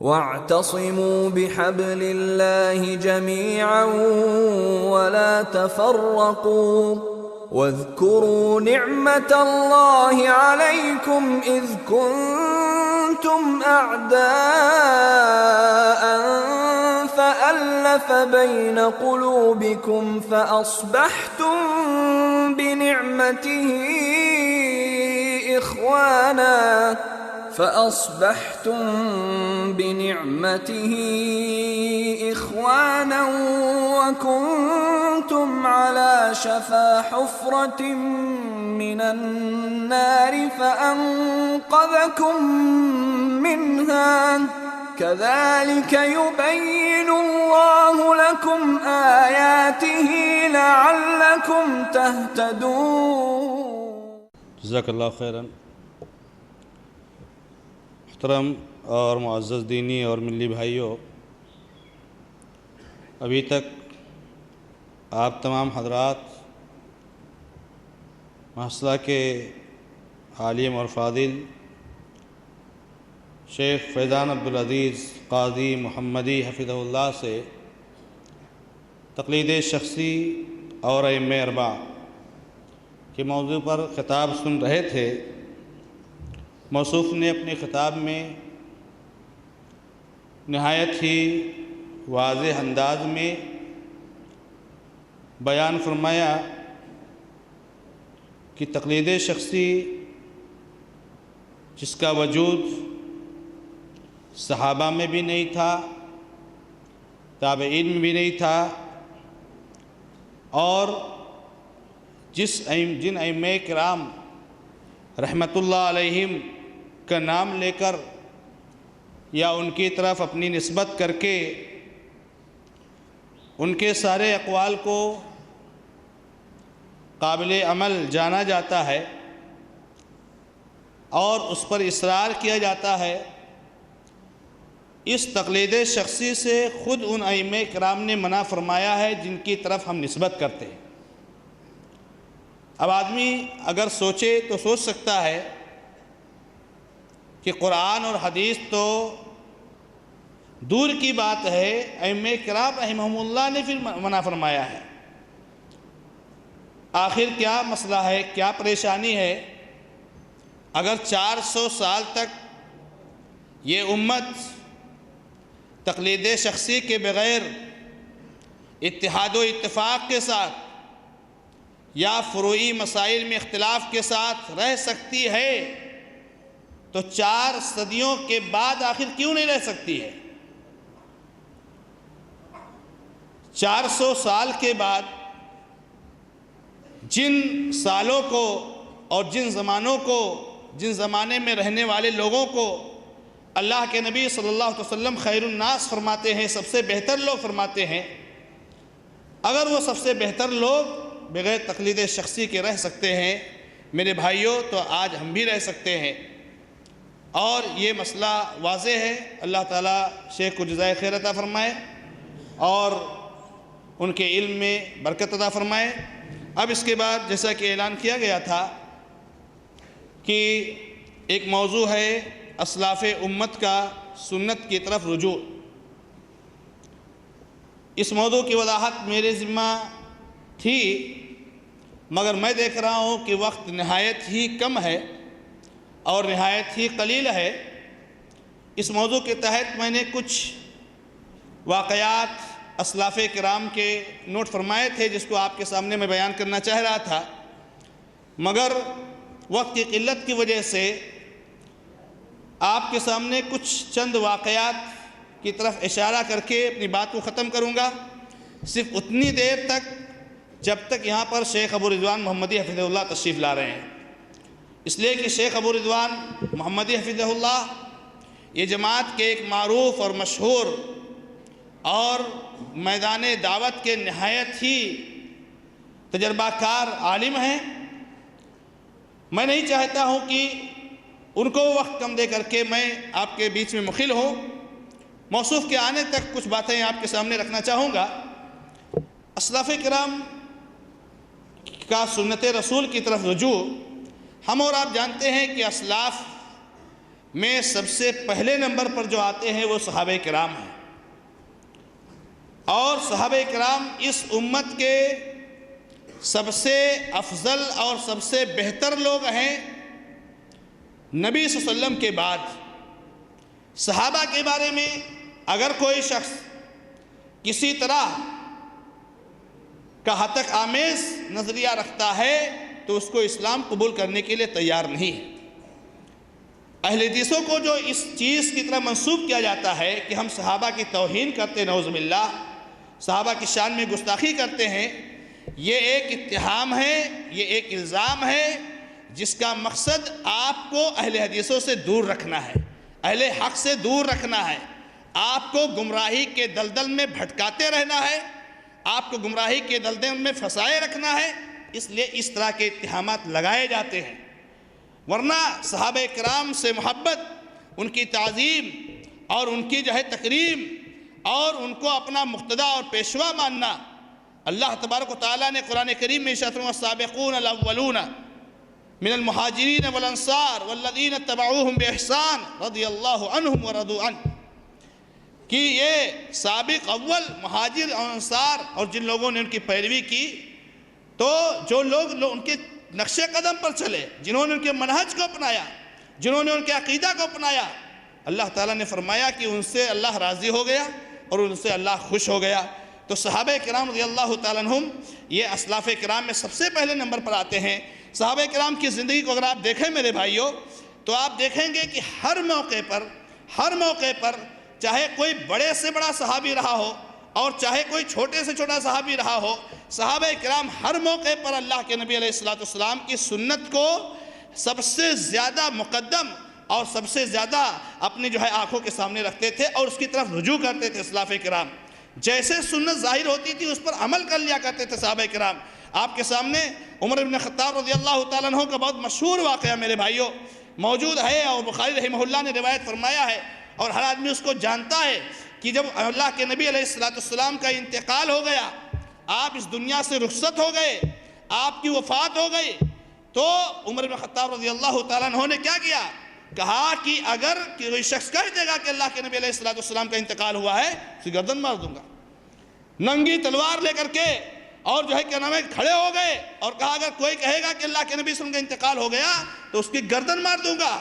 واعتصموا بحبل الله جميعا ولا تفرقوا واذكروا نعمة الله عليكم إذ كنتم أعداء فألف بين قلوبكم فأصبحتم بنعمته إخوانا وكنتم على شفا حفرة من النار فأنقذكم منها كذلك يبين الله لكم آياته لعلكم تهتدون۔ جزاک اللہ خیراً۔ محترم اور معزز دینی اور ملی بھائیوں، ابھی تک آپ تمام حضرات محصلہ کے عالم اور فاضل شیخ فیضان عبدالعزیز قاضی محمدی حفظہ اللہ سے تقلید شخصی اور ائمہ اربعہ کے موضوع پر خطاب سن رہے تھے۔ موصوف نے اپنے خطاب میں نہایت ہی واضح انداز میں بیان فرمایا کہ تقلید شخصی جس کا وجود صحابہ میں بھی نہیں تھا، تابعین میں بھی نہیں تھا، اور جن ائمہ کرام رحمت اللہ علیہم کا نام لے کر یا ان کی طرف اپنی نسبت کر کے ان کے سارے اقوال کو قابل عمل جانا جاتا ہے اور اس پر اصرار کیا جاتا ہے، اس تقلید شخصی سے خود ان ائمہ کرام نے منع فرمایا ہے جن کی طرف ہم نسبت کرتے ہیں۔ اب آدمی اگر سوچے تو سوچ سکتا ہے کہ قرآن اور حدیث تو دور کی بات ہے، ائمہ کرام رحمہم اللہ نے پھر منع فرمایا ہے۔ آخر کیا مسئلہ ہے، کیا پریشانی ہے؟ اگر 400 سال تک یہ امت تقلید شخصی کے بغیر اتحاد و اتفاق کے ساتھ یا فروعی مسائل میں اختلاف کے ساتھ رہ سکتی ہے تو 4 صدیوں کے بعد آخر کیوں نہیں رہ سکتی ہے؟ 400 سال کے بعد جن سالوں کو اور جن زمانوں کو، جن زمانے میں رہنے والے لوگوں کو اللہ کے نبی صلی اللہ علیہ وسلم خیر الناس فرماتے ہیں، سب سے بہتر لوگ فرماتے ہیں، اگر وہ سب سے بہتر لوگ بغیر تقلید شخصی کے رہ سکتے ہیں میرے بھائیوں، تو آج ہم بھی رہ سکتے ہیں۔ اور یہ مسئلہ واضح ہے۔ اللہ تعالیٰ شیخ کو جزائے خیر عطا فرمائے اور ان کے علم میں برکت عطا فرمائے۔ اب اس کے بعد جیسا کہ اعلان کیا گیا تھا کہ ایک موضوع ہے اسلاف امت کا سنت کی طرف رجوع۔ اس موضوع کی وضاحت میرے ذمہ تھی، مگر میں دیکھ رہا ہوں کہ وقت نہایت ہی کم ہے اور نہایت ہی قلیل ہے۔ اس موضوع کے تحت میں نے کچھ واقعات اسلاف کرام کے نوٹ فرمائے تھے جس کو آپ کے سامنے میں بیان کرنا چاہ رہا تھا، مگر وقت کی قلت کی وجہ سے آپ کے سامنے کچھ چند واقعات کی طرف اشارہ کر کے اپنی بات کو ختم کروں گا، صرف اتنی دیر تک جب تک یہاں پر شیخ ابو رضوان محمدی حفظہ اللہ تشریف لا رہے ہیں۔ اس لیے کہ شیخ ابو رضوان محمدی حفظہ اللہ یہ جماعت کے ایک معروف اور مشہور اور میدان دعوت کے نہایت ہی تجربہ کار عالم ہیں۔ میں نہیں چاہتا ہوں کہ ان کو وقت کم دے کر کے میں آپ کے بیچ میں مخل ہوں۔ موصوف کے آنے تک کچھ باتیں آپ کے سامنے رکھنا چاہوں گا۔ اسلاف کرام کا سنت رسول کی طرف رجوع، ہم اور آپ جانتے ہیں کہ اسلاف میں سب سے پہلے نمبر پر جو آتے ہیں وہ صحابہ کرام ہیں، اور صحابہ کرام اس امت کے سب سے افضل اور سب سے بہتر لوگ ہیں نبی صلی اللہ علیہ وسلم کے بعد۔ صحابہ کے بارے میں اگر کوئی شخص کسی طرح کا ہتک آمیز نظریہ رکھتا ہے تو اس کو اسلام قبول کرنے کے لیے تیار نہیں ہے۔ اہل حدیثوں کو جو اس چیز کی طرح منسوب کیا جاتا ہے کہ ہم صحابہ کی توہین کرتے، نعوذ باللہ، صحابہ کی شان میں گستاخی کرتے ہیں، یہ ایک اتہام ہے، یہ ایک الزام ہے جس کا مقصد آپ کو اہل حدیثوں سے دور رکھنا ہے، اہل حق سے دور رکھنا ہے، آپ کو گمراہی کے دلدل میں بھٹکاتے رہنا ہے، آپ کو گمراہی کے دلدل میں پھنسائے رکھنا ہے، اس لیے اس طرح کے اتہامات لگائے جاتے ہیں۔ ورنہ صحابہ کرام سے محبت، ان کی تعظیم اور ان کی تکریم اور ان کو اپنا مقتدی اور پیشوا ماننا، اللہ تبارک و تعالیٰ نے قرآن کریم میں ارشاد فرمایا السابقون الاولون من المہاجرین والانصار والذین اتبعوہم باحسان رضی اللہ عنہم ورضوا عنہ، کہ یہ سابق اول مہاجر اور انصار اور جن لوگوں نے ان کی پیروی کی، تو جو لوگ ان کے نقش قدم پر چلے، جنہوں نے ان کے منہج کو اپنایا، جنہوں نے ان کے عقیدہ کو اپنایا، اللہ تعالیٰ نے فرمایا کہ ان سے اللہ راضی ہو گیا اور ان سے اللہ خوش ہو گیا۔ تو صحابہ کرام رضی اللہ تعالیٰ عنہم یہ اسلاف کرام میں سب سے پہلے نمبر پر آتے ہیں۔ صحابہ کرام کی زندگی کو اگر آپ دیکھیں میرے بھائیوں تو آپ دیکھیں گے کہ ہر موقع پر چاہے کوئی بڑے سے بڑا صحابی رہا ہو اور چاہے کوئی چھوٹے سے چھوٹا صحابی رہا ہو، صحابہ کرام ہر موقع پر اللہ کے نبی علیہ السلام کی سنت کو سب سے زیادہ مقدم اور سب سے زیادہ اپنی آنکھوں کے سامنے رکھتے تھے اور اس کی طرف رجوع کرتے تھے۔ اسلاف کرام جیسے سنت ظاہر ہوتی تھی اس پر عمل کر لیا کرتے تھے صحابہ کرام۔ آپ کے سامنے عمر بن خطاب رضی اللہ تعالیٰ عنہ کا بہت مشہور واقعہ میرے بھائیوں موجود ہے، اور بخاری رحمہ اللہ نے روایت فرمایا ہے اور ہر آدمی اس کو جانتا ہے کہ جب اللہ کے نبی علیہ السلام کا انتقال ہو گیا، آپ اس دنیا سے رخصت ہو گئے، آپ کی وفات ہو گئی، تو عمر بن خطاب رضی اللہ تعالیٰ عنہ نے کیا کیا؟ کہا کہ اگر کوئی شخص کہہ دے گا کہ اللہ کے نبی علیہ السلام کا انتقال ہوا ہے، اس کی گردن مار دوں گا۔ ننگی تلوار لے کر کے اور کھڑے ہو گئے اور کہا اگر کوئی کہے گا کہ اللہ کے نبی صلی اللہ علیہ وسلم کا انتقال ہو گیا تو اس کی گردن مار دوں گا۔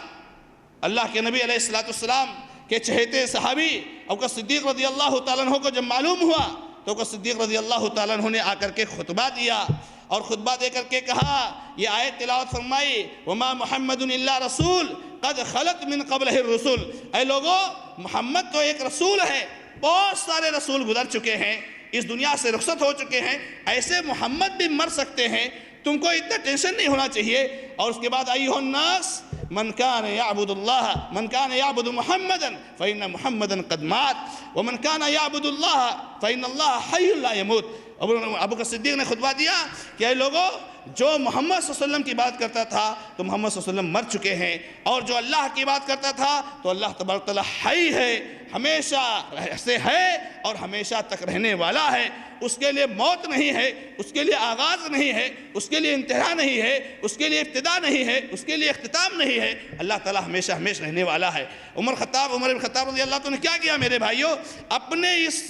اللہ کے نبی علیہ السلام کے چہیتے صحابی ابوبکر صدیق رضی اللہ تعالیٰ عنہ کو جب معلوم ہوا تو ابوبکر صدیق رضی اللہ تعالیٰ عنہ نے آ کر کے خطبہ دیا اور خطبہ دے کر کے کہا، یہ آیت تلاوت فرمائی، وَمَا مُحَمَّدٌ إِلَّا رَسُولٌ قَدْ خَلَتْ مِن قَبْلِهِ الرُّسُلُ، اے لوگو محمد تو ایک رسول ہے، بہت سارے رسول گزر چکے ہیں، اس دنیا سے رخصت ہو چکے ہیں، ایسے محمد بھی مر سکتے ہیں، تم کو اتنا ٹینشن نہیں ہونا چاہیے۔ اور اس کے بعد ایھا الناس من كان يعبد الله من كان يعبد محمدا فإن محمدا قد مات ومن كان يعبد الله فإن الله حي لا يموت۔ ابوبکر صدیق نے خطبہ دیا کہ اے لوگوں، جو محمد صلی اللہ علیہ وسلم کی بات کرتا تھا تو محمد صلی اللہ علیہ وسلم مر چکے ہیں، اور جو اللہ کی بات کرتا تھا تو اللہ تبارک تعالیٰ حی ہے، ہمیشہ سے ہے اور ہمیشہ تک رہنے والا ہے، اس کے لیے موت نہیں ہے، اس کے لیے آغاز نہیں ہے، اس کے لیے انتہا نہیں ہے، اس کے لیے ابتدا نہیں ہے، اس کے لیے اختتام نہیں ہے، اللہ تعالیٰ ہمیشہ رہنے والا ہے۔ عمر بن خطاب رضی اللہ عنہ نے کیا کیا میرے بھائیوں؟ اپنے اس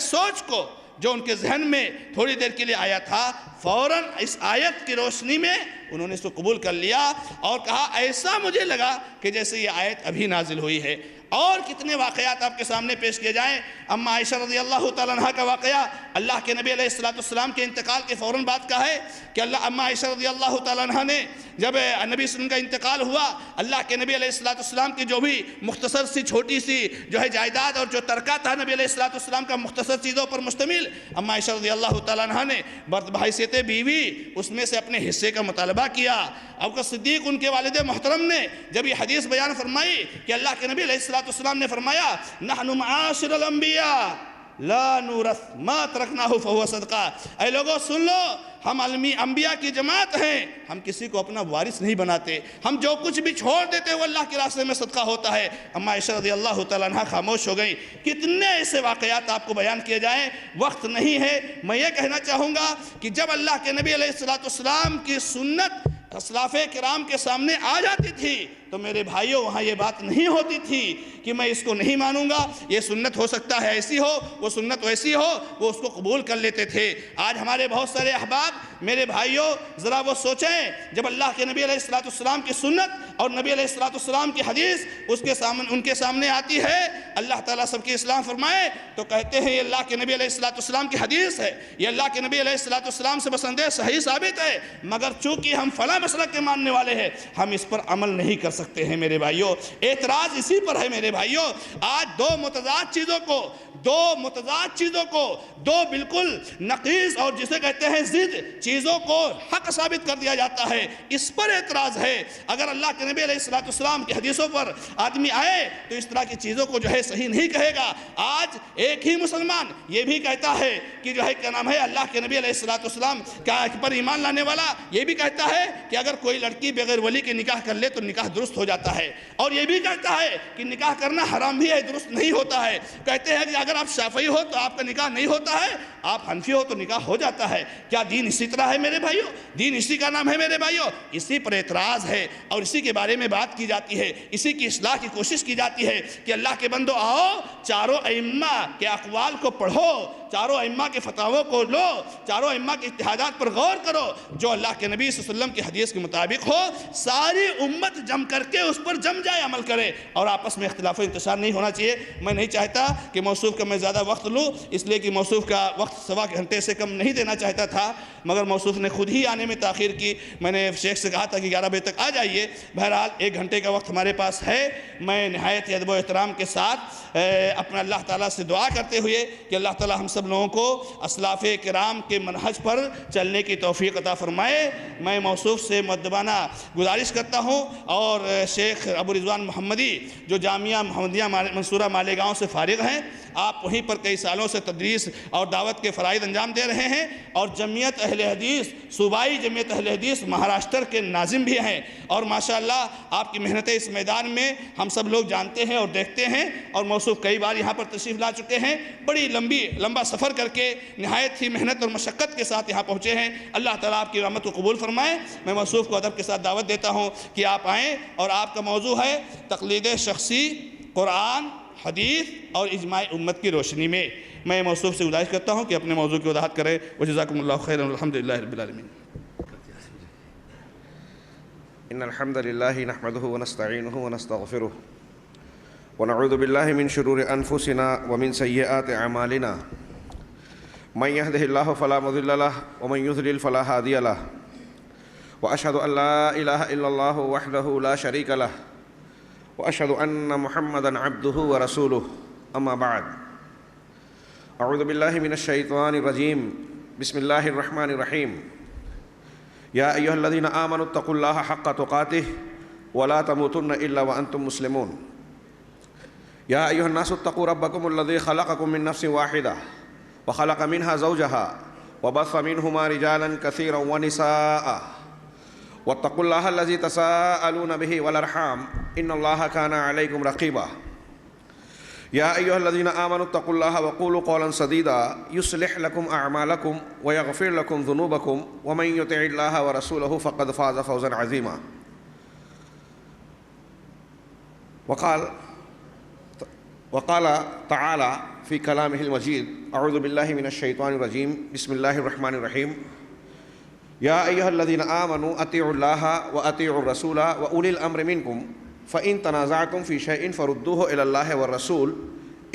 سوچ کو جو ان کے ذہن میں تھوڑی دیر کے لیے آیا تھا، فوراً اس آیت کی روشنی میں انہوں نے اس کو قبول کر لیا اور کہا ایسا مجھے لگا کہ جیسے یہ آیت ابھی نازل ہوئی ہے۔ اور کتنے واقعات آپ کے سامنے پیش کیے جائیں۔ اما عائشہ رضی اللہ تعالیٰ عنہ کا واقعہ اللہ کے نبی علیہ السلام کے انتقال کے فوراً بعد کا ہے کہ اما عائشہ رضی اللہ تعالیٰ عنہ نے جب نبی صلی اللہ علیہ وسلم کا انتقال ہوا، اللہ کے نبی علیہ السلام کی جو بھی مختصر سی چھوٹی سی جائیداد اور جو ترکہ تھا نبی علیہ السلام کا مختصر چیزوں پر مشتمل، اما عائشہ رضی اللہ تعالیٰ عنہ نے بحیثیت بیوی اس میں سے اپنے حصے کا مطالبہ کیا۔ ابوبکر صدیق ان کے والد محترم نے جب یہ حدیث بیان فرمائی کہ اللہ کے نبی علیہ السلام نے فرمایا نحن معاشر الانبیاء لا نورث ما ترکناہ فہو صدقہ، اے لوگوں سن لو، ہم انبیاء کی جماعت ہیں، ہم کسی کو اپنا وارث نہیں بناتے، ہم جو کچھ بھی چھوڑ دیتے وہ اللہ کے راستے میں صدقہ ہوتا ہے۔ اما عائشہ رضی اللہ تعالیٰ عنہ خاموش ہو گئی۔ کتنے ایسے واقعات آپ کو بیان کیے جائیں، وقت نہیں ہے۔ میں یہ کہنا چاہوں گا کہ جب اللہ کے نبی علیہ السلام کی سنت اسلاف کرام کے سامنے آ جاتی تھی تو میرے بھائیوں وہاں یہ بات نہیں ہوتی تھی کہ میں اس کو نہیں مانوں گا، یہ سنت ہو سکتا ہے ایسی ہو، وہ سنت ویسی ہو، وہ اس کو قبول کر لیتے تھے۔ آج ہمارے بہت سارے احباب میرے بھائیوں ذرا وہ سوچیں، جب اللہ کے نبی علیہ السلام کی سنت اور نبی علیہ السلام کی حدیث ان کے سامنے آتی ہے، اللہ تعالیٰ سب کی اصلاح فرمائے، تو کہتے ہیں یہ اللہ کے نبی علیہ السلام کی حدیث ہے، یہ اللہ کے نبی علیہ السلام سے بسندے صحیح ثابت ہے، مگر چونکہ ہم فلاں مسلک کے ماننے والے ہیں ہم اس پر عمل نہیں کر سکتے ہیں۔ میرے بھائیوں اعتراض اسی پر ہے میرے بھائیوں۔ آج دو متضاد چیزوں کو دو بالکل نقیض اور جسے کہتے ہیں ضد چیزوں کو حق ثابت کر دیا جاتا ہے، اس پر اعتراض ہے۔ اگر اللہ کے نبی علیہ السلام کی حدیثوں پر آدمی آئے تو اس طرح کی چیزوں کو جو ہے صحیح نہیں کہے گا۔ آج ایک ہی مسلمان یہ بھی کہتا ہے کہ جو ہے کیا نام ہے اللہ کے نبی علیہ السلام پر ایمان لانے والا یہ بھی کہتا ہے کہ اگر کوئی لڑکی بغیر ولی کے نکاح کر لے تو نکاح درست ہو جاتا ہے، اور یہ بھی کہتا ہے کہ نکاح کرنا حرام بھی ہے، درست نہیں ہوتا ہے۔ کہتے ہیں کہ اگر آپ شافعی ہو تو آپ کا نکاح نہیں ہوتا ہے، آپ حنفی ہو تو نکاح ہو جاتا ہے۔ کیا دین اسی طرح ہے میرے بھائیوں؟ دین اسی کا نام ہے میرے بھائیوں؟ اسی پر اعتراض ہے اور اسی کے بارے میں بات کی جاتی ہے، اسی کی اصلاح کی کوشش کی جاتی ہے کہ اللہ کے بندو آؤ، چاروں ائمہ کے اقوال کو پڑھو، چاروں ائمہ کے فتاووں کو لو، چاروں ائمہ کے اجتہادات پر غور کرو، جو اللہ کے نبی صلی اللہ علیہ وسلم کی حدیث کے مطابق ہو، ساری امت جم کر کے اس پر جم جائے، عمل کرے، اور آپس میں اختلاف و انتشار نہیں ہونا چاہیے۔ میں نہیں چاہتا کہ موصوف کا میں زیادہ وقت لوں، اس لیے کہ موصوف کا وقت سوا گھنٹے سے کم نہیں دینا چاہتا تھا، مگر موصوف نے خود ہی آنے میں تاخیر کی۔ میں نے شیخ سے کہا تھا کہ 11 بجے تک آ جائیے، بہرحال 1 گھنٹے کا وقت ہمارے پاس ہے۔ میں نہایت ادب و احترام کے ساتھ اپنا اللہ تعالیٰ سے دعا کرتے ہوئے کہ اللہ تعالیٰ ہم سب لوگوں کو اسلاف کرام کے منہج پر چلنے کی توفیق عطا فرمائے، میں موصوف سے مؤدبانہ گزارش کرتا ہوں، اور شیخ ابو رضوان محمدی جو جامعہ محمدیہ منصورہ مالیگاؤں سے فارغ ہیں، آپ وہیں پر کئی سالوں سے تدریس اور دعوت کے فرائض انجام دے رہے ہیں، اور جمعیت اہل حدیث صوبائی جمعیت اہل حدیث مہاراشٹر کے ناظم بھی ہیں، اور ماشاءاللہ آپ کی محنتیں اس میدان میں ہم سب لوگ جانتے ہیں اور دیکھتے ہیں، اور موصوف کئی بار یہاں پر تشریف لا چکے ہیں، بڑی لمبا سفر کر کے نہایت ہی محنت اور مشقت کے ساتھ یہاں پہنچے ہیں۔ اللہ تعالیٰ آپ کی رحمت کو قبول فرمائے۔ میں موصوف کو ادب کے ساتھ دعوت دیتا ہوں کہ آپ آئیں، اور آپ کا موضوع ہے تقلید شخصی قرآن حدیث اور اجماع امت کی روشنی میں۔ میں موصوف سے گزارش کرتا ہوں کہ اپنے موضوع کی وضاحت کریں۔ وجزاکم اللہ خیرا والحمدللہ رب العالمین۔ ان الحمد لله نحمده ونستعينه ونستغفره ونعوذ بالله من شرور انفسنا ومن سيئات اعمالنا، من يهده الله فلا مضل له ومن يضلل فلا هادي له، واشهد ان لا اله الا الله وحده لا شريك له، واشهد ان محمدا عبده ورسوله، اما بعد، اعوذ بالله من الشيطان الرجيم، بسم الله الرحمن الرحيم، یا ایھا الذین آمنوا اتقوا اللہ حق تقاتہ ولا تموتن الا وانتم مسلمون، یا ایھا الناس اتقوا ربکم الذی خلقکم من نفس واحدہ وخلق منها زوجها وبث منهما رجالا كثيرا ونساء واتقوا الله الذي تساءلون به والارحام ان الله كان عليكم رقيبا، یا ایھا الذین آمنوا اتقوا اللہ وقولوا قولا سدیدا یصلح لکم اعمالکم ویغفر لکم ذنوبکم ومن یطع اللہ ورسولہ فقد فاز فوزا عظیما۔ وقال تعالی فی کلامہ المجید، اعوذ باللہ من الشیطان الرجیم، بسم اللہ الرحمن الرحیم، یا ایھا الذین آمنوا اطیعوا اللہ واطیعوا الرسول واولی الامر منکم فإن تنازعتم في شيء فردوه إلى الله والرسول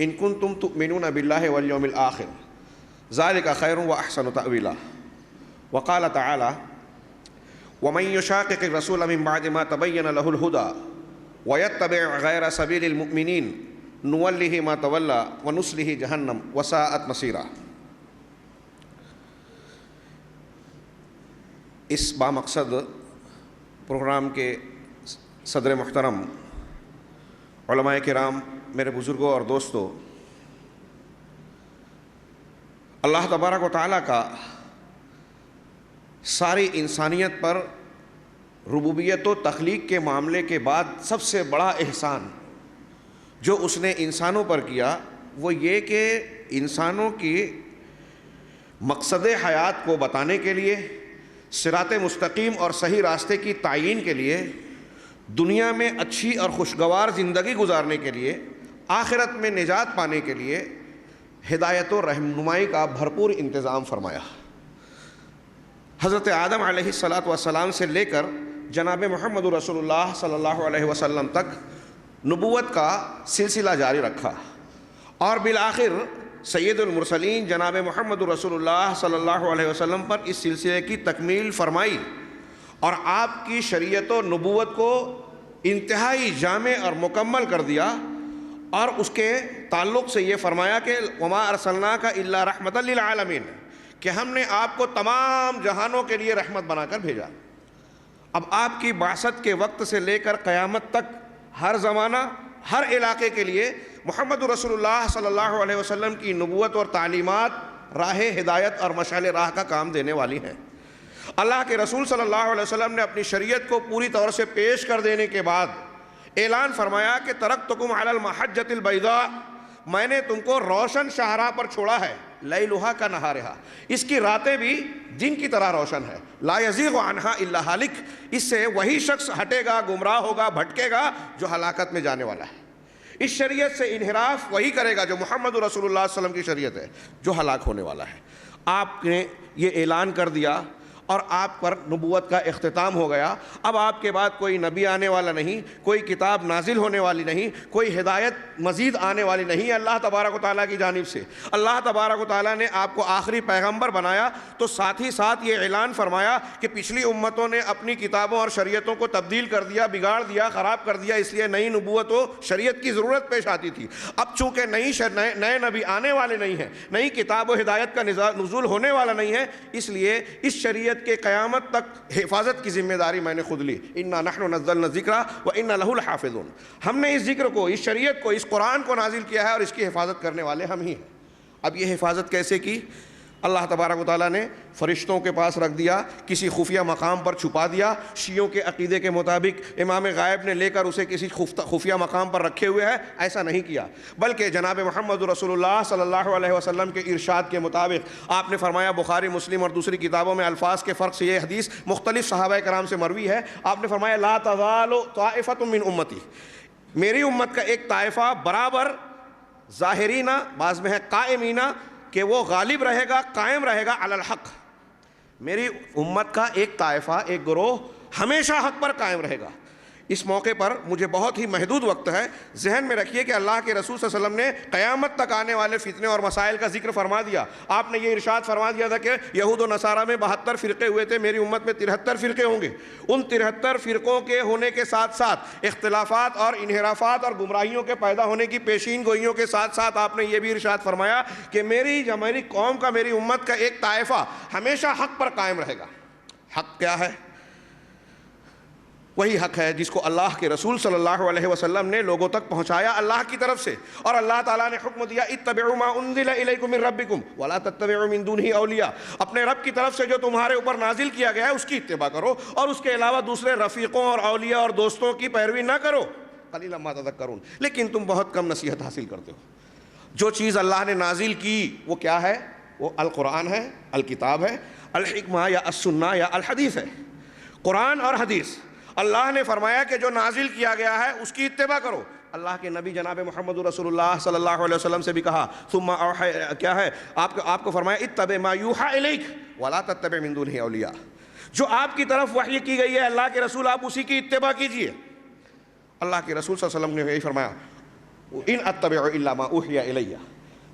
إن كنتم تؤمنون بالله واليوم الآخر ذلك خير وأحسن تأويلا۔ وقال تعالى ومن يشاقق الرسول من بعد ما تبين له الهدى ويتبع غير سبيل المؤمنين نوله ما تولى ونصله جهنم وساءت مصيرا۔ اس بامقصد پروگرام کے صدر محترم، علماء کرام، میرے بزرگوں اور دوستوں، اللہ تبارک و تعالیٰ کا ساری انسانیت پر ربوبیت و تخلیق کے معاملے کے بعد سب سے بڑا احسان جو اس نے انسانوں پر کیا وہ یہ کہ انسانوں کی مقصد حیات کو بتانے کے لیے، صراط مستقیم اور صحیح راستے کی تعیین کے لیے دنیا میں اچھی اور خوشگوار زندگی گزارنے کے لیے، آخرت میں نجات پانے کے لیے ہدایت و رہنمائی کا بھرپور انتظام فرمایا۔ حضرت آدم علیہ الصلاۃ والسلام سے لے کر جناب محمد رسول اللہ صلی اللہ علیہ وسلم تک نبوت کا سلسلہ جاری رکھا، اور بالآخر سید المرسلین جناب محمد رسول اللہ صلی اللہ علیہ وسلم پر اس سلسلے کی تکمیل فرمائی، اور آپ کی شریعت و نبوت کو انتہائی جامع اور مکمل کر دیا، اور اس کے تعلق سے یہ فرمایا کہ وما ارسلناک الا رحمۃ للعالمین، کہ ہم نے آپ کو تمام جہانوں کے لیے رحمت بنا کر بھیجا۔ اب آپ کی بعثت کے وقت سے لے کر قیامت تک ہر زمانہ، ہر علاقے کے لیے محمد رسول اللہ صلی اللہ علیہ وسلم کی نبوت اور تعلیمات راہ ہدایت اور مشعل راہ کا کام دینے والی ہیں۔ اللہ کے رسول صلی اللہ علیہ وسلم نے اپنی شریعت کو پوری طور سے پیش کر دینے کے بعد اعلان فرمایا کہ ترکتکم علی المحجۃ البیضاء، میں نے تم کو روشن شاہراہ پر چھوڑا ہے، لیلھا کنہارھا، اس کی راتیں بھی دن کی طرح روشن ہے، لا یزیغ عنہا الا ہالک، اس سے وہی شخص ہٹے گا، گمراہ ہوگا، بھٹکے گا جو ہلاکت میں جانے والا ہے۔ اس شریعت سے انحراف وہی کرے گا جو محمد رسول اللہ صلی اللہ علیہ وسلم کی شریعت ہے، جو ہلاک ہونے والا ہے۔ آپ نے یہ اعلان کر دیا اور آپ پر نبوت کا اختتام ہو گیا۔ اب آپ کے بعد کوئی نبی آنے والا نہیں، کوئی کتاب نازل ہونے والی نہیں، کوئی ہدایت مزید آنے والی نہیں، اللہ تبارک و تعالیٰ کی جانب سے۔ اللہ تبارک و تعالیٰ نے آپ کو آخری پیغمبر بنایا تو ساتھ ہی ساتھ یہ اعلان فرمایا کہ پچھلی امتوں نے اپنی کتابوں اور شریعتوں کو تبدیل کر دیا، بگاڑ دیا، خراب کر دیا، اس لیے نئی نبوت و شریعت کی ضرورت پیش آتی تھی۔ اب چونکہ نئے نبی آنے والے نہیں ہیں، نئی کتاب و ہدایت کا نزول ہونے والا نہیں ہے، اس لیے اس شریعت کہ قیامت تک حفاظت کی ذمہ داری میں نے خود لی۔ انا نحن نزلنا الذکر وانا لہ الحافظون، ہم نے اس ذکر کو، اس شریعت کو، اس قرآن کو نازل کیا ہے اور اس کی حفاظت کرنے والے ہم ہی ہیں۔ اب یہ حفاظت کیسے کی؟ اللہ تبارک و تعالیٰ نے فرشتوں کے پاس رکھ دیا، کسی خفیہ مقام پر چھپا دیا۔ شیعوں کے عقیدے کے مطابق امام غائب نے لے کر اسے کسی خفیہ مقام پر رکھے ہوئے ہے، ایسا نہیں کیا، بلکہ جناب محمد رسول اللہ صلی اللہ علیہ وسلم کے ارشاد کے مطابق آپ نے فرمایا، بخاری مسلم اور دوسری کتابوں میں الفاظ کے فرق سے یہ حدیث مختلف صحابہ کرام سے مروی ہے، آپ نے فرمایا لا تزال طائفۃ من امتی، میری امت کا ایک طائفہ برابر ظاہرینہ، بعض میں ہے قائمینہ، کہ وہ غالب رہے گا، قائم رہے گا علی الحق۔ میری امت کا ایک طائفہ، ایک گروہ ہمیشہ حق پر قائم رہے گا۔ اس موقع پر مجھے بہت ہی محدود وقت ہے، ذہن میں رکھیے کہ اللہ کے رسول صلی اللہ علیہ وسلم نے قیامت تک آنے والے فتنے اور مسائل کا ذکر فرما دیا۔ آپ نے یہ ارشاد فرما دیا تھا کہ یہود و نصارہ میں 72 فرقے ہوئے تھے، میری امت میں 73 فرقے ہوں گے۔ ان 73 فرقوں کے ہونے کے ساتھ ساتھ اختلافات اور انحرافات اور گمراہیوں کے پیدا ہونے کی پیشین گوئیوں کے ساتھ ساتھ آپ نے یہ بھی ارشاد فرمایا کہ میری قوم کا، میری امت کا ایک طائفہ ہمیشہ حق پر قائم رہے گا۔ حق کیا ہے؟ وہی حق ہے جس کو اللہ کے رسول صلی اللہ علیہ وسلم نے لوگوں تک پہنچایا اللہ کی طرف سے، اور اللہ تعالیٰ نے حکم دیا اتبعوا ما انزل الیکم من ربکم ولا تتبعوا من دونہ اولیاء، اپنے رب کی طرف سے جو تمہارے اوپر نازل کیا گیا ہے اس کی اتباع کرو، اور اس کے علاوہ دوسرے رفیقوں اور اولیاء اور دوستوں کی پیروی نہ کرو، قلیلا ما تذکرون، لیکن تم بہت کم نصیحت حاصل کرتے ہو۔ جو چیز اللہ نے نازل کی وہ کیا ہے؟ وہ القرآن ہے، الکتاب ہے، الحکمہ یا السنہ یا الحدیث ہے، قرآن اور حدیث۔ اللہ نے فرمایا کہ جو نازل کیا گیا ہے اس کی اتباع کرو۔ اللہ کے نبی جناب محمد رسول اللہ صلی اللہ علیہ وسلم سے بھی کہا ثم کیا ہے، آپ کو فرمایا اتبع ما یوحى الیک ولا تتبع من دونہ اولیاء، جو آپ کی طرف وحی کی گئی ہے اللہ کے رسول، آپ اسی کی اتباع کیجئے۔ اللہ کے رسول صلی اللہ علیہ وسلم نے یہی فرمایا ان اتبع الا ما اوحی الی،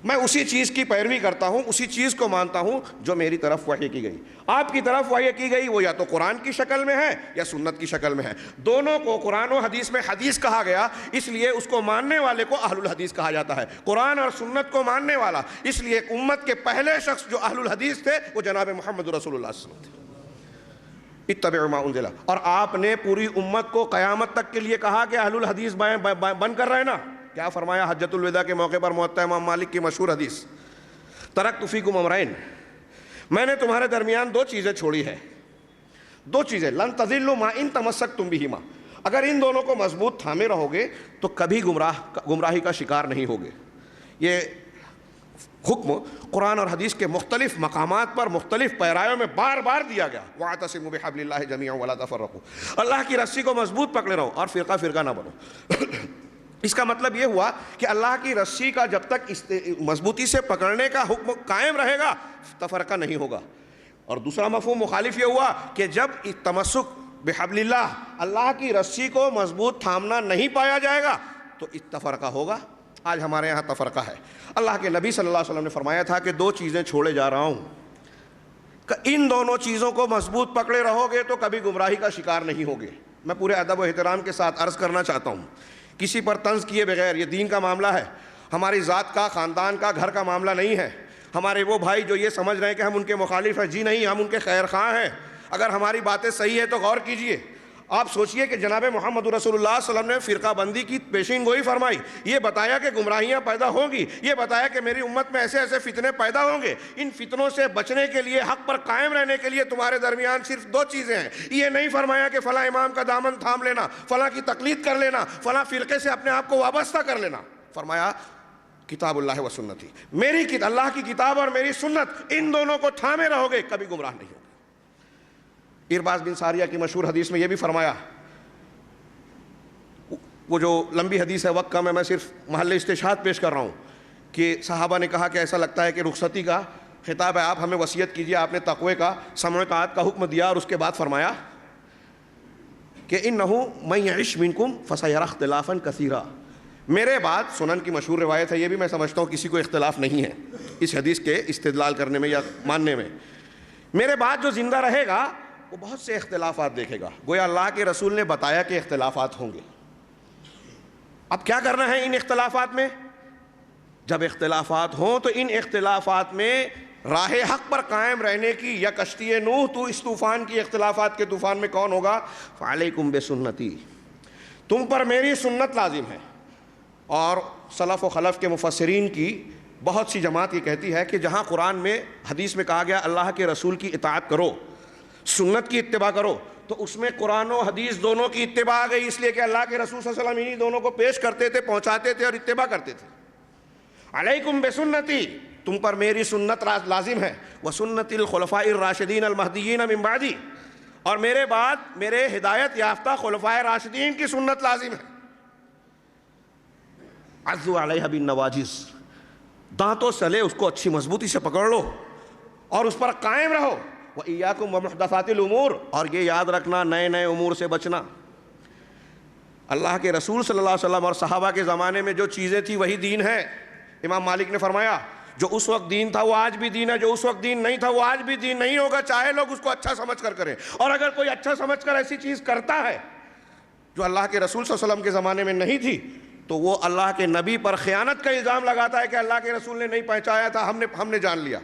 میں اسی چیز کی پیروی کرتا ہوں، اسی چیز کو مانتا ہوں جو میری طرف وحی کی گئی۔ آپ کی طرف وحی کی گئی وہ یا تو قرآن کی شکل میں ہے یا سنت کی شکل میں ہے، دونوں کو قرآن و حدیث میں حدیث کہا گیا، اس لیے اس کو ماننے والے کو اہل الحدیث کہا جاتا ہے، قرآن اور سنت کو ماننے والا۔ اس لیے امت کے پہلے شخص جو اہل الحدیث تھے وہ جناب محمد رسول اللہ صلی اللہ علیہ وسلم تھے۔ اتبعوا ما انزل، اور آپ نے پوری امت کو قیامت تک کے لیے کہا کہ اہل الحدیث بن کر رہنا۔ کیا فرمایا حجۃ الوداع کے موقع پر موطا امام مالک کی مشہور حدیث، ترکت فیکم امرین، میں نے تمہارے درمیان دو چیزیں چھوڑی ہے، دو چیزیں لن تضلوا ما ان تمسکتم بہما، اگر ان دونوں کو مضبوط تھامے رہو گے تو کبھی گمراہی کا شکار نہیں ہوگے۔ یہ حکم قرآن اور حدیث کے مختلف مقامات پر مختلف پیرایوں میں بار بار دیا گیا. وَاعْتَصِمُوا بِحَبْلِ اللَّهِ جَمِيعًا وَلَا تَفَرَّقُوا. اللہ کی رسی کو مضبوط پکڑے رہو اور فرقہ فرقہ نہ بنو. اس کا مطلب یہ ہوا کہ اللہ کی رسی کا جب تک مضبوطی سے پکڑنے کا حکم قائم رہے گا تفرقہ نہیں ہوگا. اور دوسرا مفہوم مخالف یہ ہوا کہ جب تمسک بحبل اللہ, اللہ کی رسی کو مضبوط تھامنا نہیں پایا جائے گا تو تفرقہ ہوگا. آج ہمارے یہاں تفرقہ ہے. اللہ کے نبی صلی اللہ علیہ وسلم نے فرمایا تھا کہ 2 چیزیں چھوڑے جا رہا ہوں, ان دونوں چیزوں کو مضبوط پکڑے رہو گے تو کبھی گمراہی کا شکار نہیں ہوگے. میں پورے ادب و احترام کے ساتھ عرض کرنا چاہتا ہوں, کسی پر طنز کیے بغیر, یہ دین کا معاملہ ہے, ہماری ذات کا, خاندان کا, گھر کا معاملہ نہیں ہے. ہمارے وہ بھائی جو یہ سمجھ رہے ہیں کہ ہم ان کے مخالف ہیں, جی نہیں, ہم ان کے خیر خواہ ہیں. اگر ہماری باتیں صحیح ہیں تو غور کیجئے. آپ سوچئے کہ جناب محمد رسول اللہ صلی اللہ علیہ وسلم نے فرقہ بندی کی پیشین گوئی فرمائی, یہ بتایا کہ گمراہیاں پیدا ہوں گی, یہ بتایا کہ میری امت میں ایسے ایسے فتنے پیدا ہوں گے. ان فتنوں سے بچنے کے لیے, حق پر قائم رہنے کے لیے تمہارے درمیان صرف 2 چیزیں ہیں. یہ نہیں فرمایا کہ فلاں امام کا دامن تھام لینا, فلاں کی تقلید کر لینا, فلاں فرقے سے اپنے آپ کو وابستہ کر لینا. فرمایا کتاب اللہ و سنتی, میری اللہ کی کتاب اور میری سنت, ان دونوں کو تھامے رہو گے کبھی گمراہ نہیں ہوگے. ارباز بن ساریہ کی مشہور حدیث میں یہ بھی فرمایا, وہ جو لمبی حدیث ہے, وقت کم ہے, میں صرف محل استشہاد پیش کر رہا ہوں, کہ صحابہ نے کہا کہ ایسا لگتا ہے کہ رخصتی کا خطاب ہے, آپ ہمیں وصیت کیجئے. آپ نے تقوی کا, سمع و اطاعت کا حکم دیا, اور اس کے بعد فرمایا کہ اِنَّهُ مَن يَعِشْ مِنْكُمْ فَسَيَرَى اخْتِلَافًا كَثِيرًا. میرے بعد, سنن کی مشہور روایت ہے, یہ بھی میں سمجھتا ہوں کسی کو اختلاف نہیں ہے اس حدیث کے استدلال کرنے میں یا ماننے میں, میرے بعد جو زندہ رہے گا وہ بہت سے اختلافات دیکھے گا. گویا اللہ کے رسول نے بتایا کہ اختلافات ہوں گے. اب کیا کرنا ہے ان اختلافات میں؟ جب اختلافات ہوں تو ان اختلافات میں راہ حق پر قائم رہنے کی, یا کشتی نوح تو اس طوفان کی, اختلافات کے طوفان میں کون ہوگا؟ فعلیکم بسنتی, تم پر میری سنت لازم ہے. اور سلف و خلف کے مفسرین کی بہت سی جماعت یہ کہتی ہے کہ جہاں قرآن میں, حدیث میں کہا گیا اللہ کے رسول کی اطاعت کرو, سنت کی اتباع کرو, تو اس میں قرآن و حدیث دونوں کی اتباع آ گئی, اس لیے کہ اللہ کے رسول صلی اللہ علیہ وسلم انہی دونوں کو پیش کرتے تھے, پہنچاتے تھے اور اتباع کرتے تھے. علیکم بسنتی, تم پر میری سنت لازم ہے, وسنت الخلفاء الراشدین المہدیین من بعدی, اور میرے بعد میرے ہدایت یافتہ خلفائے راشدین کی سنت لازم ہے. عضوا علیہ بالنواجذ, دانتوں سے لے اس کو اچھی مضبوطی سے پکڑ لو اور اس پر قائم رہو. وَإِيَّاكُمْ وَمُحْدَثَاتِ الْأُمُورِ, اور یہ یاد رکھنا نئے نئے امور سے بچنا. اللہ کے رسول صلی اللہ علیہ وسلم اور صحابہ کے زمانے میں جو چیزیں تھیں وہی دین ہے. امام مالک نے فرمایا جو اس وقت دین تھا وہ آج بھی دین ہے, جو اس وقت دین نہیں تھا وہ آج بھی دین نہیں ہوگا, چاہے لوگ اس کو اچھا سمجھ کر کریں. اور اگر کوئی اچھا سمجھ کر ایسی چیز کرتا ہے جو اللہ کے رسول صلی اللہ علیہ وسلم کے زمانے میں نہیں تھی, تو وہ اللہ کے نبی پر خیانت کا الزام لگاتا ہے کہ اللہ کے رسول نے نہیں پہنچایا تھا, ہم نے جان لیا.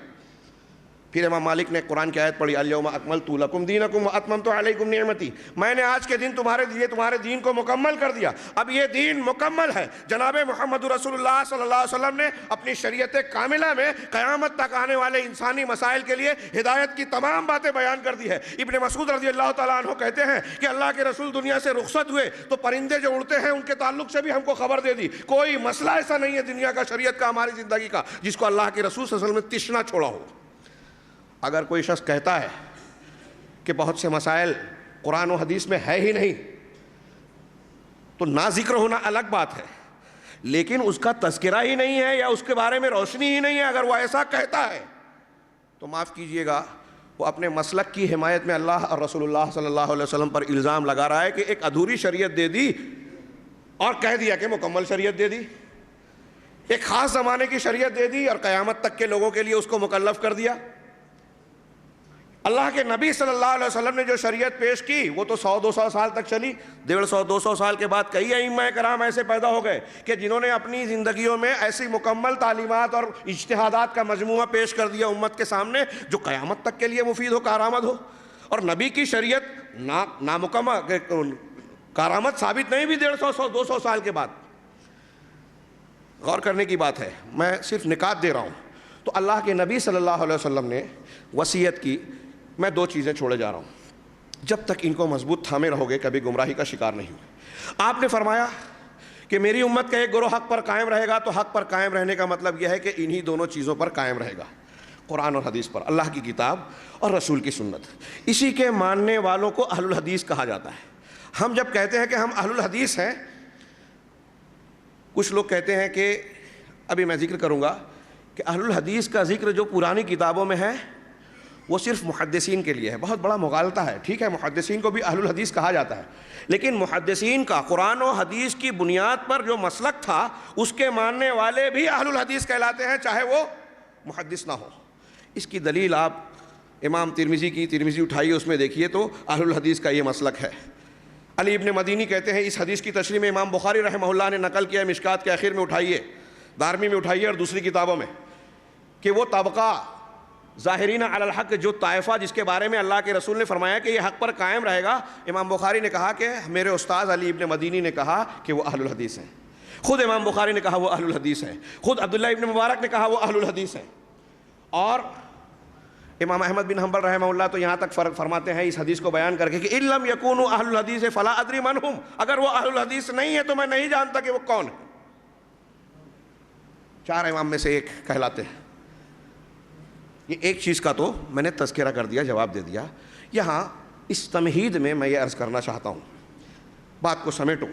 پھر امام مالک نے قرآن کی آیت پڑھی, الیوم اکملت لکم دینکم واتممت علیکم نعمتی, میں نے آج کے دن تمہارے دین کو مکمل کر دیا. اب یہ دین مکمل ہے. جناب محمد رسول اللہ صلی اللہ علیہ وسلم نے اپنی شریعت کاملہ میں قیامت تک آنے والے انسانی مسائل کے لیے ہدایت کی تمام باتیں بیان کر دی ہے. ابن مسعود رضی اللہ تعالیٰ عنہ کہتے ہیں کہ اللہ کے رسول دنیا سے رخصت ہوئے تو پرندے جو اڑتے ہیں ان کے تعلق سے بھی ہم کو خبر دے دی. کوئی مسئلہ ایسا نہیں ہے دنیا کا, شریعت کا, ہماری زندگی کا, جس کو اللہ کے رسول صلی اللہ علیہ وسلم نے تشنا چھوڑا ہو. اگر کوئی شخص کہتا ہے کہ بہت سے مسائل قرآن و حدیث میں ہے ہی نہیں, تو نہ ذکر ہونا الگ بات ہے, لیکن اس کا تذکرہ ہی نہیں ہے یا اس کے بارے میں روشنی ہی نہیں ہے, اگر وہ ایسا کہتا ہے تو معاف کیجئے گا, وہ اپنے مسلک کی حمایت میں اللہ اور رسول اللہ صلی اللہ علیہ وسلم پر الزام لگا رہا ہے کہ ایک ادھوری شریعت دے دی اور کہہ دیا کہ مکمل شریعت دے دی, ایک خاص زمانے کی شریعت دے دی اور قیامت تک کے لوگوں کے لیے اس کو مکلف کر دیا. اللہ کے نبی صلی اللہ علیہ وسلم نے جو شریعت پیش کی وہ تو 100-200 سال تک چلی. 150-200 سال کے بعد کئی ائمہ کرام ایسے پیدا ہو گئے کہ جنہوں نے اپنی زندگیوں میں ایسی مکمل تعلیمات اور اجتہادات کا مجموعہ پیش کر دیا امت کے سامنے جو قیامت تک کے لیے مفید ہو, کارآمد ہو. اور نبی کی شریعت نامکمل, کارآمد ثابت نہیں بھی 150-200 سال کے بعد. غور کرنے کی بات ہے, میں صرف نکات دے رہا ہوں. تو اللہ کے نبی صلی اللہ علیہ وسلم نے وصیت کی, میں 2 چیزیں چھوڑے جا رہا ہوں, جب تک ان کو مضبوط تھامے رہو گے کبھی گمراہی کا شکار نہیں ہوگے. آپ نے فرمایا کہ میری امت کا ایک گروہ حق پر قائم رہے گا تو حق پر قائم رہنے کا مطلب یہ ہے کہ انہی دونوں چیزوں پر قائم رہے گا، قرآن اور حدیث پر، اللہ کی کتاب اور رسول کی سنت۔ اسی کے ماننے والوں کو اہل الحدیث کہا جاتا ہے۔ ہم جب کہتے ہیں کہ ہم اہل الحدیث ہیں، کچھ لوگ کہتے ہیں کہ ابھی میں ذکر کروں گا کہ اہل الحدیث کا ذکر جو پرانی کتابوں میں ہے وہ صرف محدثین کے لیے ہے۔ بہت بڑا مغالطہ ہے۔ ٹھیک ہے، محدثین کو بھی اہل الحدیث کہا جاتا ہے، لیکن محدثین کا قرآن و حدیث کی بنیاد پر جو مسلک تھا اس کے ماننے والے بھی اہل الحدیث کہلاتے ہیں، چاہے وہ محدث نہ ہو۔ اس کی دلیل آپ امام ترمذی کی ترمذی اٹھائیے، اس میں دیکھیے تو اہل الحدیث کا یہ مسلک ہے۔ علی ابن مدینی کہتے ہیں، اس حدیث کی تشریح میں امام بخاری رحمہ اللہ نے نقل کیا، مشکات کے آخر میں اٹھائیے، دارمی میں اٹھائیے اور دوسری کتابوں میں، کہ وہ طبقہ ظاہرین علی الحق، جو طائفہ جس کے بارے میں اللہ کے رسول نے فرمایا کہ یہ حق پر قائم رہے گا، امام بخاری نے کہا کہ میرے استاد علی ابن مدینی نے کہا کہ وہ اہل الحدیث ہیں۔ خود امام بخاری نے کہا وہ اہل الحدیث ہیں، خود عبداللہ ابن مبارک نے کہا وہ اہل الحدیث ہیں۔ اور امام احمد بن حنبل رحمہ اللہ تو یہاں تک فرماتے ہیں اس حدیث کو بیان کر کے کہ ان لم یکونوا اہل الحدیث فلا ادری من ہم، اگر وہ اہل الحدیث نہیں ہے تو میں نہیں جانتا کہ وہ کون ہے۔ چار امام میں سے ایک کہلاتے ہیں۔ یہ ایک چیز کا تو میں نے تذکرہ کر دیا، جواب دے دیا۔ یہاں اس تمہید میں میں یہ عرض کرنا چاہتا ہوں، بات کو سمیٹوں،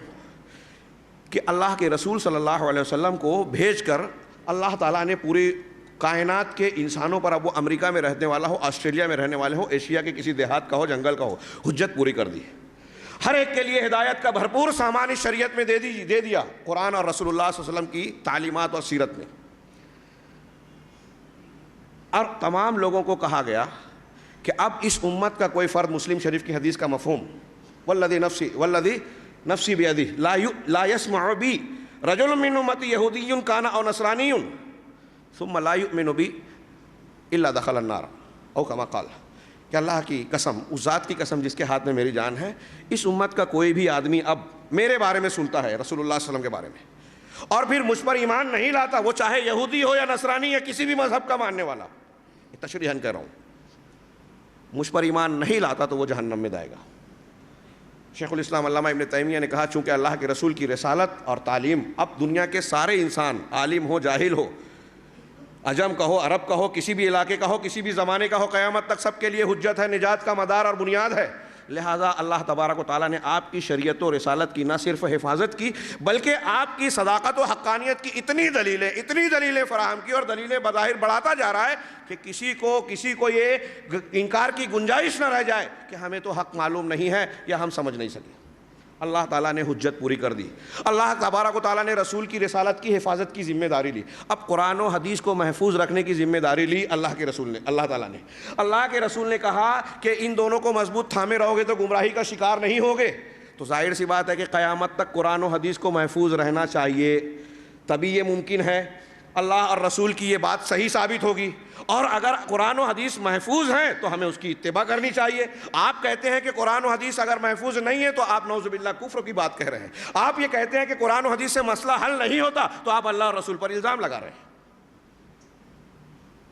کہ اللہ کے رسول صلی اللہ علیہ وسلم کو بھیج کر اللہ تعالیٰ نے پوری کائنات کے انسانوں پر، اب وہ امریکہ میں رہنے والا ہو، آسٹریلیا میں رہنے والے ہو، ایشیا کے کسی دیہات کا ہو، جنگل کا ہو، حجت پوری کر دی۔ ہر ایک کے لیے ہدایت کا بھرپور سامان اس شریعت میں دے دیا، قرآن اور رسول اللہ صلی اللہ علیہ وسلم کی تعلیمات اور سیرت میں۔ اور تمام لوگوں کو کہا گیا کہ اب اس امت کا کوئی فرد، مسلم شریف کی حدیث کا مفہوم، والذی نفسی بیدہ لا یسمع بی رجل من امتی یہودی کان او نصرانی ثم لا یؤمن بی الا دخل النار او کما قال، کہ اللہ کی قسم، اس ذات کی قسم جس کے ہاتھ میں میری جان ہے، اس امت کا کوئی بھی آدمی اب میرے بارے میں سنتا ہے، رسول اللہ صلی اللہ علیہ وسلم کے بارے میں، اور پھر مجھ پر ایمان نہیں لاتا، وہ چاہے یہودی ہو یا نصرانی یا کسی بھی مذہب کا ماننے والا، تشریحاً کہہ رہا ہوں، مجھ پر ایمان نہیں لاتا تو وہ جہنم میں جائے گا۔ شیخ الاسلام علامہ ابن تیمیہ نے کہا، چونکہ اللہ کے رسول کی رسالت اور تعلیم اب دنیا کے سارے انسان، عالم ہو جاہل ہو، عجم کا ہو عرب کا ہو، کسی بھی علاقے کا ہو، کسی بھی زمانے کا ہو، قیامت تک سب کے لیے حجت ہے، نجات کا مدار اور بنیاد ہے، لہٰذا اللہ تبارک و تعالیٰ نے آپ کی شریعت و رسالت کی نہ صرف حفاظت کی بلکہ آپ کی صداقت و حقانیت کی اتنی دلیلیں فراہم کی، اور دلیلیں بظاہر بڑھاتا جا رہا ہے کہ کسی کو یہ انکار کی گنجائش نہ رہ جائے کہ ہمیں تو حق معلوم نہیں ہے یا ہم سمجھ نہیں سکے۔ اللہ تعالیٰ نے حجت پوری کر دی، اللہ تبارک و تعالیٰ نے رسول کی رسالت کی حفاظت کی ذمہ داری لی، اب قرآن و حدیث کو محفوظ رکھنے کی ذمہ داری لی اللہ کے رسول نے، اللہ تعالیٰ نے۔ اللہ کے رسول نے کہا کہ ان دونوں کو مضبوط تھامے رہو گے تو گمراہی کا شکار نہیں ہوگے، تو ظاہر سی بات ہے کہ قیامت تک قرآن و حدیث کو محفوظ رہنا چاہیے، تبھی یہ ممکن ہے، اللہ اور رسول کی یہ بات صحیح ثابت ہوگی، اور اگر قرآن و حدیث محفوظ ہیں تو ہمیں اس کی اتباع کرنی چاہیے۔ آپ کہتے ہیں کہ قرآن و حدیث اگر محفوظ نہیں ہے تو آپ نعوذ باللہ کفر کی بات کہہ رہے ہیں۔ آپ یہ کہتے ہیں کہ قرآن و حدیث سے مسئلہ حل نہیں ہوتا تو آپ اللہ اور رسول پر الزام لگا رہے ہیں۔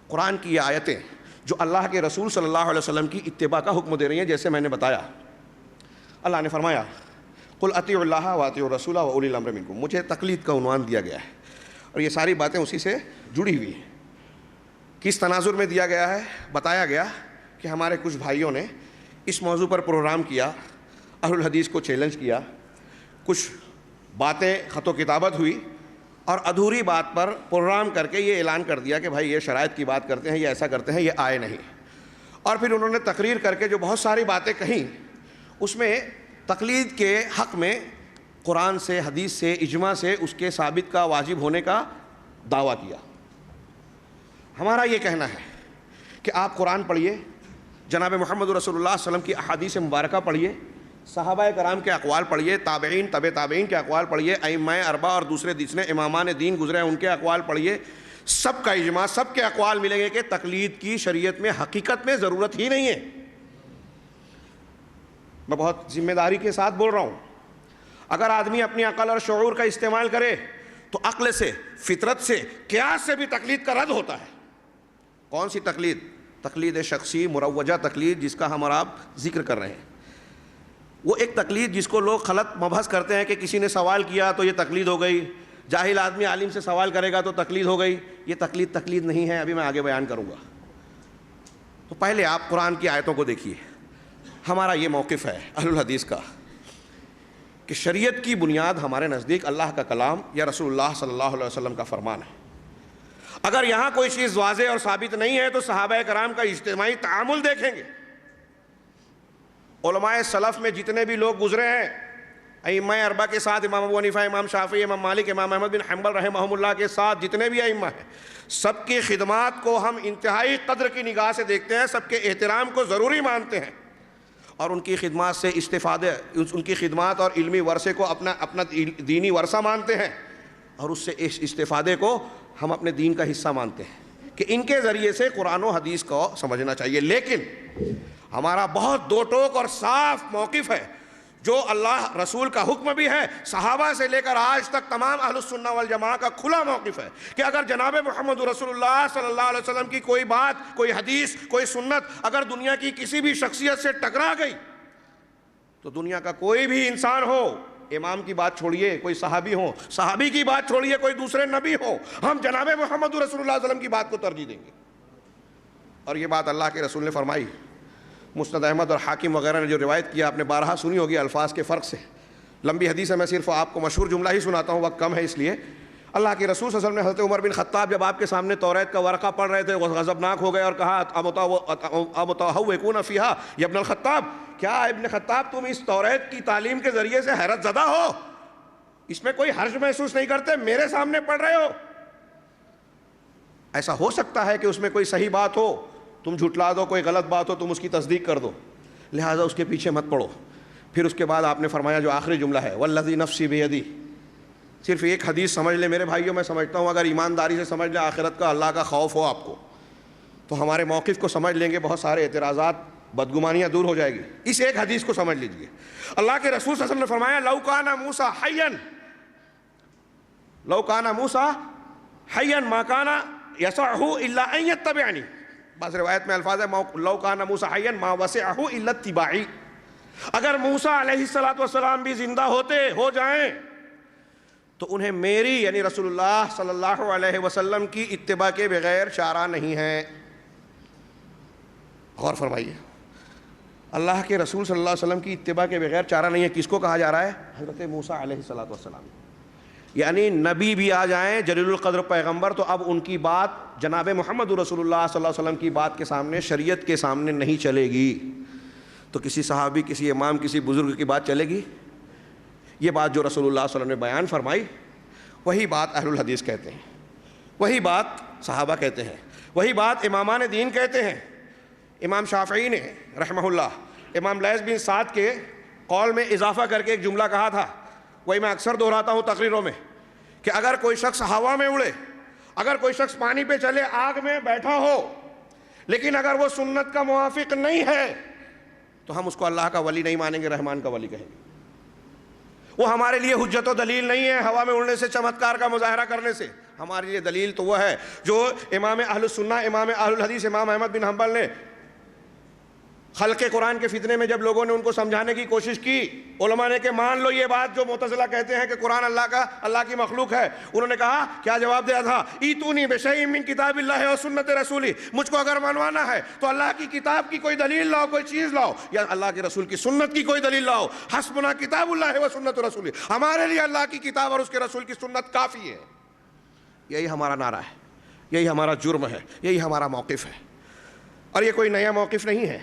قرآن کی یہ آیتیں جو اللہ کے رسول صلی اللہ علیہ وسلم کی اتباع کا حکم دے رہی ہیں، جیسے میں نے بتایا، اللہ نے فرمایا قل اطیعوا اللہ واطیعوا الرسول واولی الامر منکم، مجھے تقلید کا عنوان دیا گیا ہے، اور یہ ساری باتیں اسی سے جڑی ہوئی ہیں۔ کس تناظر میں دیا گیا ہے؟ بتایا گیا کہ ہمارے کچھ بھائیوں نے اس موضوع پر پروگرام کیا، اہل الحدیث کو چیلنج کیا، کچھ باتیں خط و کتابت ہوئی، اور ادھوری بات پر پروگرام کر کے یہ اعلان کر دیا کہ بھائی یہ شرائط کی بات کرتے ہیں، یہ ایسا کرتے ہیں، یہ آئے نہیں، اور پھر انہوں نے تقریر کر کے جو بہت ساری باتیں کہیں، اس میں تقلید کے حق میں قرآن سے، حدیث سے، اجماع سے اس کے ثابت کا، واجب ہونے کا دعویٰ کیا۔ ہمارا یہ کہنا ہے کہ آپ قرآن پڑھیے، جناب محمد رسول اللہ صلی اللہ علیہ وسلم کی احادیث مبارکہ پڑھیے، صحابہ کرام کے اقوال پڑھیے، تابعین، تبع تابعین کے اقوال پڑھیے، ائمہ اربعہ اور دوسرے امامان دین گزرے ہیں ان کے اقوال پڑھیے، سب کا اجماع، سب کے اقوال ملیں گے کہ تقلید کی شریعت میں حقیقت میں ضرورت ہی نہیں ہے۔ میں بہت ذمہ داری کے ساتھ بول رہا ہوں، اگر آدمی اپنی عقل اور شعور کا استعمال کرے تو عقل سے، فطرت سے، قیاس سے بھی تقلید کا رد ہوتا ہے۔ کون سی تقلید؟ تقلید شخصی، مروجہ تقلید، جس کا ہم اور آپ ذکر کر رہے ہیں۔ وہ ایک تقلید جس کو لوگ غلط مبحث کرتے ہیں کہ کسی نے سوال کیا تو یہ تقلید ہو گئی، جاہل آدمی عالم سے سوال کرے گا تو تقلید ہو گئی. یہ تقلید نہیں ہے، ابھی میں آگے بیان کروں گا. تو پہلے آپ قرآن کی آیتوں کو دیکھیے. ہمارا یہ موقف ہے اہل الحدیث کا کہ شریعت کی بنیاد ہمارے نزدیک اللہ کا کلام یا رسول اللہ صلی اللہ علیہ وسلم کا فرمان ہے. اگر یہاں کوئی چیز واضح اور ثابت نہیں ہے تو صحابہ کرام کا اجتماعی تعامل دیکھیں گے. علماء سلف میں جتنے بھی لوگ گزرے ہیں ائمہ اربعہ کے ساتھ، امام ابو حنیفہ، امام شافعی، امام مالک، امام احمد بن حنبل رحمہم اللہ کے ساتھ جتنے بھی ائمہ ہیں، سب کی خدمات کو ہم انتہائی قدر کی نگاہ سے دیکھتے ہیں، سب کے احترام کو ضروری مانتے ہیں اور ان کی خدمات سے استفادہ، ان کی خدمات اور علمی ورثے کو اپنا دینی ورثہ مانتے ہیں اور اس سے اس استفادے کو ہم اپنے دین کا حصہ مانتے ہیں کہ ان کے ذریعے سے قرآن و حدیث کو سمجھنا چاہیے. لیکن ہمارا بہت دو ٹوک اور صاف موقف ہے جو اللہ رسول کا حکم بھی ہے، صحابہ سے لے کر آج تک تمام اہل السنہ والجماعہ کا کھلا موقف ہے کہ اگر جناب محمد رسول اللہ صلی اللہ علیہ وسلم کی کوئی بات، کوئی حدیث، کوئی سنت اگر دنیا کی کسی بھی شخصیت سے ٹکرا گئی تو دنیا کا کوئی بھی انسان ہو، امام کی بات چھوڑیے، کوئی صحابی ہو، صحابی کی بات چھوڑیے، کوئی دوسرے نبی ہو، ہم جناب محمد رسول اللہ صلی اللہ علیہ وسلم کی بات کو ترجیح دیں گے. اور یہ بات اللہ کے رسول نے فرمائی. مسند احمد اور حاکم وغیرہ نے جو روایت کیا آپ نے بارہا سنی ہوگی الفاظ کے فرق سے، لمبی حدیث ہے، میں صرف آپ کو مشہور جملہ ہی سناتا ہوں، وقت کم ہے اس لیے. اللہ کے رسول صلی اللہ علیہ وسلم نے حضرت عمر بن خطاب جب آپ کے سامنے توریت کا ورقہ پڑھ رہے تھے غضبناک ہو گئے اور کہا امتہوکون فیہا یا ابن الخطاب، کیا ابن خطاب تم اس توریت کی تعلیم کے ذریعے سے حیرت زدہ ہو، اس میں کوئی حرج محسوس نہیں کرتے، میرے سامنے پڑھ رہے ہو؟ ایسا ہو سکتا ہے کہ اس میں کوئی صحیح بات ہو تم جھٹلا دو، کوئی غلط بات ہو تم اس کی تصدیق کر دو، لہٰذا اس کے پیچھے مت پڑو. پھر اس کے بعد آپ نے فرمایا جو آخری جملہ ہے والذی نفسی بیدی، صرف ایک حدیث سمجھ لیں میرے بھائیوں، میں سمجھتا ہوں اگر ایمانداری سے سمجھ لیں، آخرت کا اللہ کا خوف ہو آپ کو، تو ہمارے موقف کو سمجھ لیں گے، بہت سارے اعتراضات، بدگمانیاں دور ہو جائے گی. اس ایک حدیث کو سمجھ لیجئے. اللہ کے رسول صلی اللہ علیہ وسلم نے فرمایا لو کان موسیٰ حیا، لو کان موسیٰ حیا ما کان یسعہ الا ان یتبعنی. بعض روایت میں الفاظ ہے لو کان موسیٰ حیا ما وسعہ الا اتباعی. اگر موسیٰ علیہ السلام بھی زندہ ہو جائیں تو انہیں میری یعنی رسول اللہ صلی اللہ علیہ وسلم کی اتباع کے بغیر چارہ نہیں ہے. غور فرمائیے، اللہ کے رسول صلی اللہ علیہ وسلم کی اتباع کے بغیر چارہ نہیں ہے. کس کو کہا جا رہا ہے؟ حضرت موسیٰ علیہ السلام. یعنی نبی بھی آ جائیں، جلیل القدر پیغمبر، تو اب ان کی بات جناب محمد رسول اللہ صلی اللہ علیہ وسلم کی بات کے سامنے، شریعت کے سامنے نہیں چلے گی. تو کسی صحابی، کسی امام، کسی بزرگ کی بات چلے گی؟ یہ بات جو رسول اللہ صلی اللہ علیہ وسلم نے بیان فرمائی وہی بات اہل الحدیث کہتے ہیں، وہی بات صحابہ کہتے ہیں، وہی بات امامان دین کہتے ہیں. امام شافعی نے رحمہ اللہ امام لیث بن سعد کے قول میں اضافہ کر کے ایک جملہ کہا تھا، وہی میں اکثر دہراتا ہوں تقریروں میں، کہ اگر کوئی شخص ہوا میں اڑے، اگر کوئی شخص پانی پہ چلے، آگ میں بیٹھا ہو، لیکن اگر وہ سنت کا موافق نہیں ہے تو ہم اس کو اللہ کا ولی نہیں مانیں گے، رحمان کا ولی کہیں گے. وہ ہمارے لیے حجت و دلیل نہیں ہے ہوا میں اڑنے سے، چمتکار کا مظاہرہ کرنے سے. ہمارے لیے دلیل تو وہ ہے جو امام اہل السنہ، امام اہل الحدیث، امام احمد بن حنبل نے خلق قرآن کے فتنے میں جب لوگوں نے ان کو سمجھانے کی کوشش کی، علماء نے کہ مان لو یہ بات جو معتزلہ کہتے ہیں کہ قرآن اللہ کی مخلوق ہے، انہوں نے کہا کیا جواب دیا تھا؟ ایتونی بشیء من کتاب اللہ و سنت رسولی، مجھ کو اگر منوانا ہے تو اللہ کی کتاب کی کوئی دلیل لاؤ، کوئی چیز لاؤ، یا اللہ کے رسول کی سنت کی کوئی دلیل لاؤ. حسبنا کتاب اللہ و سنت رسولی، ہمارے لیے اللہ کی کتاب اور اس کے رسول کی سنت کافی ہے. یہی ہمارا نعرہ ہے، یہی ہمارا جرم ہے، یہی ہمارا موقف ہے. اور یہ کوئی نیا موقف نہیں ہے،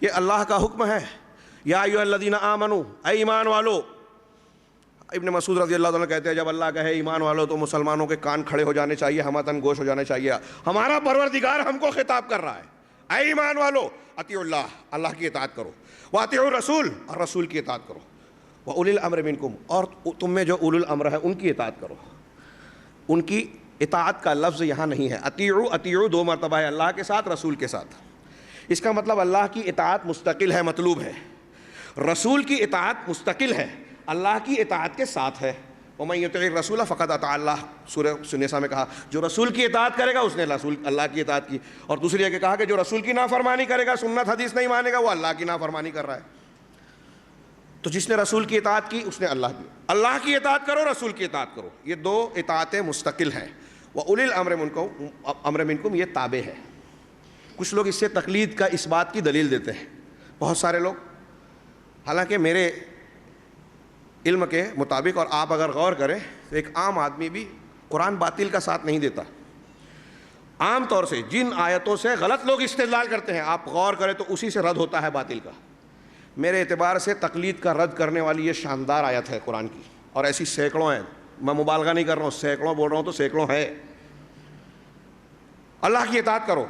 یہ اللہ کا حکم ہے. یا ایھا الذین آمنوا، اے ایمان والو. ابن مسعود رضی اللہ عنہ کہتے ہیں جب اللہ کہے ایمان والو تو مسلمانوں کے کان کھڑے ہو جانے چاہیے، ہمہ گوش ہو جانے چاہیے. ہمارا پروردگار ہم کو خطاب کر رہا ہے، اے ایمان والو اطیعوا اللہ، اللہ کی اطاعت کرو، واطیعوا الرسول، اور رسول کی اطاعت کرو، واولی الامر منکم، اور تم میں جو اولو الامر ہے ان کی اطاعت کرو. ان کی اطاعت کا لفظ یہاں نہیں ہے. اطیعوا دو مرتبہ ہے، اللہ کے ساتھ، رسول کے ساتھ. اس کا مطلب اللہ کی اطاعت مستقل ہے، مطلوب ہے. رسول کی اطاعت مستقل ہے، اللہ کی اطاعت کے ساتھ ہے. وَمَن يُطِعِ الرَّسُولَ فَقَدْ أَطَاعَ اللَّهَ، سورہ النساء میں کہا جو رسول کی اطاعت کرے گا اس نے اللہ کی اطاعت کی. اور دوسری جگہ کہا کہ جو رسول کی نافرمانی کرے گا، سنت حدیث نہیں مانے گا، وہ اللہ کی نافرمانی کر رہا ہے. تو جس نے رسول کی اطاعت کی اس نے اللہ کی، اللہ کی اطاعت کرو، رسول کی اطاعت کرو، یہ دو اطاعتیں مستقل ہیں۔ وَأُولِي الْأَمْرِ امر منکم، یہ تابع ہے۔ کچھ لوگ اس سے تقلید کا اس بات کی دلیل دیتے ہیں، بہت سارے لوگ، حالانکہ میرے علم کے مطابق اور آپ اگر غور کریں تو ایک عام آدمی بھی قرآن باطل کا ساتھ نہیں دیتا۔ عام طور سے جن آیتوں سے غلط لوگ استدلال کرتے ہیں آپ غور کریں تو اسی سے رد ہوتا ہے باطل کا۔ میرے اعتبار سے تقلید کا رد کرنے والی یہ شاندار آیت ہے قرآن کی، اور ایسی سینکڑوں ہیں، میں مبالغہ نہیں کر رہا ہوں، سینکڑوں بول رہا ہوں تو سینکڑوں ہے۔ اللہ کی اطاعت کرو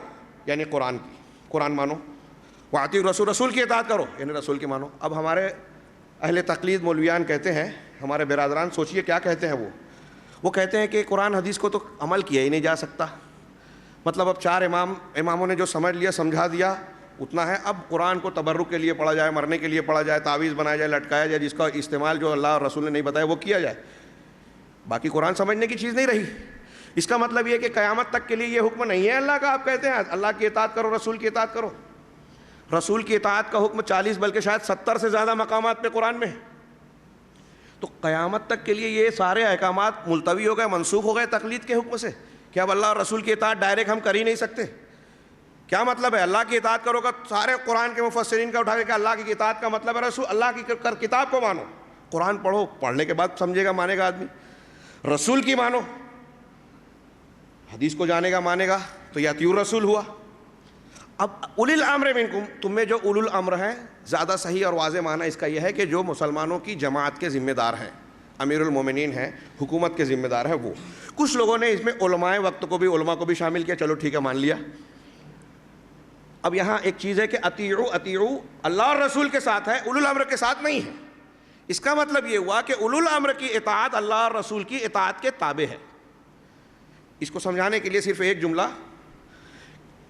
یعنی قرآن کی، قرآن مانو، وَأَطِیعُوا الرَّسُولَ، رسول کی اطاعت کرو یعنی رسول کی مانو۔ اب ہمارے اہل تقلید مولویان کہتے ہیں، ہمارے برادران سوچئے کیا کہتے ہیں، وہ کہتے ہیں کہ قرآن حدیث کو تو عمل کیا ہی نہیں جا سکتا، مطلب اب 4 اماموں نے جو سمجھ لیا سمجھا دیا اتنا ہے، اب قرآن کو تبرک کے لیے پڑھا جائے، مرنے کے لیے پڑھا جائے، تعویذ بنایا جائے، لٹکایا جائے، جس کا استعمال جو اللہ اور رسول نے نہیں بتایا وہ کیا جائے، باقی قرآن سمجھنے کی چیز نہیں رہی۔ اس کا مطلب یہ کہ قیامت تک کے لیے یہ حکم نہیں ہے اللہ کا، آپ کہتے ہیں اللہ کی اطاعت کرو، رسول کی اطاعت کرو۔ رسول کی اطاعت کا حکم 40 بلکہ شاید 70 سے زیادہ مقامات پہ قرآن میں ہے، تو قیامت تک کے لیے یہ سارے احکامات ملتوی ہو گئے، منسوخ ہو گئے تقلید کے حکم سے، کہ اب اللہ اور رسول کی اطاعت ڈائریکٹ ہم کر ہی نہیں سکتے۔ کیا مطلب ہے اللہ کی اطاعت کرو کا؟ سارے قرآن کے مفسرین کا اٹھا کے کہ اللہ کی اطاعت کا مطلب ہے رسول اللہ کی کتاب کو مانو، قرآن پڑھو، پڑھنے کے بعد سمجھے گا مانے گا آدمی، رسول کی مانو، حدیث کو جانے گا مانے گا، تو یہ اطیعوا الرسول ہوا۔ اب اولی الامر منکم، تم میں جو اولو الامر ہیں، زیادہ صحیح اور واضح معنی اس کا یہ ہے کہ جو مسلمانوں کی جماعت کے ذمہ دار ہیں، امیر المومنین ہیں، حکومت کے ذمہ دار ہیں وہ۔ کچھ لوگوں نے اس میں علماء وقت کو بھی، علماء کو بھی شامل کیا، چلو ٹھیک ہے مان لیا۔ اب یہاں ایک چیز ہے کہ اطیعوا اللہ اور رسول کے ساتھ ہے، اولو الامر کے ساتھ نہیں ہے۔ اس کا مطلب یہ ہوا کہ اولو الامر کی اطاعت اللہ اور رسول کی اطاعت کے تابع ہے۔ اس کو سمجھانے کے لیے صرف ایک جملہ،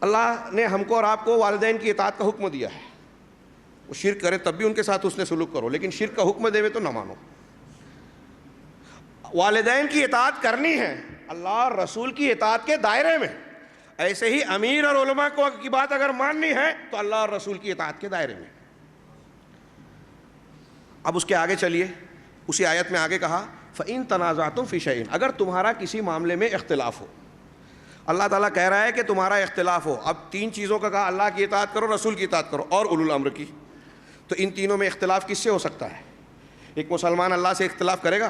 اللہ نے ہم کو اور آپ کو والدین کی اطاعت کا حکم دیا ہے، وہ شرک کرے تب بھی ان کے ساتھ اس نے سلوک کرو، لیکن شرک کا حکم دے تو نہ مانو۔ والدین کی اطاعت کرنی ہے اللہ اور رسول کی اطاعت کے دائرے میں، ایسے ہی امیر اور علماء کی بات اگر ماننی ہے تو اللہ اور رسول کی اطاعت کے دائرے میں۔ اب اس کے آگے چلیے، اسی آیت میں آگے کہا فَإِن تَنَازَعْتُمْ فِي شَيْءٍ، اگر تمہارا کسی معاملے میں اختلاف ہو، اللہ تعالیٰ کہہ رہا ہے کہ تمہارا اختلاف ہو، اب 3 چیزوں کا کہا، اللہ کی اطاعت کرو، رسول کی اطاعت کرو اور اولو الامر کی، تو ان تینوں میں اختلاف کس سے ہو سکتا ہے؟ ایک مسلمان اللہ سے اختلاف کرے گا،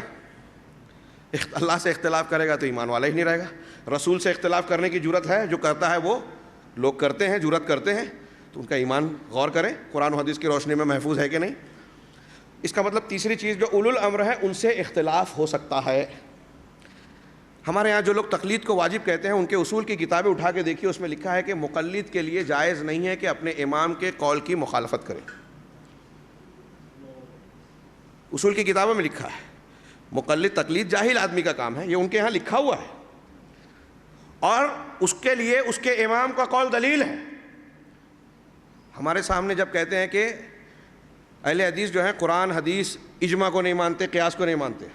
اللہ سے اختلاف کرے گا تو ایمان والا ہی نہیں رہے گا۔ رسول سے اختلاف کرنے کی جرت ہے، جو کرتا ہے وہ لوگ کرتے ہیں، جرت کرتے ہیں، تو ان کا ایمان غور کریں قرآن و حدیث کی روشنی میں محفوظ ہے کہ نہیں۔ اس کا مطلب تیسری چیز جو اولو الامر ہے ان سے اختلاف ہو سکتا ہے۔ ہمارے یہاں جو لوگ تقلید کو واجب کہتے ہیں ان کے اصول کی کتابیں اٹھا کے دیکھیے، اس میں لکھا ہے کہ مقلد کے لیے جائز نہیں ہے کہ اپنے امام کے قول کی مخالفت کرے، اصول کی کتابوں میں لکھا ہے۔ مقلد تقلید جاہل آدمی کا کام ہے، یہ ان کے یہاں لکھا ہوا ہے، اور اس کے لیے اس کے امام کا قول دلیل ہے۔ ہمارے سامنے جب کہتے ہیں کہ اہل حدیث جو ہیں قرآن حدیث اجماع کو نہیں مانتے، قیاس کو نہیں مانتے،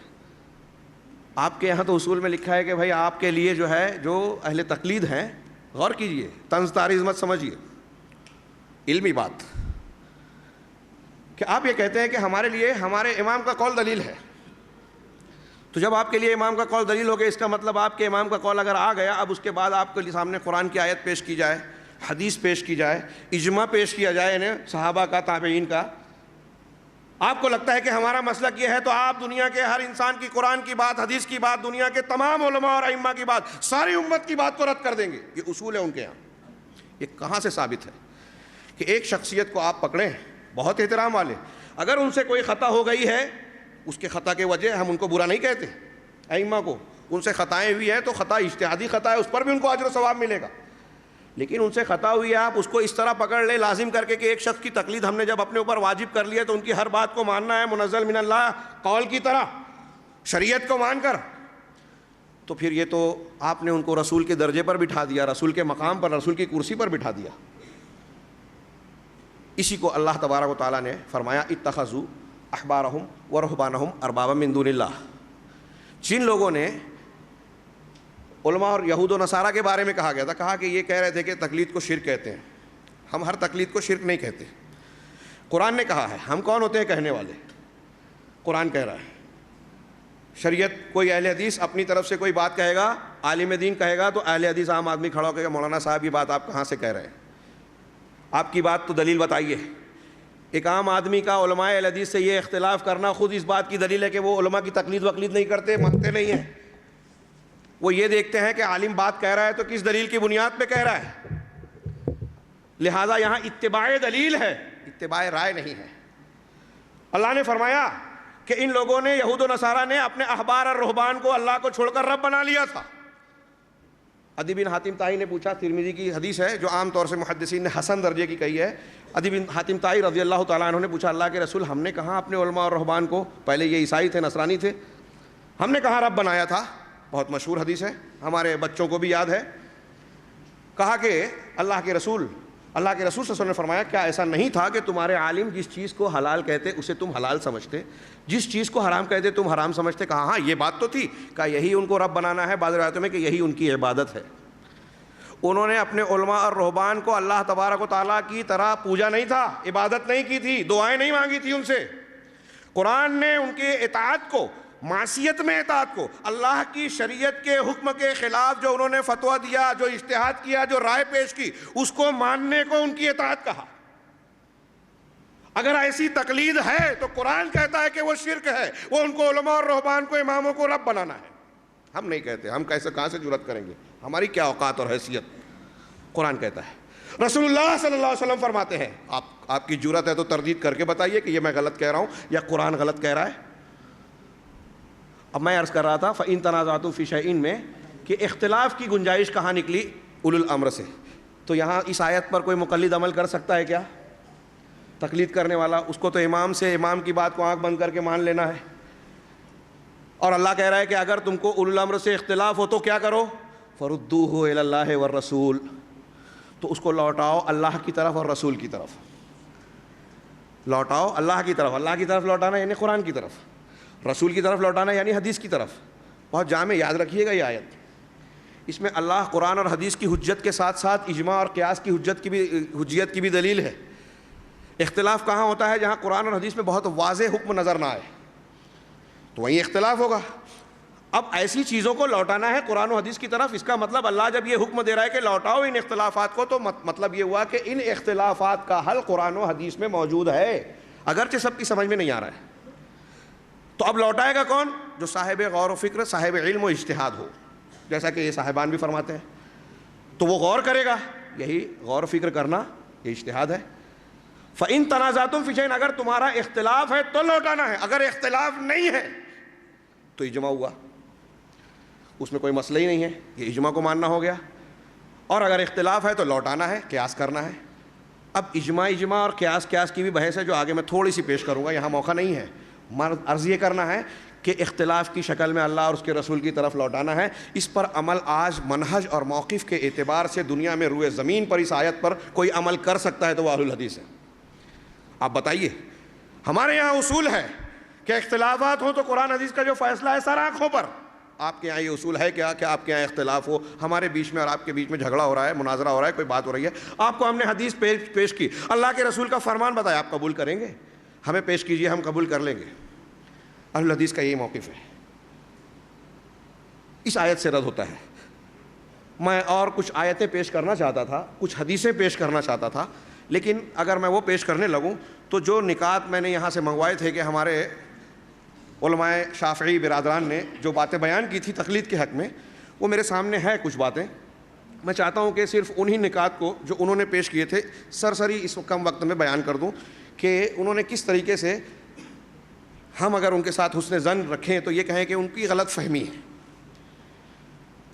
آپ کے یہاں تو اصول میں لکھا ہے کہ بھائی آپ کے لیے جو ہے جو اہل تقلید ہیں، غور کیجئے، طنز تعریض مت سمجھیے، علمی بات، کہ آپ یہ کہتے ہیں کہ ہمارے لیے ہمارے امام کا قول دلیل ہے، تو جب آپ کے لیے امام کا قول دلیل ہو گیا، اس کا مطلب آپ کے امام کا قول اگر آ گیا، اب اس کے بعد آپ کے سامنے قرآن کی آیت پیش کی جائے، حدیث پیش کی جائے، اجماع پیش کیا جائے، یعنی صحابہ کا، تابعین کا، آپ کو لگتا ہے کہ ہمارا مسلک یہ ہے، تو آپ دنیا کے ہر انسان کی قرآن کی بات، حدیث کی بات، دنیا کے تمام علماء اور ائمہ کی بات، ساری امت کی بات کو رد کر دیں گے۔ یہ اصول ہے ان کے یہاں۔ یہ کہاں سے ثابت ہے؟ کہ ایک شخصیت کو آپ پکڑیں، بہت احترام والے، اگر ان سے کوئی خطا ہو گئی ہے، اس کے خطا کے وجہ ہم ان کو برا نہیں کہتے، ائمہ کو ان سے خطائیں ہوئی ہیں تو خطا اجتہادی خطا ہے، اس پر بھی ان کو اجر و ثواب ملے گا، لیکن ان سے خطا ہوئی ہے، آپ اس کو اس طرح پکڑ لے لازم کر کے کہ ایک شخص کی تقلید ہم نے جب اپنے اوپر واجب کر لیا تو ان کی ہر بات کو ماننا ہے منزل من اللہ قول کی طرح، شریعت کو مان کر، تو پھر یہ تو آپ نے ان کو رسول کے درجے پر بٹھا دیا، رسول کے مقام پر، رسول کی کرسی پر بٹھا دیا۔ اسی کو اللہ تبارک و تعالیٰ نے فرمایا اتخذوا احبارہم ورہبانہم اربابا من دون اللہ۔ جن لوگوں نے علماء اور یہود و نصارہ کے بارے میں کہا گیا تھا، کہا کہ یہ کہہ رہے تھے کہ تقلید کو شرک کہتے ہیں، ہم ہر تقلید کو شرک نہیں کہتے، قرآن نے کہا ہے، ہم کون ہوتے ہیں کہنے والے، قرآن کہہ رہا ہے. شریعت کوئی اہل حدیث اپنی طرف سے کوئی بات کہے گا, عالم دین کہے گا, تو اہل حدیث عام آدمی کھڑا ہو کے مولانا صاحب یہ بات آپ کہاں سے کہہ رہے ہیں, آپ کی بات تو دلیل بتائیے. ایک عام آدمی کا علماء اہل حدیث سے یہ اختلاف کرنا خود اس بات کی دلیل ہے کہ وہ علماء کی تقلید وقلید نہیں کرتے, مانتے نہیں ہیں. وہ یہ دیکھتے ہیں کہ عالم بات کہہ رہا ہے تو کس دلیل کی بنیاد پہ کہہ رہا ہے. لہذا یہاں اتباع دلیل ہے, اتباع رائے نہیں ہے. اللہ نے فرمایا کہ ان لوگوں نے, یہود و نصارہ نے, اپنے احبار اور رہبان کو اللہ کو چھوڑ کر رب بنا لیا تھا. عدی بن حاتم طائی نے پوچھا, ترمذی کی حدیث ہے جو عام طور سے محدثین نے حسن درجے کی کہی ہے. عدی بن حاتم طائی رضی اللہ تعالیٰ عنہ نے پوچھا, اللہ کے رسول ہم نے کہاں اپنے علماء اور رہبان کو, پہلے یہ عیسائی تھے, نصرانی تھے, ہم نے کہاں رب بنایا تھا؟ بہت مشہور حدیث ہے, ہمارے بچوں کو بھی یاد ہے. کہا کہ اللہ کے رسول صلی اللہ علیہ وسلم نے فرمایا, کیا ایسا نہیں تھا کہ تمہارے عالم جس چیز کو حلال کہتے اسے تم حلال سمجھتے, جس چیز کو حرام کہتے تم حرام سمجھتے؟ کہا ہاں یہ بات تو تھی. کہا یہی ان کو رب بنانا ہے, بعض روایتوں میں کہ یہی ان کی عبادت ہے. انہوں نے اپنے علماء اور رہبان کو اللہ تبارک و تعالیٰ کی طرح پوجا نہیں تھا, عبادت نہیں کی تھی, دعائیں نہیں مانگی تھی ان سے. قرآن نے ان کے اطاعت کو, معصیت میں اطاعت کو, اللہ کی شریعت کے حکم کے خلاف جو انہوں نے فتویٰ دیا, جو اجتہاد کیا, جو رائے پیش کی, اس کو ماننے کو ان کی اطاعت کہا. اگر ایسی تقلید ہے تو قرآن کہتا ہے کہ وہ شرک ہے, وہ ان کو علماء اور رہبان کو, اماموں کو رب بنانا ہے. ہم نہیں کہتے, ہم کہاں سے جرأت کریں گے, ہماری کیا اوقات اور حیثیت. قرآن کہتا ہے. رسول اللہ صلی اللہ علیہ وسلم فرماتے ہیں, آپ کی جرأت ہے تو تردید کر کے بتائیے کہ یہ میں غلط کہہ رہا ہوں یا قرآن غلط کہہ رہا ہے. اب میں عرض کر رہا تھا فَإِن تَنَازَعْتُمْ فِي شَيْءٍ میں کہ اختلاف کی گنجائش کہاں نکلی؟ اولو الامر سے. تو یہاں اس آیت پر کوئی مقلد عمل کر سکتا ہے کیا؟ تقلید کرنے والا, اس کو تو امام سے, امام کی بات کو آنکھ بند کر کے مان لینا ہے. اور اللہ کہہ رہا ہے کہ اگر تم کو اولو الامر سے اختلاف ہو تو کیا کرو؟ فَرُدُّوهُ إِلَى اللَّهِ وَالرَّسُولِ, تو اس کو لوٹاؤ اللہ کی طرف اور رسول کی طرف. لوٹاؤ اللہ کی طرف. اللہ کی طرف لوٹانا یعنی قرآن کی طرف, رسول کی طرف لوٹانا یعنی حدیث کی طرف. بہت جامع, یاد رکھیے گا یہ آیت. اس میں اللہ قرآن اور حدیث کی حجت کے ساتھ ساتھ اجماع اور قیاس کی حجیت کی بھی دلیل ہے. اختلاف کہاں ہوتا ہے؟ جہاں قرآن اور حدیث میں بہت واضح حکم نظر نہ آئے تو وہیں اختلاف ہوگا. اب ایسی چیزوں کو لوٹانا ہے قرآن و حدیث کی طرف. اس کا مطلب اللہ جب یہ حکم دے رہا ہے کہ لوٹاؤ ان اختلافات کو, تو مطلب یہ ہوا کہ ان اختلافات کا حل قرآن و حدیث میں موجود ہے, اگرچہ سب کی سمجھ میں نہیں آ رہا ہے. تو اب لوٹائے گا کون؟ جو صاحب غور و فکر, صاحب علم و اجتہاد ہو, جیسا کہ یہ صاحبان بھی فرماتے ہیں. تو وہ غور کرے گا, یہی غور و فکر کرنا, یہ اجتہاد ہے. فَإِن تَنَازَعْتُمْ فِي شَيْءٍ, اگر تمہارا اختلاف ہے تو لوٹانا ہے, اگر اختلاف نہیں ہے تو اجماع ہوا, اس میں کوئی مسئلہ ہی نہیں ہے, یہ اجماع کو ماننا ہو گیا. اور اگر اختلاف ہے تو لوٹانا ہے, قیاس کرنا ہے. اب اجماع اور قیاس کی بھی بحث ہے جو آگے میں تھوڑی سی پیش کروں گا, یہاں موقع نہیں ہے. عرض یہ کرنا ہے کہ اختلاف کی شکل میں اللہ اور اس کے رسول کی طرف لوٹانا ہے. اس پر عمل آج منہج اور موقف کے اعتبار سے دنیا میں روئے زمین پر اس آیت پر کوئی عمل کر سکتا ہے تو وہ اہل الحدیث ہے. آپ بتائیے, ہمارے یہاں اصول ہے کہ اختلافات ہوں تو قرآن حدیث کا جو فیصلہ ہے سر آنکھوں پر. آپ کے یہاں یہ اصول ہے کیا کہ آپ کے یہاں اختلاف ہو, ہمارے بیچ میں اور آپ کے بیچ میں جھگڑا ہو رہا ہے, مناظرہ ہو رہا ہے, کوئی بات ہو رہی ہے, آپ کو ہم نے حدیث پیش کی, اللہ کے رسول کا فرمان بتایا, آپ قبول کریں گے؟ ہمیں پیش کیجئے, ہم قبول کر لیں گے. اہل حدیث کا یہی موقف ہے. اس آیت سے رد ہوتا ہے. میں اور کچھ آیتیں پیش کرنا چاہتا تھا, کچھ حدیثیں پیش کرنا چاہتا تھا, لیکن اگر میں وہ پیش کرنے لگوں تو جو نکات میں نے یہاں سے منگوائے تھے کہ ہمارے علماء شافعی برادران نے جو باتیں بیان کی تھی تقلید کے حق میں, وہ میرے سامنے ہے کچھ باتیں. میں چاہتا ہوں کہ صرف انہی نکات کو جو انہوں نے پیش کیے تھے سرسری اس کم وقت میں بیان کر دوں کہ انہوں نے کس طریقے سے, ہم اگر ان کے ساتھ حسن ظن رکھیں تو یہ کہیں کہ ان کی غلط فہمی ہے,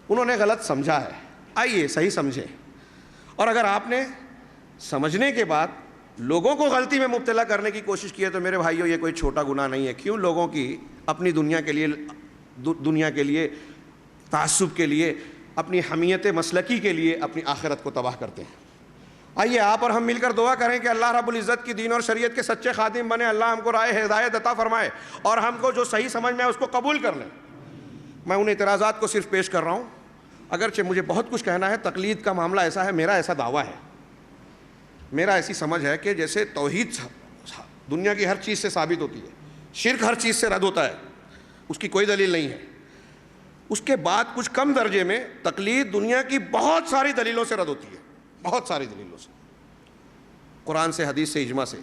انہوں نے غلط سمجھا ہے. آئیے صحیح سمجھیں, اور اگر آپ نے سمجھنے کے بعد لوگوں کو غلطی میں مبتلا کرنے کی کوشش کی ہے تو میرے بھائیوں یہ کوئی چھوٹا گناہ نہیں ہے. کیوں لوگوں کی اپنی دنیا کے لیے تعصب کے لیے, اپنی حمیت مسلکی کے لیے اپنی آخرت کو تباہ کرتے ہیں؟ آئیے آپ اور ہم مل کر دعا کریں کہ اللہ رب العزت کی دین اور شریعت کے سچے خادم بنے, اللہ ہم کو رائے ہدایت عطا فرمائے اور ہم کو جو صحیح سمجھ میں ہے اس کو قبول کر لیں. میں ان اعتراضات کو صرف پیش کر رہا ہوں, اگرچہ مجھے بہت کچھ کہنا ہے. تقلید کا معاملہ ایسا ہے, میرا ایسا دعویٰ ہے, میرا ایسی سمجھ ہے کہ جیسے توحید دنیا کی ہر چیز سے ثابت ہوتی ہے, شرک ہر چیز سے رد ہوتا ہے، اس کی کوئی دلیل نہیں ہے۔ اس کے بعد کچھ کم درجے میں تقلید دنیا کی بہت ساری دلیلوں سے رد ہوتی ہے، بہت ساری دلیلوں سے، قرآن سے، حدیث سے، اجماع سے،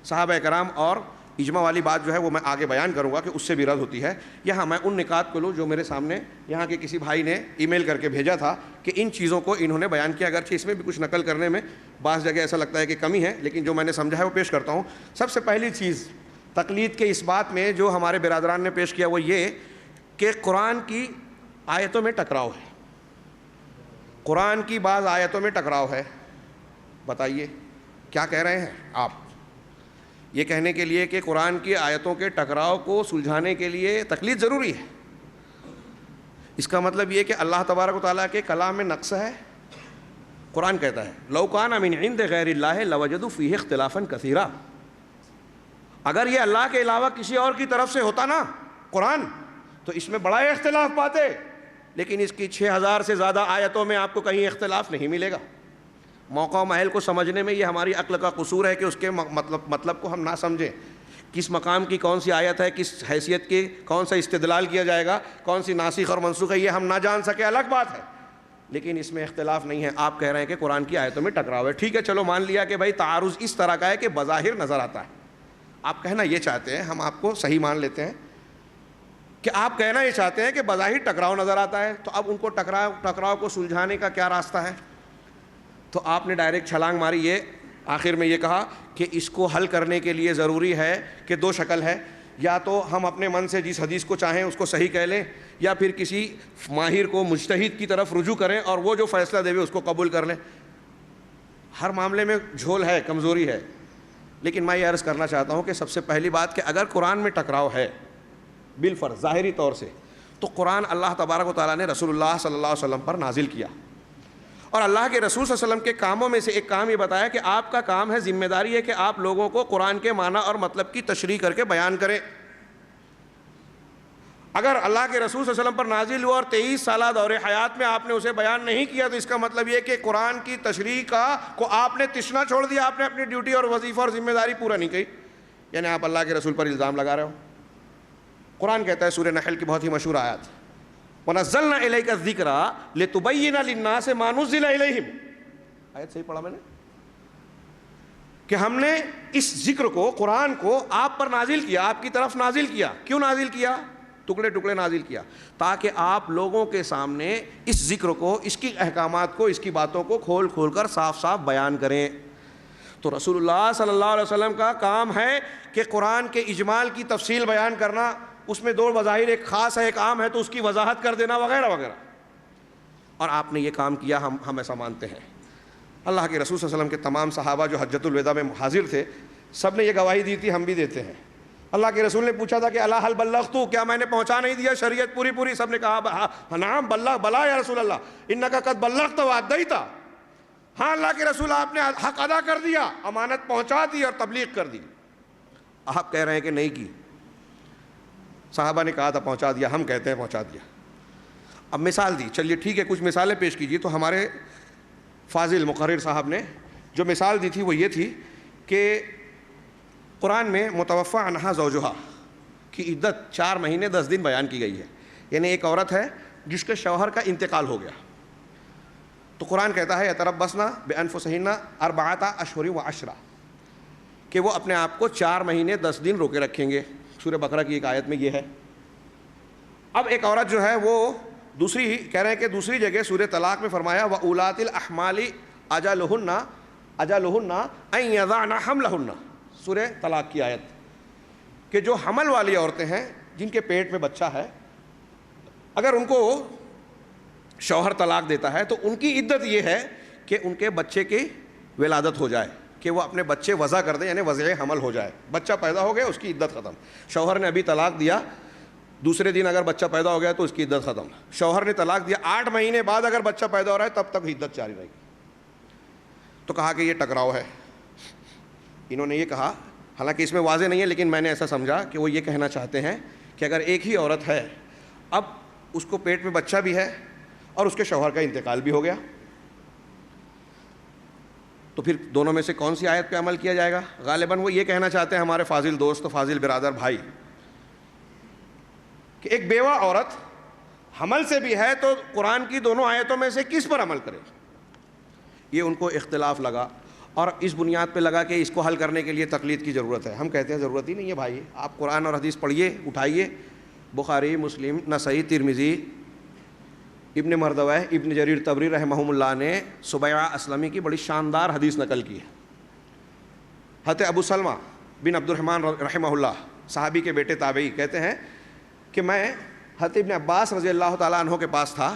صحابہ کرام، اور اجماع والی بات جو ہے وہ میں آگے بیان کروں گا کہ اس سے بھی رد ہوتی ہے۔ یہاں میں ان نکات کو لوں جو میرے سامنے یہاں کے کسی بھائی نے ای میل کر کے بھیجا تھا کہ ان چیزوں کو انہوں نے بیان کیا، اگرچہ اس میں بھی کچھ نقل کرنے میں بعض جگہ ایسا لگتا ہے کہ کمی ہے، لیکن جو میں نے سمجھا ہے وہ پیش کرتا ہوں۔ سب سے پہلی چیز تقلید کے اس بات میں جو ہمارے برادران نے پیش کیا وہ یہ کہ قرآن کی آیتوں میں ٹکراؤ ہے، قرآن کی بعض آیتوں میں ٹکراؤ ہے۔ بتائیے کیا کہہ رہے ہیں آپ؟ یہ کہنے کے لیے کہ قرآن کی آیتوں کے ٹکراؤ کو سلجھانے کے لیے تقلید ضروری ہے، اس کا مطلب یہ کہ اللہ تبارک و تعالیٰ کے کلام میں نقص ہے۔ قرآن کہتا ہے لو کان من عند غیر اللہ لوجدوا فیہ اختلافا کثیرا، اگر یہ اللہ کے علاوہ کسی اور کی طرف سے ہوتا نا قرآن تو اس میں بڑا اختلاف پاتے، لیکن اس کی 6000 سے زیادہ آیتوں میں آپ کو کہیں اختلاف نہیں ملے گا۔ موقع و محل کو سمجھنے میں یہ ہماری عقل کا قصور ہے کہ اس کے مطلب کو ہم نہ سمجھیں، کس مقام کی کون سی آیت ہے، کس حیثیت کی کون سا استدلال کیا جائے گا، کون سی ناسخ اور منسوخ ہے، یہ ہم نہ جان سکے الگ بات ہے، لیکن اس میں اختلاف نہیں ہے۔ آپ کہہ رہے ہیں کہ قرآن کی آیتوں میں ٹکراؤ ہے، ٹھیک ہے، چلو مان لیا کہ بھائی تعارض اس طرح کا ہے کہ بظاہر نظر آتا ہے۔ آپ کہنا یہ چاہتے ہیں، ہم آپ کو صحیح مان لیتے ہیں کہ آپ کہنا یہ چاہتے ہیں کہ بظاہر ٹکراؤ نظر آتا ہے، تو اب ان کو ٹکراؤ کو سلجھانے کا کیا راستہ ہے؟ تو آپ نے ڈائریکٹ چھلانگ ماری، یہ آخر میں یہ کہا کہ اس کو حل کرنے کے لیے ضروری ہے کہ دو شکل ہے، یا تو ہم اپنے من سے جس حدیث کو چاہیں اس کو صحیح کہہ لیں، یا پھر کسی ماہر کو مجتہد کی طرف رجوع کریں اور وہ جو فیصلہ دے اس کو قبول کر لیں۔ ہر معاملے میں جھول ہے، کمزوری ہے، لیکن میں یہ عرض کرنا چاہتا ہوں کہ سب سے پہلی بات کہ اگر قرآن میں ٹکراؤ ہے بالفرض ظاہری طور سے، تو قرآن اللہ تبارک و تعالیٰ نے رسول اللہ صلی اللہ علیہ وسلم پر نازل کیا، اور اللہ کے رسول صلی اللہ علیہ وسلم کے کاموں میں سے ایک کام یہ بتایا کہ آپ کا کام ہے، ذمہ داری ہے کہ آپ لوگوں کو قرآن کے معنی اور مطلب کی تشریح کر کے بیان کریں۔ اگر اللہ کے رسول صلی اللہ علیہ وسلم پر نازل ہوا اور 23 سالہ دور حیات میں آپ نے اسے بیان نہیں کیا، تو اس کا مطلب یہ کہ قرآن کی تشریح کو آپ نے تشنا چھوڑ دیا، آپ نے اپنی ڈیوٹی اور وظیفہ اور ذمہ داری پورا نہیں کی، یعنی آپ اللہ کے رسول پر الزام لگا رہے ہو۔ قرآن کہتا ہے سورہ نحل کی بہت ہی مشہور آیت، وَنَزَّلْنَا إِلَيْكَ الذِّكْرَ لِتُبَيِّنَ لِلنَّاسِ مَا نُزِّلَ إِلَيْهِمْ، آیت صحیح پڑھا میں نے کہ ہم نے اس ذکر کو، قرآن کو آپ پر نازل کیا، آپ کی طرف نازل کیا۔ کیوں نازل کیا؟ ٹکڑے ٹکڑے نازل کیا تاکہ آپ لوگوں کے سامنے اس ذکر کو، اس کی احکامات کو، اس کی باتوں کو کھول کھول کر صاف صاف بیان کریں۔ تو رسول اللہ صلی اللہ علیہ وسلم کا کام ہے کہ قرآن کے اجمال کی تفصیل بیان کرنا، اس میں دو بظاہر ایک خاص ہے ایک عام ہے، تو اس کی وضاحت کر دینا وغیرہ وغیرہ، اور آپ نے یہ کام کیا، ہم ایسا مانتے ہیں۔ اللہ کے رسول صلی اللہ علیہ وسلم کے تمام صحابہ جو حجۃ الوداع میں حاضر تھے، سب نے یہ گواہی دی تھی، ہم بھی دیتے ہیں۔ اللہ کے رسول نے پوچھا تھا کہ الا هل بلغت، کیا میں نے پہنچا نہیں دیا شریعت پوری پوری؟ سب نے کہا نعم بلا یا رسول اللہ، انک قد بلغت وادیت، ہاں اللہ کے رسول آپ نے حق ادا کر دیا، امانت پہنچا دی اور تبلیغ کر دی۔ آپ کہہ رہے ہیں کہ نہیں کی، صحابہ نے کہا تھا پہنچا دیا، ہم کہتے ہیں پہنچا دیا۔ اب مثال دی، چلیے ٹھیک ہے کچھ مثالیں پیش کیجیے۔ تو ہمارے فاضل مقرر صاحب نے جو مثال دی تھی وہ یہ تھی کہ قرآن میں متوفی عنہا زوجہا کی عدت 4 مہینے 10 دن بیان کی گئی ہے، یعنی ایک عورت ہے جس کے شوہر کا انتقال ہو گیا، تو قرآن کہتا ہے یتربصن بانفسہن 4 اشہر و10 کہ وہ اپنے آپ کو 4 مہینے 10 دن روکے رکھیں گے۔ سورہ بقرہ کی ایک آیت میں یہ ہے۔ اب ایک عورت جو ہے وہ دوسری کہہ رہے ہیں کہ دوسری جگہ سورہ طلاق میں فرمایا وَأُولَاتِ الْأَحْمَالِ أَجَلُهُنَّ أَن يَضَعْنَ حَمْلَهُنَّ، سورہ طلاق کی آیت، کہ جو حمل والی عورتیں ہیں جن کے پیٹ میں بچہ ہے، اگر ان کو شوہر طلاق دیتا ہے تو ان کی عدت یہ ہے کہ ان کے بچے کی ولادت ہو جائے، کہ وہ اپنے بچے وضع کر دیں، یعنی وضع حمل ہو جائے، بچہ پیدا ہو گیا اس کی عدت ختم۔ شوہر نے ابھی طلاق دیا، دوسرے دن اگر بچہ پیدا ہو گیا تو اس کی عدت ختم۔ شوہر نے طلاق دیا 8 مہینے بعد اگر بچہ پیدا ہو رہا ہے تب تک عدت جاری رہے گی۔ تو کہا کہ یہ ٹکراؤ ہے۔ انہوں نے یہ کہا، حالانکہ اس میں واضح نہیں ہے لیکن میں نے ایسا سمجھا کہ وہ یہ کہنا چاہتے ہیں کہ اگر ایک ہی عورت ہے، اب اس کو پیٹ میں بچہ بھی ہے اور اس کے شوہر کا انتقال بھی ہو گیا، تو پھر دونوں میں سے کون سی آیت پہ عمل کیا جائے گا؟ غالباً وہ یہ کہنا چاہتے ہیں ہمارے فاضل دوست، فاضل برادر بھائی کہ ایک بیوہ عورت حمل سے بھی ہے تو قرآن کی دونوں آیتوں میں سے کس پر عمل کرے؟ یہ ان کو اختلاف لگا اور اس بنیاد پہ لگا کہ اس کو حل کرنے کے لیے تقلید کی ضرورت ہے. ہم کہتے ہیں ضرورت ہی نہیں ہے بھائی, آپ قرآن اور حدیث پڑھیے, اٹھائیے, بخاری, مسلم, نسائی, ترمذی, ابن مردوہ, ابن جریر طبری رحمہم اللہ نے سبیعہ اسلمی کی بڑی شاندار حدیث نقل کی ہے. حضرت ابو سلمہ بن عبد الرحمن رحمہ اللہ, صحابی کے بیٹے تابعی, کہتے ہیں کہ میں حضرت ابن عباس رضی اللہ تعالیٰ عنہ کے پاس تھا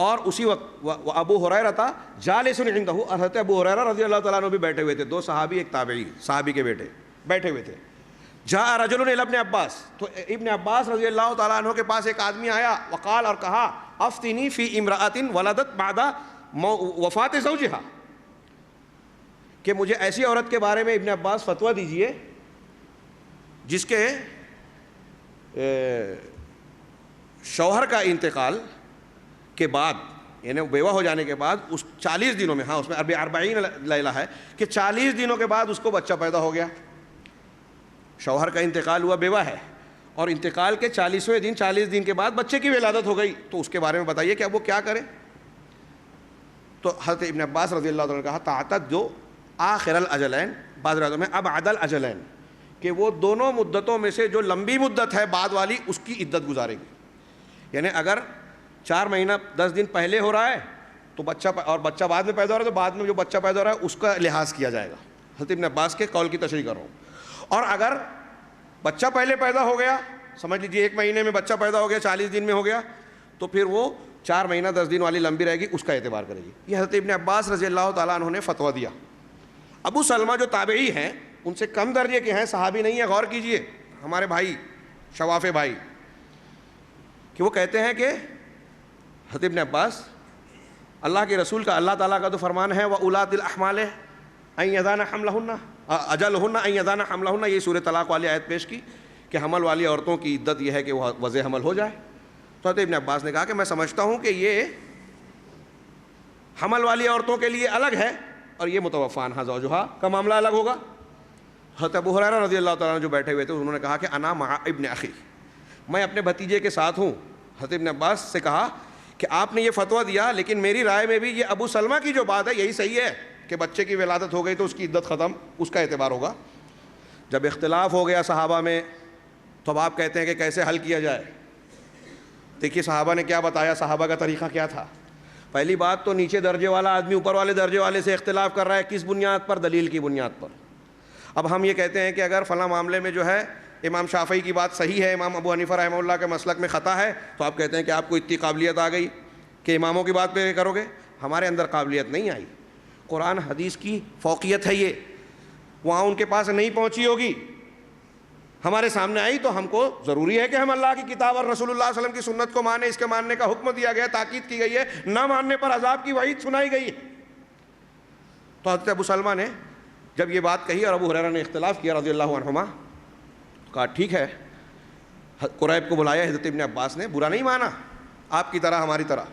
اور اسی وقت ابو ہریرہ تھا جالس عندہ, اور حضرت ابو ہریرہ رضی اللہ تعالیٰ عنہ بھی بیٹھے ہوئے تھے. دو صحابی ایک تابعی, صحابی کے بیٹے بیٹھے ہوئے تھے. جاء رجل الی ابن عباس, تو ابن عباس رضی اللہ تعالیٰ عنہ کے پاس ایک آدمی آیا, وقال, اور کہا, افتنی فی امرأۃ ولدت بعد وفات زوجہا, کہ مجھے ایسی عورت کے بارے میں ابن عباس فتویٰ دیجئے جس کے شوہر کا انتقال کے بعد, یعنی بیوہ ہو جانے کے بعد اس 40 دنوں میں, ہاں اس میں 40 لیلہ ہے, کہ 40 دنوں کے بعد اس کو بچہ پیدا ہو گیا. شوہر کا انتقال ہوا, بیوہ ہے, اور انتقال کے 40ویں دن, 40 دن کے بعد بچے کی ولادت ہو گئی, تو اس کے بارے میں بتائیے کہ اب وہ کیا کرے. تو حضرت ابن عباس رضی اللہ عنہ نے کہا, تعتد آخر الاجلین, بعض روایتوں میں ابعد الاجلین, کہ وہ دونوں مدتوں میں سے جو لمبی مدت ہے بعد والی اس کی عدت گزارے گی. یعنی اگر 4 مہینہ 10 دن پہلے ہو رہا ہے تو بچہ, اور بچہ بعد میں پیدا ہو رہا ہے تو بعد میں جو بچہ پیدا ہو رہا ہے اس کا لحاظ کیا جائے گا. حضرت ابن عباس کے قول کی تشریح کر رہا ہوں. اور اگر بچہ پہلے پیدا ہو گیا, سمجھ لیجیے 1 مہینے میں بچہ پیدا ہو گیا, 40 دن میں ہو گیا, تو پھر وہ 4 مہینہ 10 دن والی لمبی رہے گی, اس کا اعتبار کرے گی. یہ حضرت ابن عباس رضی اللہ تعالیٰ عنہ نے فتویٰ دیا. ابو سلمہ جو تابعی ہیں, ان سے کم درجے کے ہیں, صحابی نہیں ہے, غور کیجئے, ہمارے بھائی شواف بھائی, کہ وہ کہتے ہیں کہ حضرت ابن عباس, اللہ کے رسول کا, اللہ تعالیٰ کا تو فرمان ہے, وَأُولَاتِ الْأَحْمَالِ أَن يَضَعْنَ حَمْلَهُنَّ أَجَلُهُنَّ أَن يَضَعْنَ حَمْلَهُنَّ, یہ سورہ طلاق والی آیت پیش کی کہ حمل والی عورتوں کی عدت یہ ہے کہ وہ وضع حمل ہو جائے. تو حضرت ابن عباس نے کہا کہ میں سمجھتا ہوں کہ یہ حمل والی عورتوں کے لیے الگ ہے اور یہ متوفی عنہا زوجہا کا معاملہ الگ ہوگا. حضرت ابو ہریرہ رضی اللہ تعالیٰ عنہ جو بیٹھے ہوئے تھے, انہوں نے کہا کہ انا مع ابن اخی, میں اپنے بھتیجے کے ساتھ ہوں. حضرت ابن عباس سے کہا کہ آپ نے یہ فتویٰ دیا, لیکن میری رائے میں بھی یہ ابو سلمہ کی جو بات ہے یہی صحیح ہے کہ بچے کی ولادت ہو گئی تو اس کی عدت ختم, اس کا اعتبار ہوگا. جب اختلاف ہو گیا صحابہ میں, تو اب آپ کہتے ہیں کہ کیسے حل کیا جائے. دیکھیے صحابہ نے کیا بتایا, صحابہ کا طریقہ کیا تھا. پہلی بات تو نیچے درجے والا آدمی اوپر والے درجے والے سے اختلاف کر رہا ہے, کس بنیاد پر؟ دلیل کی بنیاد پر. اب ہم یہ کہتے ہیں کہ اگر فلاں معاملے میں جو ہے امام شافعی کی بات صحیح ہے, امام ابو حنیفہ رحمہ اللہ کے مسلک میں خطا ہے, تو آپ کہتے ہیں کہ آپ کو اتنی قابلیت آ گئی کہ اماموں کی بات پہ کرو گے. ہمارے اندر قابلیت نہیں آئی, قرآن حدیث کی فوقیت ہے, یہ وہاں ان کے پاس نہیں پہنچی ہوگی, ہمارے سامنے آئی, تو ہم کو ضروری ہے کہ ہم اللہ کی کتاب اور رسول اللہ صلی اللہ علیہ وسلم کی سنت کو مانیں. اس کے ماننے کا حکم دیا گیا, تاکید کی گئی ہے, نہ ماننے پر عذاب کی وعید سنائی گئی ہے. تو حضرت ابو سلمہ نے جب یہ بات کہی اور ابو ہریرہ نے اختلاف کیا رضی اللہ عنہما, کہا ٹھیک ہے. قریب کو بلایا حضرت ابن عباس نے, برا نہیں مانا, آپ کی طرح ہماری طرح.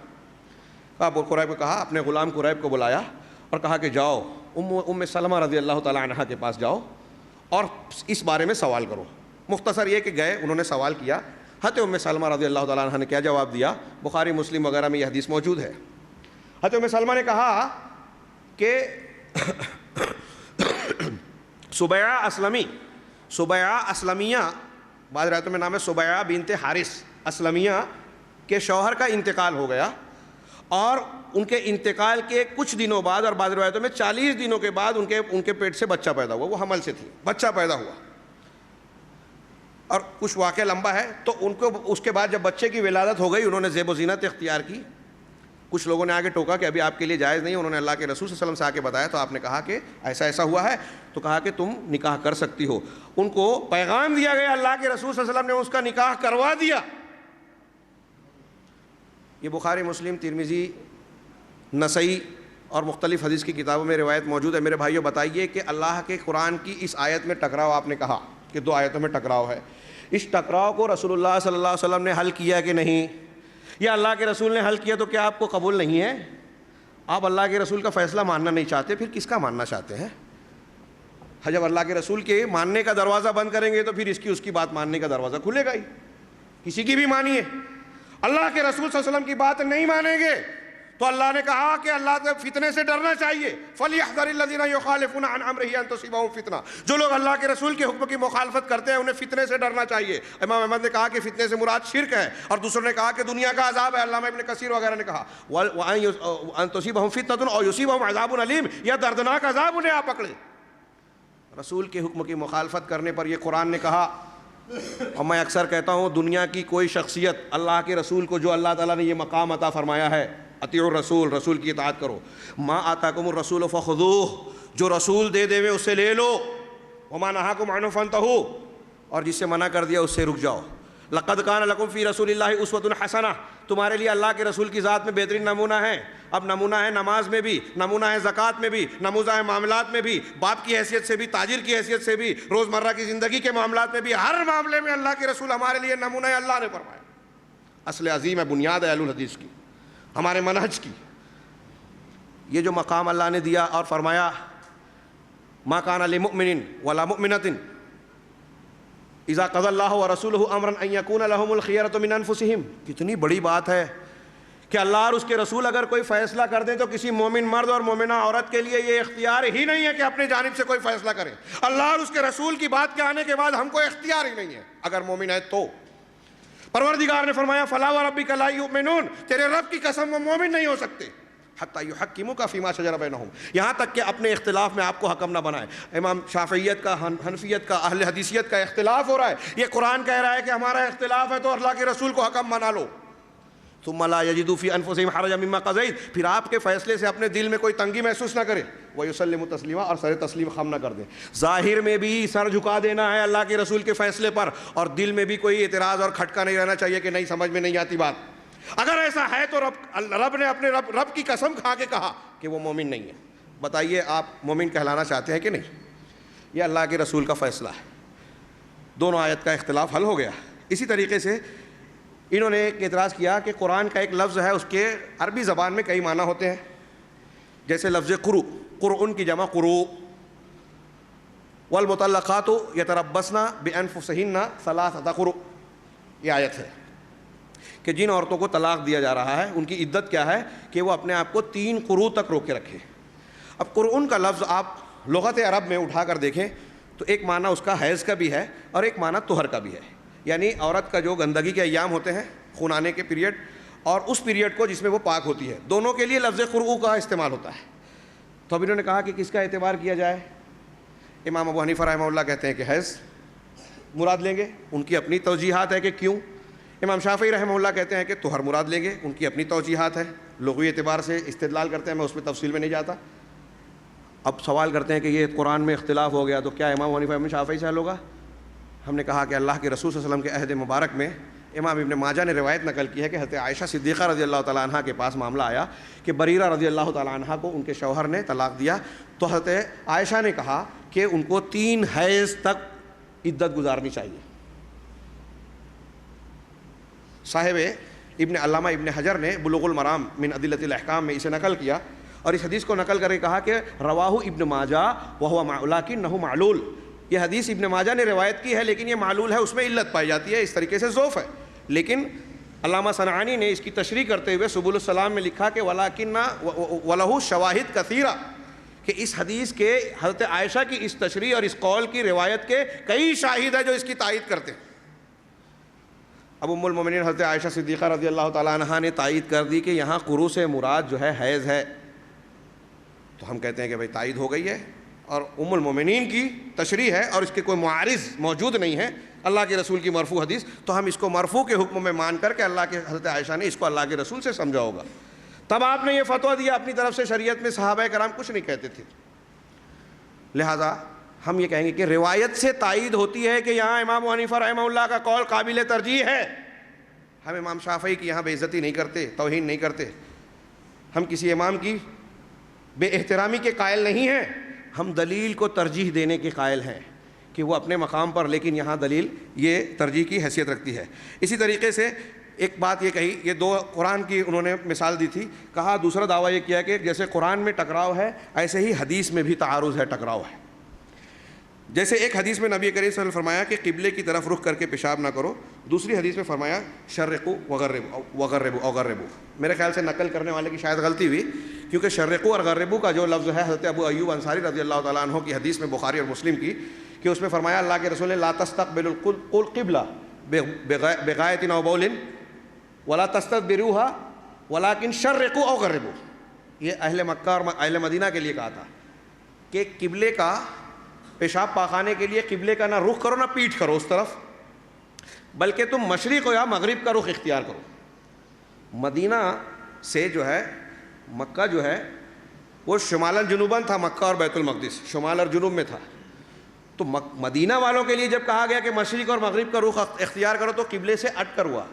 ابو قریب کو کہا, اپنے غلام قریب کو بلایا اور کہا کہ جاؤ ام سلمہ رضی اللہ تعالی عنہا کے پاس جاؤ اور اس بارے میں سوال کرو. مختصر یہ کہ گئے, انہوں نے سوال کیا. حضرت ام سلمہ رضی اللہ تعالی عنہا نے کیا جواب دیا, بخاری مسلم وغیرہ میں یہ حدیث موجود ہے. حضرت ام سلمہ نے کہا کہ سبیعہ اسلمیہ, بعض روایتوں میں نام ہے سبیعہ بنت حارث اسلمیہ, کے شوہر کا انتقال ہو گیا, اور ان کے انتقال کے کچھ دنوں بعد, اور بعض روایتوں میں 40 دنوں کے بعد ان کے پیٹ سے بچہ پیدا ہوا. وہ حمل سے تھی, بچہ پیدا ہوا, اور کچھ واقعہ لمبا ہے. تو ان کو اس کے بعد جب بچے کی ولادت ہو گئی, انہوں نے زیب و زینت اختیار کی. کچھ لوگوں نے آگے ٹوکا کہ ابھی آپ کے لیے جائز نہیں. انہوں نے اللہ کے رسول صلی اللہ علیہ وسلم سے آ کے بتایا, تو آپ نے کہا کہ ایسا ایسا ہوا ہے, تو کہا کہ تم نکاح کر سکتی ہو. ان کو پیغام دیا گیا, اللہ کے رسول صلی اللہ علیہ وسلم نے اس کا نکاح کروا دیا. یہ بخاری مسلم ترمذی نسائی اور مختلف حدیث کی کتابوں میں روایت موجود ہے. میرے بھائیوں بتائیے کہ اللہ کے قرآن کی اس آیت میں ٹکراؤ, آپ نے کہا کہ 2 آیتوں میں ٹکراؤ ہے, اس ٹکراؤ کو رسول اللہ صلی اللہ علیہ وسلم نے حل کیا کہ نہیں, یا اللہ کے رسول نے حل کیا تو کیا آپ کو قبول نہیں ہے؟ آپ اللہ کے رسول کا فیصلہ ماننا نہیں چاہتے, پھر کس کا ماننا چاہتے ہیں؟ جب اللہ کے رسول کے ماننے کا دروازہ بند کریں گے تو پھر اس کی بات ماننے کا دروازہ کھلے گا ہی. کسی کی بھی مانیے، اللہ کے رسول صلی اللہ علیہ وسلم کی بات نہیں مانیں گے تو اللہ نے کہا کہ اللہ کے فتنے سے ڈرنا چاہیے۔ فَلْيَحْذَرِ الَّذِينَ يُخَالِفُونَ عَنْ أَمْرِهِ أَن تُصِيبَهُمْ فِتْنَةٌ، جو لوگ اللہ کے رسول کے حکم کی مخالفت کرتے ہیں انہیں فتنے سے ڈرنا چاہیے۔ امام احمد نے کہا کہ فتنے سے مراد شرک ہے، اور دوسروں نے کہا کہ دنیا کا عذاب ہے۔ علامہ ابن کثیر وغیرہ نے کہا وَأَن تُصِيبَهُمْ فِتْنَةٌ أَوْ يُصِيبَهُمْ عَذَابٌ أَلِيمٌ، یا دردناک عذاب انہیں آ پکڑے۔ رسول کے حکم کی مخالفت کرنے پر یہ قرآن نے کہا، اور میں اکثر کہتا ہوں دنیا کی کوئی شخصیت اللہ کے رسول کو جو اللہ تعالیٰ نے یہ مقام عطا فرمایا ہے، اطیعوا الرسول، رسول کی اطاعت کرو، ما آتاکم الرسول فخذوہ، جو رسول دے دے اس سے لے لو، وما نہاکم عنہ فانتہوا، اور جس سے منع کر دیا اس سے رک جاؤ۔ لقد کان لکم فی رسول اللہ اسوۃ حسنہ، تمہارے لیے اللہ کے رسول کی ذات میں بہترین نمونہ ہے۔ اب نمونہ ہے نماز میں بھی، نمونہ ہے زکوٰۃ میں بھی، نمونہ ہے معاملات میں بھی، باپ کی حیثیت سے بھی، تاجر کی حیثیت سے بھی، روزمرہ کی زندگی کے معاملات میں بھی، ہر معاملے میں اللہ کے رسول ہمارے لیے نمونہ ہے۔ اللہ نے فرمایا اصل عظیم ہے، بنیاد ہے اہل الحدیث کی، ہمارے منہج کی۔ یہ جو مقام اللہ نے دیا اور فرمایا ما کان لمؤمن ولا مؤمنۃ اذا قضى اللہ ورسولہ امرا ان یکون لهم الخیرۃ من انفسہم، کتنی بڑی بات ہے کہ اللہ اور اس کے رسول اگر کوئی فیصلہ کر دیں تو کسی مومن مرد اور مومنہ عورت کے لیے یہ اختیار ہی نہیں ہے کہ اپنی جانب سے کوئی فیصلہ کرے۔ اللہ اور اس کے رسول کی بات کے آنے کے بعد ہم کو اختیار ہی نہیں ہے اگر مومن ہے تو۔ پروردگار نے فرمایا فلا وربک لا یؤمنون، تیرے رب کی قسم وہ مومن نہیں ہو سکتے حتی یحکموک فیما شجر بینہم، یہاں تک کہ اپنے اختلاف میں آپ کو حکم نہ بنائے۔ امام شافعیت کا، حنفیت کا، اہل حدیثیت کا اختلاف ہو رہا ہے، یہ قرآن کہہ رہا ہے کہ ہمارا اختلاف ہے تو اللہ کے رسول کو حکم بنا لو۔ ثم لا یجدوا فی انفسہم حرجا مما قضیت، پھر آپ کے فیصلے سے اپنے دل میں کوئی تنگی محسوس نہ کرے، ویسلموا تسلیما، اور سر تسلیم خم نہ کر دیں۔ ظاہر میں بھی سر جھکا دینا ہے اللہ کے رسول کے فیصلے پر، اور دل میں بھی کوئی اعتراض اور کھٹکا نہیں رہنا چاہیے کہ نہیں سمجھ میں نہیں آتی بات۔ اگر ایسا ہے تو رب نے اپنے رب کی قسم کھا کے کہا کہ وہ مومن نہیں ہے۔ بتائیے آپ مومن کہلانا چاہتے ہیں کہ نہیں؟ یہ اللہ کے رسول کا فیصلہ ہے۔ دونوں آیت کا اختلاف حل ہو گیا۔ اسی طریقے سے انہوں نے ایک اعتراض کیا کہ قرآن کا ایک لفظ ہے، اس کے عربی زبان میں کئی معنی ہوتے ہیں، جیسے لفظ قرو، قرؤن کی جمع قرو، والمطلقات یتربصن بانفسہن ثلاثۃ قروء، یہ آیت ہے کہ جن عورتوں کو طلاق دیا جا رہا ہے ان کی عدت کیا ہے کہ وہ اپنے آپ کو 3 قروء تک روکے رکھیں۔ اب قرؤن کا لفظ آپ لغت عرب میں اٹھا کر دیکھیں تو ایک معنی اس کا حیض کا بھی ہے اور ایک معنی طہر کا بھی ہے، یعنی عورت کا جو گندگی کے ایام ہوتے ہیں، خون آنے کے پیریڈ، اور اس پیریڈ کو جس میں وہ پاک ہوتی ہے، دونوں کے لیے لفظ قرؤ کا استعمال ہوتا ہے۔ تو اب انہوں نے کہا کہ کس کا اعتبار کیا جائے؟ امام ابو حنیفہ رحمہ اللہ کہتے ہیں کہ حیض مراد لیں گے، ان کی اپنی توجیحات ہے کہ کیوں۔ امام شافعی رحمہ اللہ کہتے ہیں کہ طہر مراد لیں گے، ان کی اپنی توجیحات ہے، لغوی اعتبار سے استدلال کرتے ہیں، میں اس میں تفصیل میں نہیں جاتا۔ اب سوال کرتے ہیں کہ یہ قرآن میں اختلاف ہو گیا تو کیا امام حنیفہ امام شافعی سے حل ہوگا؟ ہم نے کہا کہ اللہ کے رسول صلی اللہ علیہ وسلم کے عہد مبارک میں امام ابن ماجہ نے روایت نقل کی ہے کہ حضرت عائشہ صدیقہ رضی اللہ تعالیٰ عنہ کے پاس معاملہ آیا کہ بریرہ رضی اللہ تعالیٰ عنہ کو ان کے شوہر نے طلاق دیا، تو حضرت عائشہ نے کہا کہ ان کو 3 حیض تک عدت گزارنی چاہیے۔ صاحب ابن علامہ ابن حجر نے بلوغ المرام من ادلۃ الاحکام میں اسے نقل کیا، اور اس حدیث کو نقل کر کے کہا کہ رواہ ابن ماجہ وہو لکنہ معلول، یہ حدیث ابن ماجہ نے روایت کی ہے لیکن یہ معلول ہے، اس میں علت پائی جاتی ہے، اس طریقے سے ضعف ہے۔ لیکن علامہ صنعانی نے اس کی تشریح کرتے ہوئے سبل السلام میں لکھا کہ ولکنہ ولہ شواہد کثیرہ، کہ اس حدیث کے حضرت عائشہ کی اس تشریح اور اس قول کی روایت کے کئی شاہد ہیں جو اس کی تائید کرتے ہیں۔ اب ام المومنین حضرت عائشہ صدیقہ رضی اللہ تعالیٰ عنہ نے تائید کر دی کہ یہاں قروء سے مراد جو ہے حیض ہے، تو ہم کہتے ہیں کہ بھائی تائید ہو گئی ہے، اور ام المومنین کی تشریح ہے اور اس کے کوئی معارض موجود نہیں ہے اللہ کے رسول کی مرفوع حدیث، تو ہم اس کو مرفوع کے حکم میں مان کر کے اللہ کے حضرت عائشہ نے اس کو اللہ کے رسول سے سمجھا ہوگا۔ تب آپ نے یہ فتویٰ دیا، اپنی طرف سے شریعت میں صحابہ کرام کچھ نہیں کہتے تھے، لہذا ہم یہ کہیں گے کہ روایت سے تائید ہوتی ہے کہ یہاں امام حنیفہ رحمہ اللہ کا قول قابل ترجیح ہے۔ ہم امام شافعی کی یہاں بے عزتی نہیں کرتے، توہین نہیں کرتے، ہم کسی امام کی بے احترامی کے قائل نہیں ہیں، ہم دلیل کو ترجیح دینے کے قائل ہیں کہ وہ اپنے مقام پر، لیکن یہاں دلیل یہ ترجیح کی حیثیت رکھتی ہے۔ اسی طریقے سے ایک بات یہ کہی، یہ 2 قرآن کی انہوں نے مثال دی تھی، کہا دوسرا دعویٰ یہ کیا کہ جیسے قرآن میں ٹکراؤ ہے ایسے ہی حدیث میں بھی تعارض ہے، ٹکراؤ ہے۔ جیسے ایک حدیث میں نبی کریم صلی اللہ علیہ وسلم فرمایا کہ قبلے کی طرف رخ کر کے پیشاب نہ کرو، دوسری حدیث میں فرمایا شرقو وغربو او غربو. میرے خیال سے نقل کرنے والے کی شاید غلطی ہوئی، کیونکہ شرقو اور غربو کا جو لفظ ہے حضرت ابو ایوب انصاری رضی اللہ تعالیٰ عنہ کی حدیث میں بخاری اور مسلم کی، کہ اس میں فرمایا اللہ کے رسول نے لا تستقبلوا القبلہ بغائط او بول ولا تستدبروها ولكن شرقوا او غربوا. یہ اہل مکہ اور اہل مدینہ کے لیے کہا تھا کہ قبلے کا پیشاب پاخانے کے لیے قبلے کا نہ رخ کرو نہ پیٹھ کرو اس طرف، بلکہ تم مشرق یا مغرب کا رخ اختیار کرو. مدینہ سے جو ہے مکہ جو ہے وہ شمالاً جنوباً تھا، مکہ اور بیت المقدس شمال اور جنوب میں تھا. تو مدینہ والوں کے لیے جب کہا گیا کہ مشرق اور مغرب کا رخ اختیار کرو تو قبلے سے اٹ کر ہوا.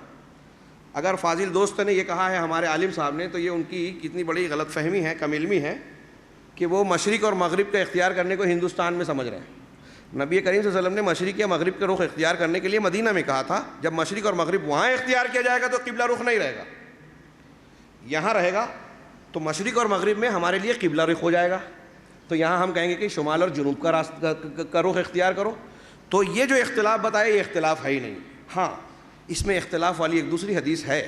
اگر فاضل دوست نے یہ کہا ہے ہمارے عالم صاحب نے، تو یہ ان کی کتنی بڑی غلط فہمی ہے، کم علمی ہے کہ وہ مشرق اور مغرب کا اختیار کرنے کو ہندوستان میں سمجھ رہے ہیں. نبی کریم صلی اللہ علیہ وسلم نے مشرق یا مغرب کا رخ اختیار کرنے کے لیے مدینہ میں کہا تھا. جب مشرق اور مغرب وہاں اختیار کیا جائے گا تو قبلہ رخ نہیں رہے گا، یہاں رہے گا. تو مشرق اور مغرب میں ہمارے لیے قبلہ رخ ہو جائے گا، تو یہاں ہم کہیں گے کہ شمال اور جنوب کا راستہ کا رخ اختیار کرو. تو یہ جو اختلاف بتائے یہ اختلاف ہے ہی نہیں. ہاں اس میں اختلاف والی ایک دوسری حدیث ہے،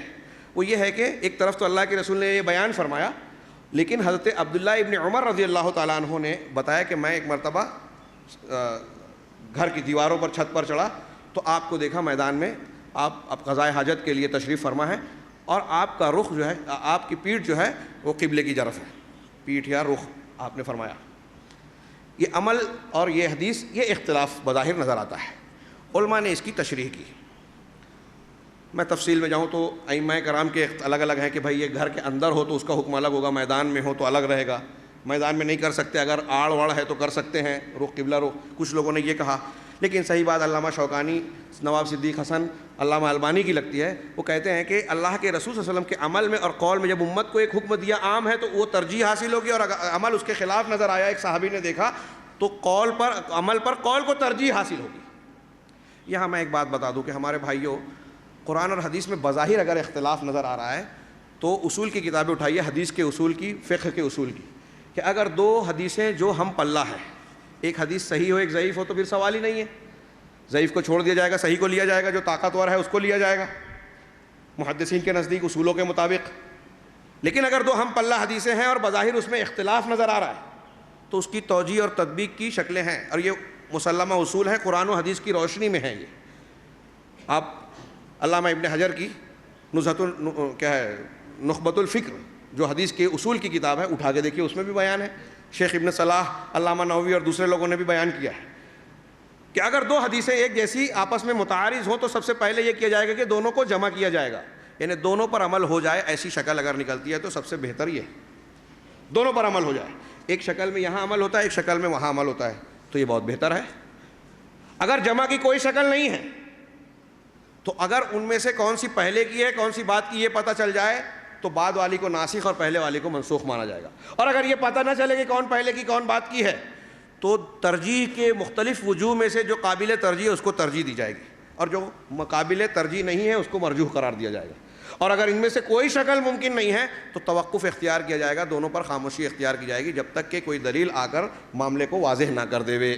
وہ یہ ہے کہ ایک طرف تو اللہ کے رسول نے یہ بیان فرمایا، لیکن حضرت عبداللہ ابن عمر رضی اللہ تعالیٰ عنہ نے بتایا کہ میں ایک مرتبہ گھر کی دیواروں پر چھت پر چڑھا تو آپ کو دیکھا میدان میں، آپ قضائے حاجت کے لیے تشریف فرما ہے، اور آپ کا رخ جو ہے، آپ کی پیٹھ جو ہے وہ قبلے کی طرف ہے. پیٹھ یا رخ آپ نے فرمایا. یہ عمل اور یہ حدیث یہ اختلاف بظاہر نظر آتا ہے. علماء نے اس کی تشریح کی. میں تفصیل میں جاؤں تو ائمہ کرام کے الگ الگ ہیں کہ بھائی یہ گھر کے اندر ہو تو اس کا حکم الگ ہوگا، میدان میں ہو تو الگ رہے گا. میدان میں نہیں کر سکتے، اگر آڑ وڑ ہے تو کر سکتے ہیں رخ قبلہ رخ. کچھ لوگوں نے یہ کہا، لیکن صحیح بات علامہ شوکانی، نواب صدیق حسن، علامہ البانی کی لگتی ہے. وہ کہتے ہیں کہ اللہ کے رسول صلی اللہ علیہ وسلم کے عمل میں اور قول میں جب امت کو ایک حکم دیا عام ہے تو وہ ترجیح حاصل ہوگی، اور اگر عمل اس کے خلاف نظر آیا، ایک صحابی نے دیکھا، تو قول پر عمل پر قول کو ترجیح حاصل ہوگی. یہاں میں ایک بات بتا دوں کہ ہمارے بھائیوں، قرآن اور حدیث میں بظاہر اگر اختلاف نظر آ رہا ہے تو اصول کی کتابیں اٹھائیے، حدیث کے اصول کی، فقہ کے اصول کی، کہ اگر دو حدیثیں جو ہم پلہ ہیں، ایک حدیث صحیح ہو ایک ضعیف ہو، تو پھر سوال ہی نہیں ہے. ضعیف کو چھوڑ دیا جائے گا، صحیح کو لیا جائے گا، جو طاقتور ہے اس کو لیا جائے گا محدثین کے نزدیک اصولوں کے مطابق. لیکن اگر دو ہم پلہ حدیثیں ہیں اور بظاہر اس میں اختلاف نظر آ رہا ہے تو اس کی توجیہ اور تطبیق کی شکلیں ہیں، اور یہ مسلمہ اصول ہیں، قرآن و حدیث کی روشنی میں ہیں. یہ آپ علامہ ابن حجر کی نخبۃ الفکر جو حدیث کے اصول کی کتاب ہے اٹھا کے دیکھیے، اس میں بھی بیان ہے. شیخ ابن صلاح، علامہ نووی اور دوسرے لوگوں نے بھی بیان کیا ہے کہ اگر دو حدیثیں ایک جیسی آپس میں متعارض ہوں تو سب سے پہلے یہ کیا جائے گا کہ دونوں کو جمع کیا جائے گا، یعنی دونوں پر عمل ہو جائے. ایسی شکل اگر نکلتی ہے تو سب سے بہتر یہ دونوں پر عمل ہو جائے. ایک شکل میں یہاں عمل ہوتا ہے، ایک شکل میں وہاں عمل ہوتا ہے، تو یہ بہت بہتر ہے. اگر جمع کی کوئی شکل نہیں ہے تو اگر ان میں سے کون سی پہلے کی ہے کون سی بات کی یہ پتہ چل جائے تو بعد والی کو ناسخ اور پہلے والی کو منسوخ مانا جائے گا. اور اگر یہ پتہ نہ چلے کہ کون پہلے کی کون بات کی ہے تو ترجیح کے مختلف وجوہ میں سے جو قابل ترجیح ہے اس کو ترجیح دی جائے گی، اور جو قابل ترجیح نہیں ہے اس کو مرجوح قرار دیا جائے گا. اور اگر ان میں سے کوئی شکل ممکن نہیں ہے تو توقف اختیار کیا جائے گا، دونوں پر خاموشی اختیار کی جائے گی جب تک کہ کوئی دلیل آ کر معاملے کو واضح نہ کر دے.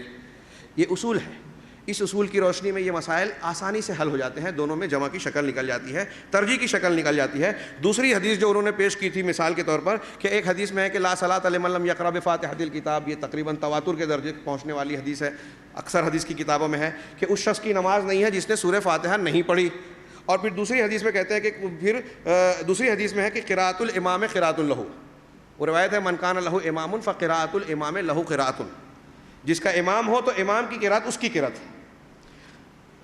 یہ اصول ہے. اس اصول کی روشنی میں یہ مسائل آسانی سے حل ہو جاتے ہیں. دونوں میں جمع کی شکل نکل جاتی ہے، ترجیح کی شکل نکل جاتی ہے. دوسری حدیث جو انہوں نے پیش کی تھی مثال کے طور پر، کہ ایک حدیث میں ہے کہ لا صلاۃ لمن لم یقرأ بفاتحۃ الکتاب، یہ تقریباً تواتر کے درجے پہنچنے والی حدیث ہے. اکثر حدیث کی کتابوں میں ہے کہ اس شخص کی نماز نہیں ہے جس نے سورہ فاتحہ نہیں پڑھی. اور پھر دوسری حدیث میں کہتے ہیں کہ دوسری حدیث میں ہے کہ قراءۃ الامام قراءۃ لہ. وہ روایت ہے من کان لہ امام فقراءۃ الامام لہ قراءۃ، جس کا امام ہو تو امام کی قراءت اس کی قراءت.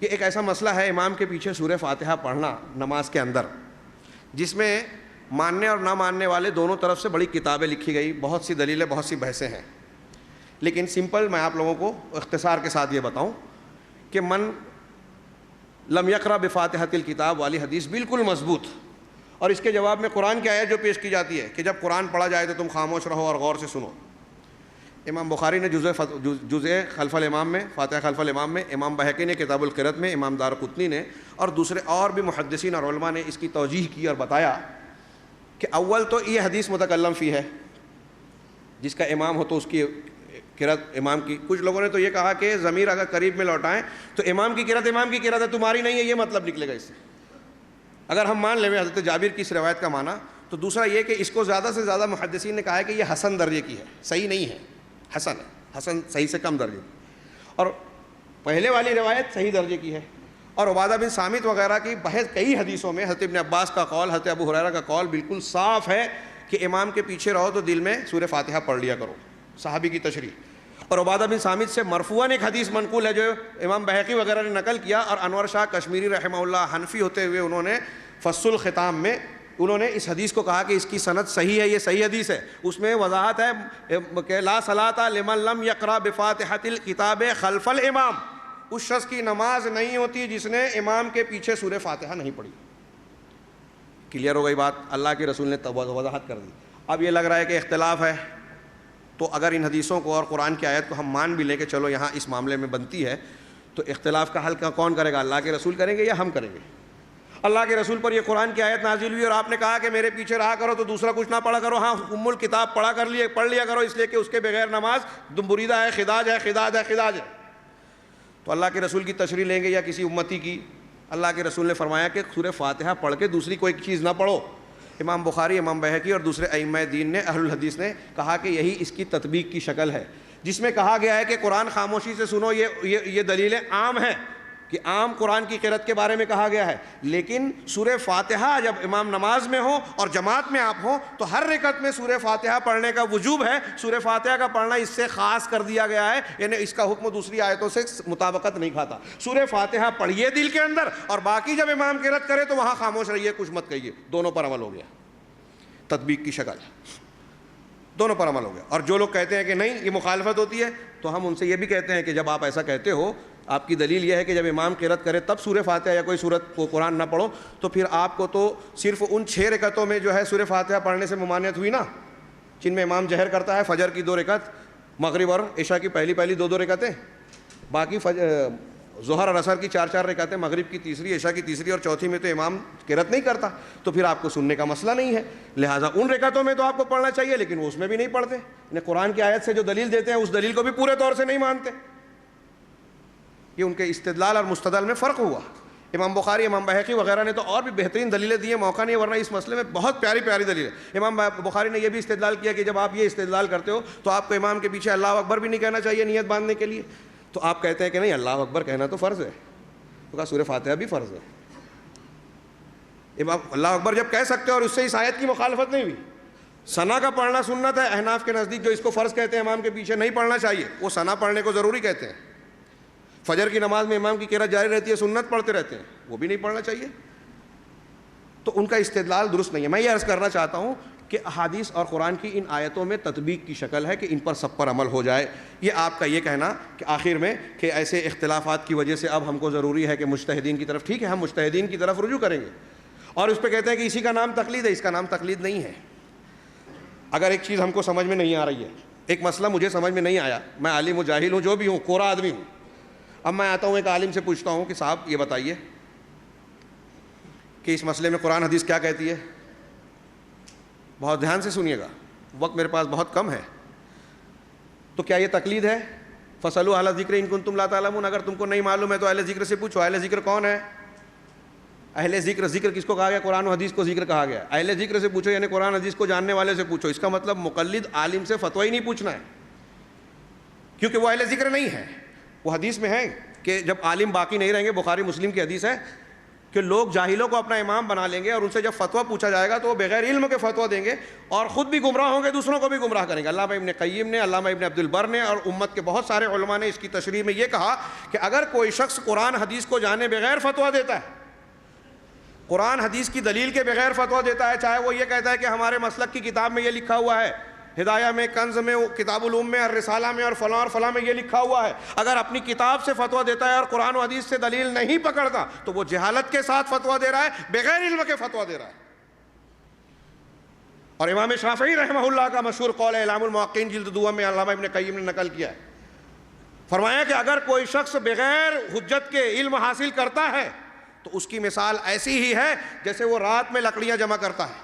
یہ ایک ایسا مسئلہ ہے امام کے پیچھے سورہ فاتحہ پڑھنا نماز کے اندر، جس میں ماننے اور نہ ماننے والے دونوں طرف سے بڑی کتابیں لکھی گئی، بہت سی دلیلیں، بہت سی بحثیں ہیں. لیکن سمپل میں آپ لوگوں کو اختصار کے ساتھ یہ بتاؤں کہ من لم یقرأ بفاتحۃ الکتاب والی حدیث بالکل مضبوط، اور اس کے جواب میں قرآن کی آیت جو پیش کی جاتی ہے کہ جب قرآن پڑھا جائے تو تم خاموش رہو اور غور سے سنو. امام بخاری نے جزء خلف الامام میں، فاتحہ خلف الامام میں، امام بہقی نے کتاب القرأت میں، امام دارقطنی نے اور دوسرے اور بھی محدثین اور علماء نے اس کی توجیح کی اور بتایا کہ اول تو یہ حدیث متکلم فی ہے، جس کا امام ہو تو اس کی قرأت امام کی. کچھ لوگوں نے تو یہ کہا کہ ضمیر اگر قریب میں لوٹائیں تو امام کی قرأت ہے تمہاری نہیں ہے, یہ مطلب نکلے گا اس سے. اگر ہم مان لیں حضرت جابر کی اس روایت کا معنی, تو دوسرا یہ کہ اس کو زیادہ سے زیادہ محدثین نے کہا ہے کہ یہ حسن درجے کی ہے, صحیح نہیں ہے, حسن ہے, حسن صحیح سے کم درجے کی. اور پہلے والی روایت صحیح درجے کی ہے. اور عبادہ بن صامت وغیرہ کی بحث کئی حدیثوں میں حضرت ابن عباس کا قول, حضرت ابو ہریرہ کا قول بالکل صاف ہے کہ امام کے پیچھے رہو تو دل میں سورہ فاتحہ پڑھ لیا کرو, صحابی کی تشریح. اور عبادہ بن صامت سے مرفوعاً ایک حدیث منقول ہے جو امام بہقی وغیرہ نے نقل کیا, اور انور شاہ کشمیری رحمہ اللہ حنفی ہوتے ہوئے انہوں نے فصل الختام میں انہوں نے اس حدیث کو کہا کہ اس کی سند صحیح ہے, یہ صحیح حدیث ہے. اس میں وضاحت ہے کہ لا صلاۃ لمن لم یقرأ بفاتحۃ الکتاب خلف الامام, اس شخص کی نماز نہیں ہوتی جس نے امام کے پیچھے سورہ فاتحہ نہیں پڑھی. کلیئر ہو گئی بات, اللہ کے رسول نے وضاحت کر دی. اب یہ لگ رہا ہے کہ اختلاف ہے, تو اگر ان حدیثوں کو اور قرآن کی آیت کو ہم مان بھی لیں کہ چلو یہاں اس معاملے میں بنتی ہے, تو اختلاف کا حل کون کرے گا؟ اللہ کے رسول کریں گے یا ہم کریں گے؟ اللہ کے رسول پر یہ قرآن کی آیت نازل ہوئی اور آپ نے کہا کہ میرے پیچھے رہا کرو تو دوسرا کچھ نہ پڑھا کرو, ہاں ام الکتاب پڑھ لیا کرو, اس لیے کہ اس کے بغیر نماز بریدہ ہے, خداج ہے. تو اللہ کے رسول کی تشریح لیں گے یا کسی امتی کی؟ اللہ کے رسول نے فرمایا کہ سورہ فاتحہ پڑھ کے دوسری کوئی چیز نہ پڑھو. امام بخاری, امام بہقی اور دوسرے ائمہ دین نے, اہل الحدیث نے کہا کہ یہی اس کی تطبیق کی شکل ہے, جس میں کہا گیا ہے کہ قرآن خاموشی سے سنو. یہ دلیلیں عام ہیں کہ عام قرآن کی قرأت کے بارے میں کہا گیا ہے, لیکن سورہ فاتحہ جب امام نماز میں ہو اور جماعت میں آپ ہوں تو ہر رکعت میں سورہ فاتحہ پڑھنے کا وجوب ہے. سورہ فاتحہ کا پڑھنا اس سے خاص کر دیا گیا ہے, یعنی اس کا حکم دوسری آیتوں سے مطابقت نہیں کھاتا. سورہ فاتحہ پڑھیے دل کے اندر, اور باقی جب امام قرأت کرے تو وہاں خاموش رہیے, کچھ مت کہیے. دونوں پر عمل ہو گیا, تطبیق کی شکل, دونوں پر عمل ہو گیا. اور جو لوگ کہتے ہیں کہ نہیں یہ مخالفت ہوتی ہے, تو ہم ان سے یہ بھی کہتے ہیں کہ جب آپ ایسا کہتے ہو, آپ کی دلیل یہ ہے کہ جب امام قرأت کرے تب سورہ فاتحہ یا کوئی سورت کو قرآن نہ پڑھو, تو پھر آپ کو تو صرف ان 6 رکعتوں میں جو ہے سورہ فاتحہ پڑھنے سے ممانعت ہوئی نا, جن میں امام جہر کرتا ہے, فجر کی 2 رکعت, مغرب اور عشاء کی پہلی 2 رکعتیں, باقی ظہر اور عصر کی 4 رکعتیں, مغرب کی 3, عشاء کی 3 اور 4 میں تو امام قرأت نہیں کرتا, تو پھر آپ کو سننے کا مسئلہ نہیں ہے. لہٰذا ان رکعتوں میں تو آپ کو پڑھنا چاہیے, لیکن وہ اس میں بھی نہیں پڑھتے. انہیں قرآن کی آیت سے جو دلیل دیتے ہیں اس دلیل کو بھی پورے طور سے نہیں مانتے. یہ ان کے استدلال اور مستدل میں فرق ہوا. امام بخاری, امام بہقی وغیرہ نے تو اور بھی بہترین دلیلیں دی ہیں, موقع نہیں, ورنہ اس مسئلے میں بہت پیاری دلیل ہے. امام بخاری نے یہ بھی استدلال کیا کہ جب آپ یہ استدلال کرتے ہو تو آپ کو امام کے پیچھے اللہ اکبر بھی نہیں کہنا چاہیے نیت باندھنے کے لیے. تو آپ کہتے ہیں کہ نہیں, اللہ اکبر کہنا تو فرض ہے, تو کہا سورہ فاتحہ بھی فرض ہے. امام اللہ اکبر جب کہہ سکتے ہو اور اس سے اس آیت کی مخالفت نہیں ہوئی. ثنا کا پڑھنا سنت ہے احناف کے نزدیک, جو اس کو فرض کہتے ہیں امام کے پیچھے نہیں پڑھنا چاہیے, وہ ثنا پڑھنے کو ضروری کہتے ہیں. فجر کی نماز میں امام کی قرأت جاری رہتی ہے, سنت پڑھتے رہتے ہیں, وہ بھی نہیں پڑھنا چاہیے. تو ان کا استدلال درست نہیں ہے. میں یہ عرض کرنا چاہتا ہوں کہ احادیث اور قرآن کی ان آیتوں میں تطبیق کی شکل ہے کہ ان پر سب پر عمل ہو جائے. یہ آپ کا یہ کہنا کہ آخر میں کہ ایسے اختلافات کی وجہ سے اب ہم کو ضروری ہے کہ مجتہدین کی طرف, ٹھیک ہے ہم مجتہدین کی طرف رجوع کریں گے, اور اس پہ کہتے ہیں کہ اسی کا نام تقلید ہے. اس کا نام تقلید نہیں ہے. اگر ایک چیز ہم کو سمجھ میں نہیں آ رہی ہے, ایک مسئلہ مجھے سمجھ میں نہیں آیا, میں عالم و جاہل ہوں, جو بھی ہوں, کورا آدمی ہوں, اب میں آتا ہوں ایک عالم سے پوچھتا ہوں کہ صاحب یہ بتائیے کہ اس مسئلے میں قرآن حدیث کیا کہتی ہے. بہت دھیان سے سنیے گا, وقت میرے پاس بہت کم ہے. تو کیا یہ تقلید ہے؟ فَاسْأَلُوا أَهْلَ الذِّكْرِ إِن كُنتُمْ لَا تَعْلَمُونَ. اگر تم کو نہیں معلوم ہے تو اہل ذکر سے پوچھو. اہل ذکر کون ہے؟ اہل ذکر, ذکر کس کو کہا گیا؟ قرآن و حدیث کو ذکر کہا گیا. اہل ذکر سے پوچھو یعنی قرآن حدیث کو جاننے والے سے پوچھو. اس کا مطلب مقلد عالم سے فتویٰ ہی نہیں پوچھنا ہے, کیونکہ وہ اہل ذکر نہیں ہے. وہ حدیث میں ہے کہ جب عالم باقی نہیں رہیں گے, بخاری مسلم کی حدیث ہے کہ لوگ جاہلوں کو اپنا امام بنا لیں گے, اور ان سے جب فتویٰ پوچھا جائے گا تو وہ بغیر علم کے فتویٰ دیں گے, اور خود بھی گمراہ ہوں گے, دوسروں کو بھی گمراہ کریں گے. علامہ ابن قیم نے, علامہ ابن عبد البر نے اور امت کے بہت سارے علماء نے اس کی تشریح میں یہ کہا کہ اگر کوئی شخص قرآن حدیث کو جانے بغیر فتویٰ دیتا ہے, قرآن حدیث کی دلیل کے بغیر فتویٰ دیتا ہے, چاہے وہ یہ کہتا ہے کہ ہمارے مسلک کی کتاب میں یہ لکھا ہوا ہے, ہدایہ میں, کنز میں, کتاب العلوم میں, اور رسالہ میں, اور فلاں میں یہ لکھا ہوا ہے, اگر اپنی کتاب سے فتویٰ دیتا ہے اور قرآن و حدیث سے دلیل نہیں پکڑتا تو وہ جہالت کے ساتھ فتویٰ دے رہا ہے, بغیر علم کے فتویٰ دے رہا ہے. اور امام شافعی رحمہ اللہ کا مشہور قول ہے, اعلام الموقعین جلد 2 میں علامہ ابن قیم نے نقل کیا ہے, فرمایا کہ اگر کوئی شخص بغیر حجت کے علم حاصل کرتا ہے تو اس کی مثال ایسی ہی ہے جیسے وہ رات میں لکڑیاں جمع کرتا ہے,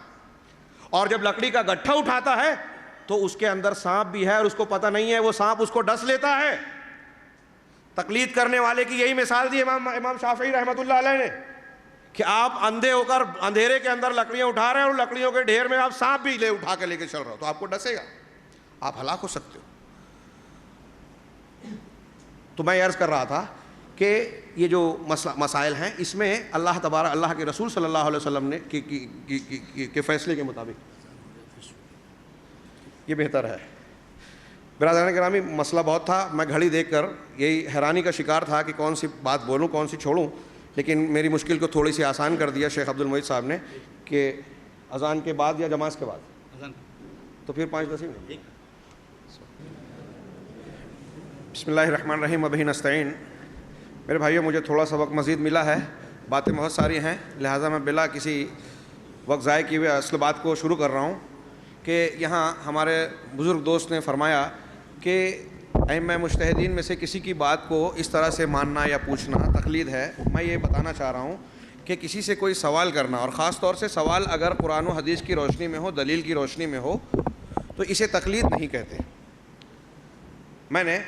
اور جب لکڑی کا گٹھا اٹھاتا ہے تو اس کے اندر سانپ بھی ہے اور اس کو پتہ نہیں ہے، وہ سانپ اس کو ڈس لیتا ہے۔ تقلید کرنے والے کی یہی مثال دی امام شافعی رحمۃ اللہ علیہ نے، کہ آپ اندھے ہو کر اندھیرے کے اندر لکڑیاں اٹھا رہے ہیں اور لکڑیوں کے ڈھیر میں آپ سانپ بھی اٹھا کے لے کے چل رہے ہو تو آپ کو ڈسے گا، آپ ہلاک ہو سکتے ہو۔ تو میں عرض کر رہا تھا کہ یہ جو مسائل ہیں اس میں اللہ تبارک اللہ کے رسول صلی اللہ علیہ وسلم نے کے فیصلے کے مطابق یہ بہتر ہے۔ برادران گرامی، مسئلہ بہت تھا، میں گھڑی دیکھ کر یہی حیرانی کا شکار تھا کہ کون سی بات بولوں کون سی چھوڑوں، لیکن میری مشکل کو تھوڑی سی آسان کر دیا شیخ عبد المعید صاحب نے کہ اذان کے بعد یا جماعت کے بعد، تو پھر 5-10 منٹ۔ بسم اللہ الرحمن الرحیم، وبہ نستعین۔ میرے بھائیوں، مجھے تھوڑا سا وقت مزید ملا ہے، باتیں بہت ساری ہیں، لہٰذا میں بلا کسی وقت ضائع کیے ہوئے اصل بات کو شروع کر رہا ہوں کہ یہاں ہمارے بزرگ دوست نے فرمایا کہ ائمہ مجتہدین میں سے کسی کی بات کو اس طرح سے ماننا یا پوچھنا تقلید ہے۔ میں یہ بتانا چاہ رہا ہوں کہ کسی سے کوئی سوال کرنا، اور خاص طور سے سوال اگر قرآن و حدیث کی روشنی میں ہو، دلیل کی روشنی میں ہو، تو اسے تقلید نہیں کہتے۔ میں نے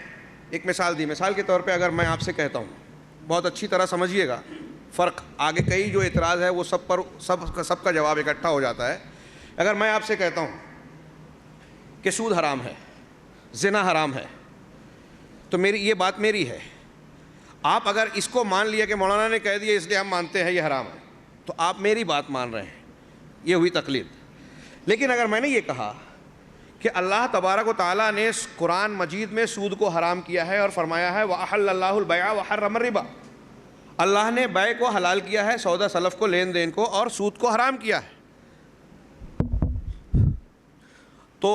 ایک مثال دی، مثال کے طور پہ اگر میں آپ سے کہتا ہوں، بہت اچھی طرح سمجھیے گا فرق، آگے کئی جو اعتراض ہے وہ سب کا جواب اکٹھا ہو جاتا ہے۔ اگر میں آپ سے کہتا ہوں کہ سود حرام ہے، زنا حرام ہے، تو یہ بات میری ہے، آپ اگر اس کو مان لیا کہ مولانا نے کہہ دیا اس لیے ہم مانتے ہیں یہ حرام ہے، تو آپ میری بات مان رہے ہیں، یہ ہوئی تقلید۔ لیکن اگر میں نے یہ کہا کہ اللہ تبارک و تعالیٰ نے قرآن مجید میں سود کو حرام کیا ہے اور فرمایا ہے وَأَحَلَّ اللَّهُ الْبَيْعَ وَحَرَّمَ الرِّبَا، اللہ نے بیع کو حلال کیا ہے، سودا سلف کو، لین دین کو، اور سود کو حرام کیا ہے، تو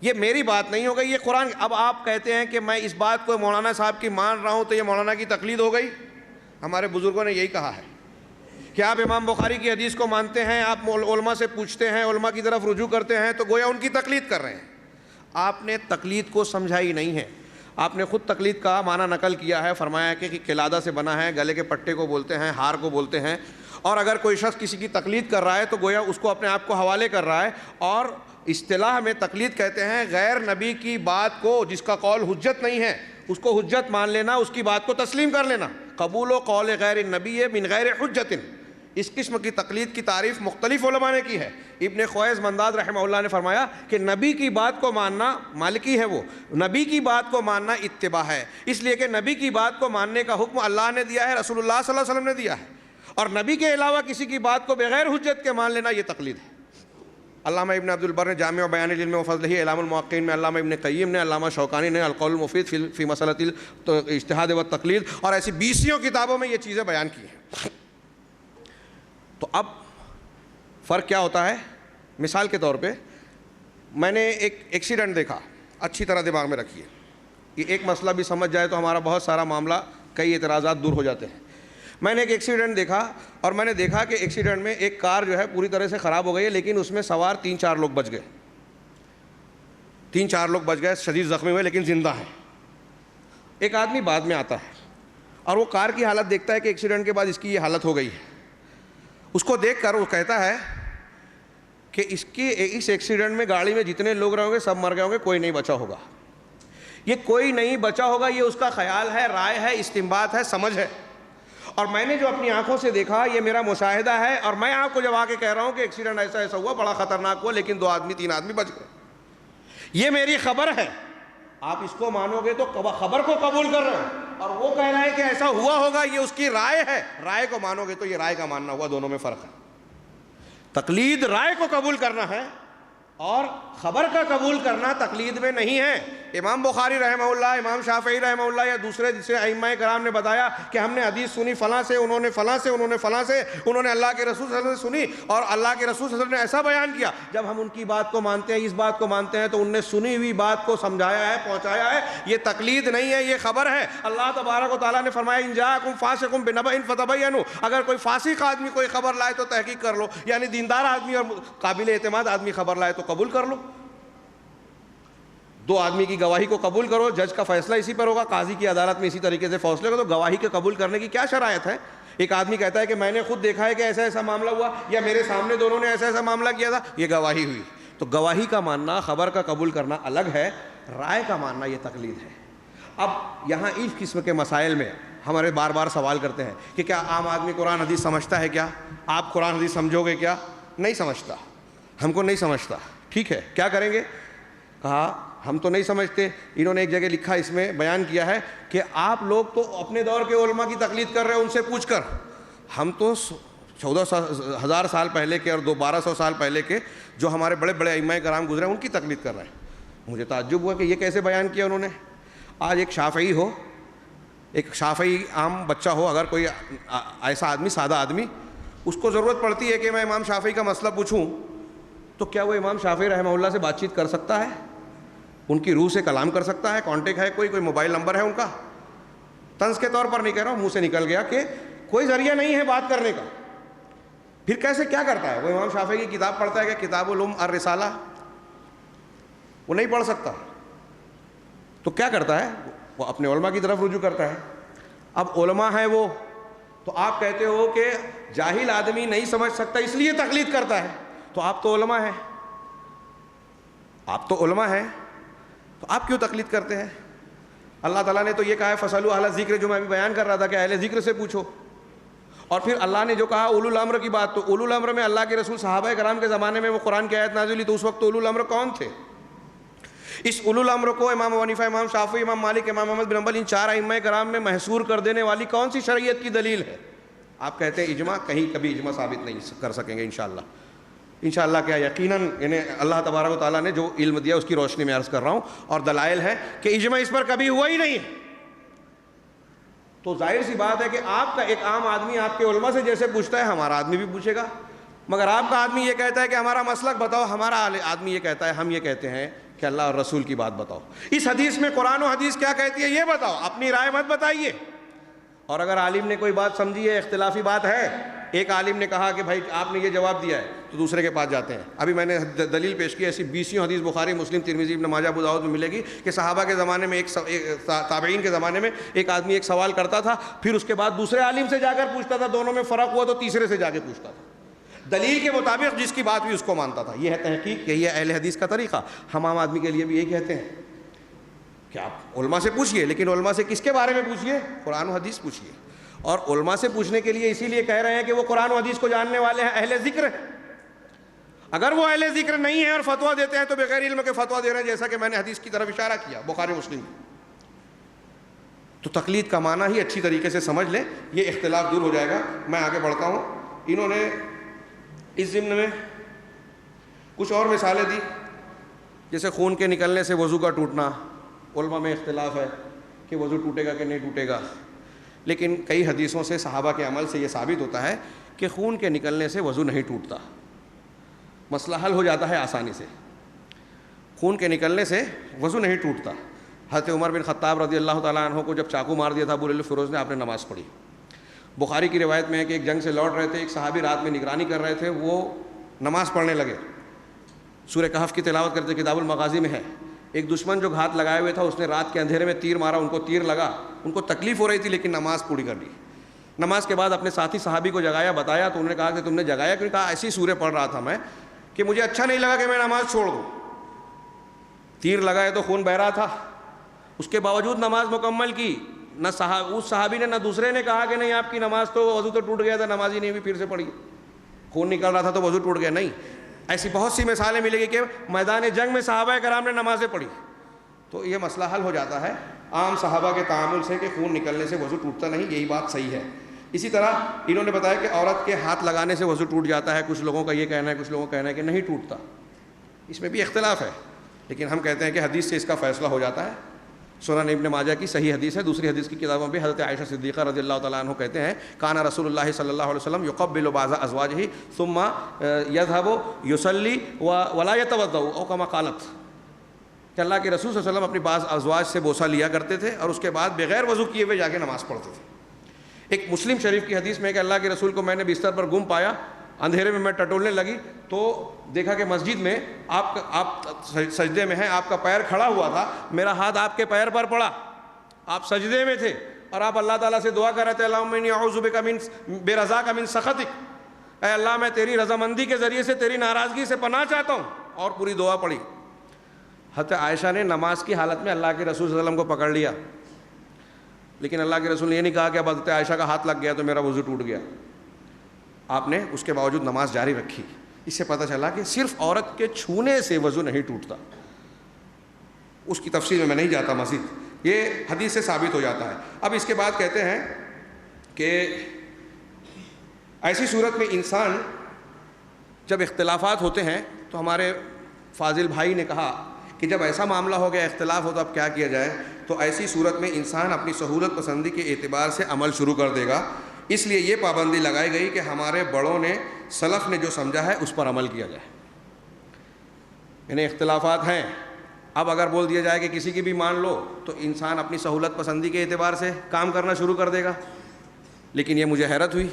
یہ میری بات نہیں ہو گئی، یہ قرآن۔ اب آپ کہتے ہیں کہ میں اس بات کو مولانا صاحب کی مان رہا ہوں تو یہ مولانا کی تقلید ہو گئی۔ ہمارے بزرگوں نے یہی کہا ہے کہ آپ امام بخاری کی حدیث کو مانتے ہیں، آپ علماء سے پوچھتے ہیں، علماء کی طرف رجوع کرتے ہیں، تو گویا ان کی تقلید کر رہے ہیں۔ آپ نے تقلید کو سمجھائی نہیں ہے، آپ نے خود تقلید کا معنی نقل کیا ہے، فرمایا کہ قلادہ سے بنا ہے، گلے کے پٹے کو بولتے ہیں، ہار کو بولتے ہیں، اور اگر کوئی شخص کسی کی تقلید کر رہا ہے تو گویا اس کو اپنے آپ کو حوالے کر رہا ہے۔ اور اصطلاح میں تقلید کہتے ہیں غیر نبی کی بات کو، جس کا قول حجت نہیں ہے، اس کو حجت مان لینا، اس کی بات کو تسلیم کر لینا۔ قبول و قول غیر النبی من غیر حجت، اس قسم کی تقلید کی تعریف مختلف علماء نے کی ہے۔ ابن خویز منداد رحمہ اللہ نے فرمایا کہ نبی کی بات کو ماننا، مالکی ہے وہ، نبی کی بات کو ماننا اتباع ہے، اس لیے کہ نبی کی بات کو ماننے کا حکم اللہ نے دیا ہے، رسول اللہ صلی اللہ علیہ وسلم نے دیا ہے، اور نبی کے علاوہ کسی کی بات کو بغیر حجت کے مان لینا یہ تقلید ہے۔ علامہ ابن عبد البر نے جامع بیان العلم و فضلہ، اعلام الموقعین میں علامہ ابن قیم نے، علامہ شوکانی نے القول المفید فی مسئلۃ الاجتہاد والتقلید، اور ایسی 20 کتابوں میں یہ چیزیں بیان کی ہیں۔ تو اب فرق کیا ہوتا ہے؟ مثال کے طور پہ میں نے ایک ایکسیڈنٹ دیکھا، اچھی طرح دماغ میں رکھیے، یہ ایک مسئلہ بھی سمجھ جائے تو ہمارا بہت سارا معاملہ، کئی اعتراضات دور ہو جاتے ہیں۔ میں نے ایک ایکسیڈنٹ دیکھا، اور میں نے دیکھا کہ ایکسیڈنٹ میں ایک کار جو ہے پوری طرح سے خراب ہو گئی ہے، لیکن اس میں سوار 3-4 لوگ بچ گئے، 3-4 لوگ بچ گئے، شدید زخمی ہوئے لیکن زندہ ہیں۔ ایک آدمی بعد میں آتا ہے اور وہ کار کی حالت دیکھتا ہے کہ ایکسیڈنٹ کے بعد اس کی یہ حالت ہو گئی ہے، اس کو دیکھ کر وہ کہتا ہے کہ اس ایکسیڈنٹ میں گاڑی میں جتنے لوگ رہے ہوں گے سب مر گئے ہوں گے، کوئی نہیں بچا ہوگا۔ یہ کوئی نہیں بچا ہوگا یہ اس کا خیال ہے، رائے ہے، استنباط ہے، سمجھ ہے، اور میں نے جو اپنی آنکھوں سے دیکھا یہ میرا مشاہدہ ہے، اور میں آپ کو جب آ کے کہہ رہا ہوں کہ ایکسیڈنٹ ایسا ایسا ہوا، بڑا خطرناک ہوا، لیکن 2 آدمی 3 آدمی بچ گئے، یہ میری خبر ہے۔ آپ اس کو مانو گے تو خبر کو قبول کر رہے ہو، اور وہ کہہ رہا ہے کہ ایسا ہوا ہوگا، یہ اس کی رائے ہے، رائے کو مانو گے تو یہ رائے کا ماننا ہوا، دونوں میں فرق ہے۔ تقلید رائے کو قبول کرنا ہے، اور خبر کا قبول کرنا تقلید میں نہیں ہے۔ امام بخاری رحمہ اللہ، امام شافعی رحمہ اللہ یا دوسرے جسے ائمہ کرام نے بتایا کہ ہم نے حدیث سنی فلاں سے، انہوں نے فلاں سے، انہوں نے فلاں سے، انہوں نے اللہ کے رسول صلی اللہ علیہ وسلم سے سنی، اور اللہ کے رسول صلی اللہ علیہ وسلم نے ایسا بیان کیا۔ جب ہم ان کی بات کو مانتے ہیں، اس بات کو مانتے ہیں، تو ان نے سنی ہوئی بات کو سمجھایا ہے، پہنچایا ہے، یہ تقلید نہیں ہے، یہ خبر ہے۔ اللہ تبارک و تعالیٰ نے فرمایا ان جاءکم فاسق بنبأ فتبینوا، اگر کوئی فاسق آدمی کوئی خبر لائے تو تحقیق کر لو، یعنی دیندار آدمی اور قابل اعتماد آدمی خبر لائے تو قبول کر لو۔ 2 آدمی کی گواہی کو قبول کرو، جج کا فیصلہ اسی پر ہوگا، قاضی کی عدالت میں اسی طریقے سے فیصلے ہوگا، تو گواہی کے قبول کرنے کی کیا شرائط ہے؟ ایک آدمی کہتا ہے کہ میں نے خود دیکھا ہے کہ ایسا ایسا معاملہ ہوا، یا میرے سامنے دونوں نے ایسا ایسا معاملہ کیا تھا، یہ گواہی ہوئی۔ تو گواہی کا ماننا، خبر کا قبول کرنا الگ ہے، رائے کا ماننا یہ تقلید ہے۔ اب یہاں اس قسم کے مسائل میں ہمارے بار بار سوال کرتے ہیں کہ کیا عام آدمی قرآن حدیث سمجھتا ہے؟ کیا آپ قرآن حدیث سمجھو گے؟ کیا نہیں سمجھتا، ہم کو نہیں سمجھتا، ٹھیک ہے، کیا کریں گے؟ کہا ہم تو نہیں سمجھتے۔ انہوں نے ایک جگہ لکھا، اس میں بیان کیا ہے کہ آپ لوگ تو اپنے دور کے علماء کی تقلید کر رہے ہیں ان سے پوچھ کر، ہم تو 14,000 سال پہلے کے اور 1200 سال پہلے کے جو ہمارے بڑے بڑے ائمہ کرام گزرے ہیں ان کی تقلید کر رہے ہیں۔ مجھے تعجب ہوا کہ یہ کیسے بیان کیا انہوں نے۔ آج ایک شافعی ہو، ایک شافعی عام بچہ ہو، اگر کوئی ایسا آدمی، سادہ آدمی، اس کو ضرورت پڑتی ہے کہ میں امام شافعی کا مسئلہ پوچھوں، تو کیا وہ امام شافعی رحمہ اللہ سے بات چیت کر سکتا ہے؟ ان کی روح سے کلام کر سکتا ہے؟ کانٹیکٹ ہے؟ کوئی موبائل نمبر ہے ان کا؟ طنز کے طور پر نہیں کہہ رہا ہوں، منہ سے نکل گیا کہ کوئی ذریعہ نہیں ہے بات کرنے کا۔ پھر کیسے کیا کرتا ہے؟ وہ امام شافعی کی کتاب پڑھتا ہے کہ کتاب الام الرسالہ، وہ نہیں پڑھ سکتا، تو کیا کرتا ہے؟ وہ اپنے علماء کی طرف رجوع کرتا ہے۔ اب علماء ہیں وہ، تو آپ کہتے ہو کہ جاہل آدمی نہیں سمجھ سکتا اس لیے تقلید کرتا ہے، تو آپ تو علماء ہیں، آپ تو علماء ہیں، تو آپ کیوں تقلید کرتے ہیں؟ اللہ تعالیٰ نے تو یہ کہا ہے فَاسْأَلُوا أَهْلَ الذِّكْرِ، جو میں ابھی بیان کر رہا تھا کہ اہل ذکر سے پوچھو۔ اور پھر اللہ نے جو کہا اولو الامر کی بات، تو اولو الامر میں اللہ کے رسول صحابہ کرام کے زمانے میں وہ قرآن کی آیت نازل ہوئی تو اس وقت اولو الامر کون تھے؟ اس اولو الامر کو امام ابو حنیفہ، امام شافعی، امام مالک، امام احمد بن حنبل، ان 4 ائمہ کرام میں محصور کر دینے والی کون سی شریعت کی دلیل ہے؟ آپ کہتے ہیں اجماع، کہیں کبھی اجماع ثابت نہیں کر سکیں گے انشاءاللہ۔ انشاءاللہ کیا یقیناً انہیں اللہ تبارک و تعالیٰ نے جو علم دیا اس کی روشنی میں عرض کر رہا ہوں، اور دلائل ہے کہ اجماع اس پر کبھی ہوا ہی نہیں ہے۔ تو ظاہر سی بات ہے کہ آپ کا ایک عام آدمی آپ کے علماء سے جیسے پوچھتا ہے، ہمارا آدمی بھی پوچھے گا، مگر آپ کا آدمی یہ کہتا ہے کہ ہمارا مسلک بتاؤ، ہمارا آدمی یہ کہتا ہے، ہم یہ کہتے ہیں کہ اللہ اور رسول کی بات بتاؤ، اس حدیث میں قرآن و حدیث کیا کہتی ہے یہ بتاؤ، اپنی رائے مت بتائیے۔ اور اگر عالم نے کوئی بات سمجھی ہے، اختلافی بات ہے، ایک عالم نے کہا کہ بھائی آپ نے یہ جواب دیا ہے، تو دوسرے کے پاس جاتے ہیں۔ ابھی میں نے دلیل پیش کی، ایسی 20 حدیث بخاری، مسلم، ترمذی، ابن ماجہ، ابو داؤد میں ملے گی کہ صحابہ کے زمانے میں تابعین کے زمانے میں ایک آدمی ایک سوال کرتا تھا، پھر اس کے بعد دوسرے عالم سے جا کر پوچھتا تھا، دونوں میں فرق ہوا تو تیسرے سے جا کے پوچھتا تھا، دلیل کے مطابق جس کی بات بھی اس کو مانتا تھا۔ یہ ہے تحقیق، یہی ہے اہل حدیث کا طریقہ۔ ہم عام آدمی کے لیے بھی یہی کہتے ہیں کہ آپ علماء سے پوچھئے، لیکن علماء سے کس کے بارے میں پوچھئے؟ قرآن و حدیث پوچھئے۔ اور علماء سے پوچھنے کے لیے اسی لیے کہہ رہے ہیں کہ وہ قرآن و حدیث کو جاننے والے ہیں، اہل ذکر ہیں۔ اگر وہ اہل ذکر نہیں ہیں اور فتویٰ دیتے ہیں تو بغیر علم کے فتویٰ دے رہے ہیں، جیسا کہ میں نے حدیث کی طرف اشارہ کیا بخاری مسلم۔ تو تقلید کا معنی ہی اچھی طریقے سے سمجھ لیں، یہ اختلاف دور ہو جائے گا۔ میں آگے بڑھتا ہوں۔ انہوں نے اس ضمن میں کچھ اور مثالیں دی، جیسے خون کے نکلنے سے وضو کا ٹوٹنا۔ علماء میں اختلاف ہے کہ وضو ٹوٹے گا کہ نہیں ٹوٹے گا، لیکن کئی حدیثوں سے، صحابہ کے عمل سے یہ ثابت ہوتا ہے کہ خون کے نکلنے سے وضو نہیں ٹوٹتا، مسئلہ حل ہو جاتا ہے آسانی سے۔ خون کے نکلنے سے وضو نہیں ٹوٹتا۔ حضرت عمر بن خطاب رضی اللہ تعالیٰ عنہ کو جب چاقو مار دیا تھا ابو لؤلؤ فیروز نے، آپ نے نماز پڑھی۔ بخاری کی روایت میں ہے کہ ایک جنگ سے لوٹ رہے تھے، ایک صحابی رات میں نگرانی کر رہے تھے، وہ نماز پڑھنے لگے، سورہ کہف کی تلاوت کرتے، کتاب المغازی میں ہے۔ ایک دشمن جو گھات لگائے ہوئے تھا، اس نے رات کے اندھیرے میں تیر مارا، ان کو تیر لگا، ان کو تکلیف ہو رہی تھی لیکن نماز پوری کر لی۔ نماز کے بعد اپنے ساتھی صحابی کو جگایا، بتایا، تو انہوں نے کہا کہ تم نے جگایا کیوں؟ کہا ایسی سورہ پڑھ رہا تھا میں کہ مجھے اچھا نہیں لگا کہ میں نماز چھوڑ دوں۔ تیر لگا ہے تو خون بہ رہا تھا، اس کے باوجود نماز مکمل کی۔ نہ اس صحابی نے نہ دوسرے نے کہا کہ نہیں آپ کی نماز تو، وضو تو ٹوٹ گیا تھا، نماز ہی نہیں ہوئی، پھر سے پڑھی، خون نکل رہا تھا تو وضو ٹوٹ گیا، نہیں۔ ایسی بہت سی مثالیں ملے گی کہ میدان جنگ میں صحابہ کرام نے نمازیں پڑھی، تو یہ مسئلہ حل ہو جاتا ہے عام صحابہ کے تعامل سے کہ خون نکلنے سے وضو ٹوٹتا نہیں، یہی بات صحیح ہے۔ اسی طرح انہوں نے بتایا کہ عورت کے ہاتھ لگانے سے وضو ٹوٹ جاتا ہے، کچھ لوگوں کا یہ کہنا ہے، کچھ لوگوں کا کہنا ہے کہ نہیں ٹوٹتا، اس میں بھی اختلاف ہے، لیکن ہم کہتے ہیں کہ حدیث سے اس کا فیصلہ ہو جاتا ہے۔ سنن ابن ماجہ کی صحیح حدیث ہے، دوسری حدیث کی کتابوں میں حضرت عائشہ صدیقہ رضی اللہ تعالیٰ عنہ کہتے ہیں کان رسول اللہ صلی اللہ علیہ وسلم یقبل بعض ازواجہ ثم یذهب یصلی ولا یتوضا او کما قالت، کہ اللہ کے رسول صلی اللہ علیہ وسلم اپنی بعض ازواج سے بوسہ لیا کرتے تھے اور اس کے بعد بغیر وضو کیے ہوئے جا کے نماز پڑھتے تھے۔ ایک مسلم شریف کی حدیث میں کہ اللہ کے رسول کو میں نے بستر پر گم پایا، اندھیرے میں ٹٹولنے لگی تو دیکھا کہ مسجد میں آپ سجدے میں ہیں، آپ کا پیر کھڑا ہوا تھا، میرا ہاتھ آپ کے پیر پر پڑا، آپ سجدے میں تھے اور آپ اللہ تعالیٰ سے دعا کر رہے تھے اللہم انی اعوذ بک من برضاک من سخطک، اے اللہ میں تیری رضامندی کے ذریعے سے تیری ناراضگی سے پناہ چاہتا ہوں۔ اور پوری دعا پڑھی. حضرت عائشہ نے نماز کی حالت میں اللہ کے رسول صلی اللہ علیہ وسلم کو پکڑ لیا, لیکن اللہ کے رسول نے یہ نہیں کہا کہ اب حضرت عائشہ کا ہاتھ لگ گیا تو میرا وضو ٹوٹ گیا. آپ نے اس کے باوجود نماز جاری رکھی. اس سے پتہ چلا کہ صرف عورت کے چھونے سے وضو نہیں ٹوٹتا. اس کی تفصیل میں نہیں جاتا مزید, یہ حدیث سے ثابت ہو جاتا ہے. اب اس کے بعد کہتے ہیں کہ ایسی صورت میں انسان جب اختلافات ہوتے ہیں, تو ہمارے فاضل بھائی نے کہا کہ جب ایسا معاملہ ہو گیا, اختلاف ہو, تو اب کیا کیا جائے؟ تو ایسی صورت میں انسان اپنی سہولت پسندی کے اعتبار سے عمل شروع کر دے گا. اس لیے یہ پابندی لگائی گئی کہ ہمارے بڑوں نے, سلف نے جو سمجھا ہے اس پر عمل کیا جائے. یعنی اختلافات ہیں, اب اگر بول دیا جائے کہ کسی کی بھی مان لو, تو انسان اپنی سہولت پسندی کے اعتبار سے کام کرنا شروع کر دے گا. لیکن یہ مجھے حیرت ہوئی,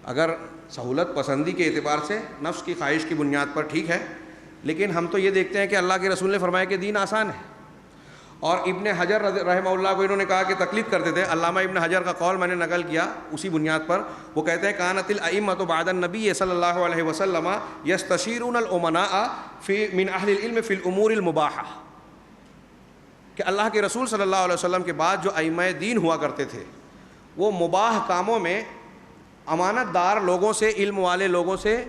اگر سہولت پسندی کے اعتبار سے نفس کی خواہش کی بنیاد پر ٹھیک ہے, لیکن ہم تو یہ دیکھتے ہیں کہ اللہ کے رسول نے فرمایا کہ دین آسان ہے. اور ابن حجر رحمہ اللہ کو انہوں نے کہا کہ تقلید کرتے تھے. علامہ ابن حجر کا قول میں نے نقل کیا اسی بنیاد پر. وہ کہتے ہیں کانت الائمۃ بعد النبی صلی اللہ علیہ وسلم یستشیرون الامناء من اہل العلم فی الامور المباحہ, کہ اللہ کے رسول صلی اللہ علیہ وسلم کے بعد جو ائمہ دین ہوا کرتے تھے وہ مباح کاموں میں امانت دار لوگوں سے, علم والے لوگوں سے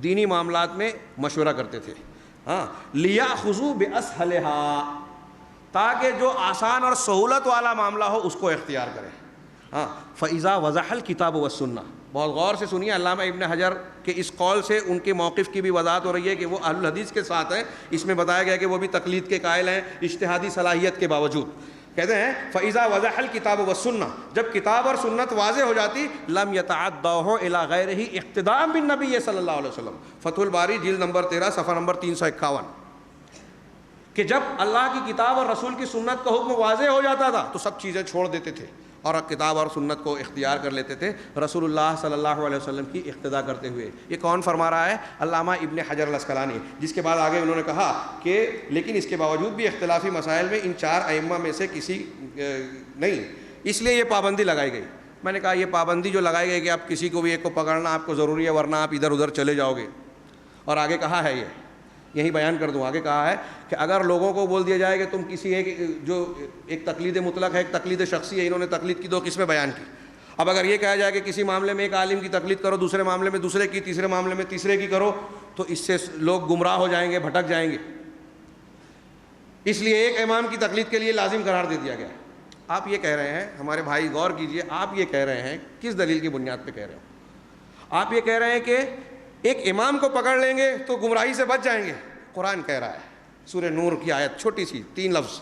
دینی معاملات میں مشورہ کرتے تھے. ہاں, لیاخذوا باسهلها, تاکہ جو آسان اور سہولت والا معاملہ ہو اس کو اختیار کریں. ہاں, فاذا وضح الکتاب والسنہ. بہت غور سے سنیے, علامہ ابن حجر کے اس قول سے ان کے موقف کی بھی وضاحت ہو رہی ہے کہ وہ اہل الحدیث کے ساتھ ہیں. اس میں بتایا گیا کہ وہ بھی تقلید کے قائل ہیں اجتہادی صلاحیت کے باوجود. کہتے ہیں فاذا وضح الکتاب والسنہ, جب کتاب اور سنت واضح ہو جاتی, لم یتعدوه الی غیرہ اقتداء بالنبی صلی اللہ علیہ وسلم. فتح الباری جلد نمبر 13 صفحہ نمبر 351, کہ جب اللہ کی کتاب اور رسول کی سنت کا حکم واضح ہو جاتا تھا تو سب چیزیں چھوڑ دیتے تھے اور کتاب اور سنت کو اختیار کر لیتے تھے رسول اللہ صلی اللہ علیہ وسلم کی اقتداء کرتے ہوئے. یہ کون فرما رہا ہے؟ علامہ ابن حجر العسقلانی. جس کے بعد آگے انہوں نے کہا کہ لیکن اس کے باوجود بھی اختلافی مسائل میں ان 4 ائمہ میں سے کسی نہیں, اس لیے یہ پابندی لگائی گئی. میں نے کہا یہ پابندی جو لگائی گئی کہ آپ کسی کو بھی ایک کو پکڑنا آپ کو ضروری ہے, ورنہ آپ ادھر ادھر چلے جاؤ گے. اور آگے کہا ہے, یہی بیان کر دوں, آگے کہا ہے کہ اگر لوگوں کو بول دیا جائے کہ تم کسی ایک, جو ایک تقلید مطلق ہے, ایک تقلید شخصی ہے, انہوں نے تقلید کی 2 قسمیں بیان کی. اب اگر یہ کہا جائے کہ کسی معاملے میں ایک عالم کی تقلید کرو, دوسرے معاملے میں دوسرے کی, تیسرے معاملے میں تیسرے کی کرو, تو اس سے لوگ گمراہ ہو جائیں گے, بھٹک جائیں گے. اس لیے ایک امام کی تقلید کے لیے لازم قرار دے دیا گیا. آپ یہ کہہ رہے ہیں, ہمارے بھائی غور کیجئے, آپ یہ کہہ رہے ہیں کس دلیل کی بنیاد پہ کہہ رہے ہو؟ آپ یہ کہہ رہے ہیں کہ ایک امام کو پکڑ لیں گے تو گمراہی سے بچ جائیں گے. قرآن کہہ رہا ہے, سورہ نور کی آیت, چھوٹی سی 3 لفظ,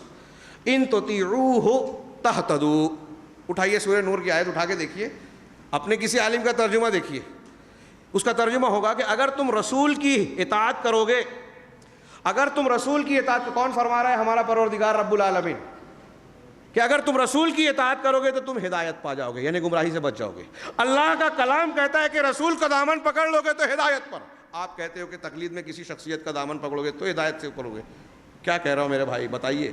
ان تطیعوہ تہتدوا. اٹھائیے سورہ نور کی آیت اٹھا کے دیکھیے, اپنے کسی عالم کا ترجمہ دیکھیے. اس کا ترجمہ ہوگا کہ اگر تم رسول کی اطاعت کرو گے, اگر تم رسول کی اطاعت, کون فرما رہا ہے؟ ہمارا پروردگار رب العالمین, کہ اگر تم رسول کی اطاعت کرو گے تو تم ہدایت پا جاؤ گے, یعنی گمراہی سے بچ جاؤ گے. اللہ کا کلام کہتا ہے کہ رسول کا دامن پکڑ لو گے تو ہدایت پر. آپ کہتے ہو کہ تقلید میں کسی شخصیت کا دامن پکڑو گے تو ہدایت سے پڑو گے. کیا کہہ رہا ہوں میرے بھائی, بتائیے.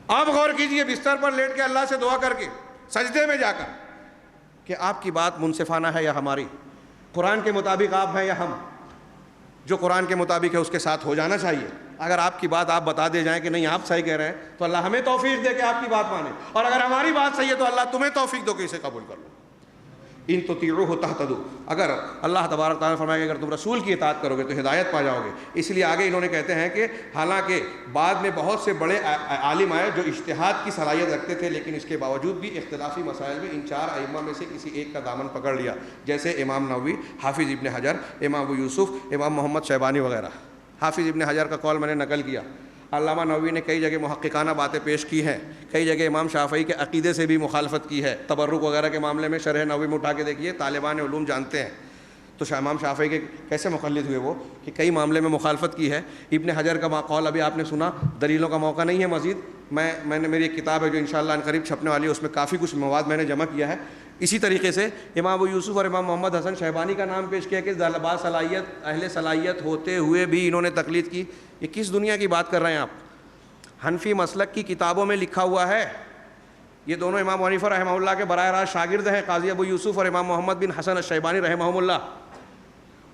آپ غور کیجئے, بستر پر لیٹ کے اللہ سے دعا کر کے, سجدے میں جا کر, کہ آپ کی بات منصفانہ ہے یا ہماری, قرآن کے مطابق آپ ہیں یا ہم. جو قرآن کے مطابق ہے اس کے ساتھ ہو جانا چاہیے. اگر آپ کی بات آپ بتا دے جائیں کہ نہیں آپ صحیح کہہ رہے ہیں, تو اللہ ہمیں توفیق دے کہ آپ کی بات مانیں, اور اگر ہماری بات صحیح ہے تو اللہ تمہیں توفیق دو کہ اسے قبول کر لو. ان تطیعوہ تہتدوا, اگر اللہ تبارک تعالیٰ فرمائے کہ اگر تم رسول کی اطاعت کرو گے تو ہدایت پا جاؤ گے. اس لیے آگے انہوں نے کہتے ہیں کہ حالانکہ بعد میں بہت سے بڑے عالم آئے جو اجتہاد کی صلاحیت رکھتے تھے, لیکن اس کے باوجود بھی اختلافی مسائل میں ان 4 ائمہ میں سے کسی ایک کا دامن پکڑ لیا, جیسے امام نووی, حافظ ابن حجر, امام ابو یوسف, امام محمد شیبانی وغیرہ. حافظ ابن حجر کا قول میں نے نقل کیا. علامہ نووی نے کئی جگہ محققانہ باتیں پیش کی ہیں, کئی جگہ امام شافعی کے عقیدے سے بھی مخالفت کی ہے. تبرک وغیرہ کے معاملے میں شرح نووی میں اٹھا کے دیکھیے, طالبان علوم جانتے ہیں. تو امام شافعی کے کیسے مخلد ہوئے وہ, کہ کئی معاملے میں مخالفت کی ہے. ابن حجر کا قول ابھی آپ نے سنا, دلیلوں کا موقع نہیں ہے مزید. میں نے میری ایک کتاب ہے جو انشاءاللہ عنقریب چھپنے والی ہے, اس میں کافی کچھ مواد میں نے جمع کیا ہے. اسی طریقے سے امام ابو یوسف اور امام محمد حسن شیبانی کا نام پیش کیا کہ با صلاحیت, اہل صلاحیت ہوتے ہوئے بھی انہوں نے تقلید کی. یہ کس دنیا کی بات کر رہے ہیں آپ؟ حنفی مسلک کی کتابوں میں لکھا ہوا ہے. یہ دونوں امام حنیفہ رحمہ اللہ کے براہ راست شاگرد ہیں, قاضی ابو یوسف اور امام محمد بن حسن الشیبانی رحمہ اللہ.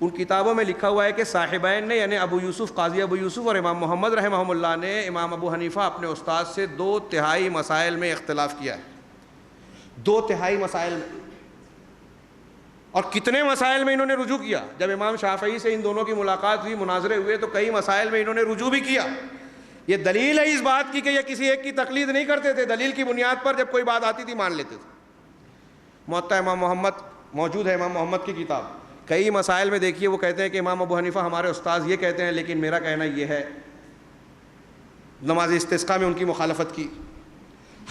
ان کتابوں میں لکھا ہوا ہے کہ صاحبین نے یعنی ابو یوسف قاضی ابو یوسف اور امام محمد رحمہ اللہ نے امام ابو حنیفہ اپنے استاد سے 2/3 مسائل میں اختلاف کیا ہے. 2/3 مسائل میں. اور کتنے مسائل میں انہوں نے رجوع کیا. جب امام شافعی سے ان دونوں کی ملاقات ہوئی, مناظرے ہوئے, تو کئی مسائل میں انہوں نے رجوع بھی کیا. یہ دلیل ہے اس بات کی کہ یہ کسی ایک کی تقلید نہیں کرتے تھے, دلیل کی بنیاد پر جب کوئی بات آتی تھی مان لیتے تھے. موطا امام محمد موجود ہے, امام محمد کی کتاب. کئی مسائل میں دیکھیے وہ کہتے ہیں کہ امام ابو حنیفہ ہمارے استاد یہ کہتے ہیں, لیکن میرا کہنا یہ ہے. نماز استسقاء میں ان کی مخالفت کی.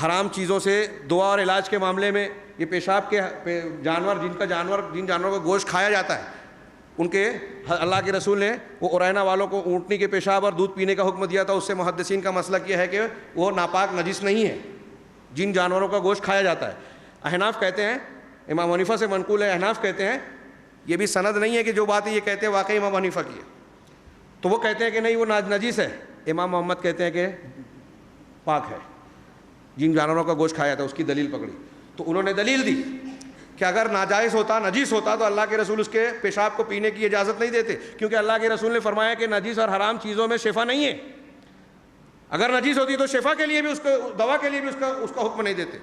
حرام چیزوں سے دعا اور علاج کے معاملے میں یہ پیشاب کے جانور جن جانوروں کا گوشت کھایا جاتا ہے, ان کے اللہ کے رسول نے وہ ارینا والوں کو اونٹنی کے پیشاب اور دودھ پینے کا حکم دیا تھا. اس سے محدثین کا مسلک یہ ہے کہ وہ ناپاک نجس نہیں ہے جن جانوروں کا گوشت کھایا جاتا ہے. احناف کہتے ہیں, امام حنیفہ سے منقول ہے, احناف کہتے ہیں یہ بھی سند نہیں ہے کہ جو بات یہ کہتے ہیں واقعی امام حنیفہ کی ہے, تو وہ کہتے ہیں کہ نہیں وہ نجس ہے. امام محمد کہتے ہیں کہ پاک ہے, جن جانوروں کا گوشت کھایا جاتا ہے اس کی دلیل پکڑی. تو انہوں نے دلیل دی کہ اگر ناجائز ہوتا, نجس ہوتا, تو اللہ کے رسول اس کے پیشاب کو پینے کی اجازت نہیں دیتے, کیونکہ اللہ کے رسول نے فرمایا کہ نجس اور حرام چیزوں میں شفا نہیں ہے. اگر نجس ہوتی تو شفا کے لیے بھی اس کو, دوا کے لیے بھی اس کا حکم نہیں دیتے.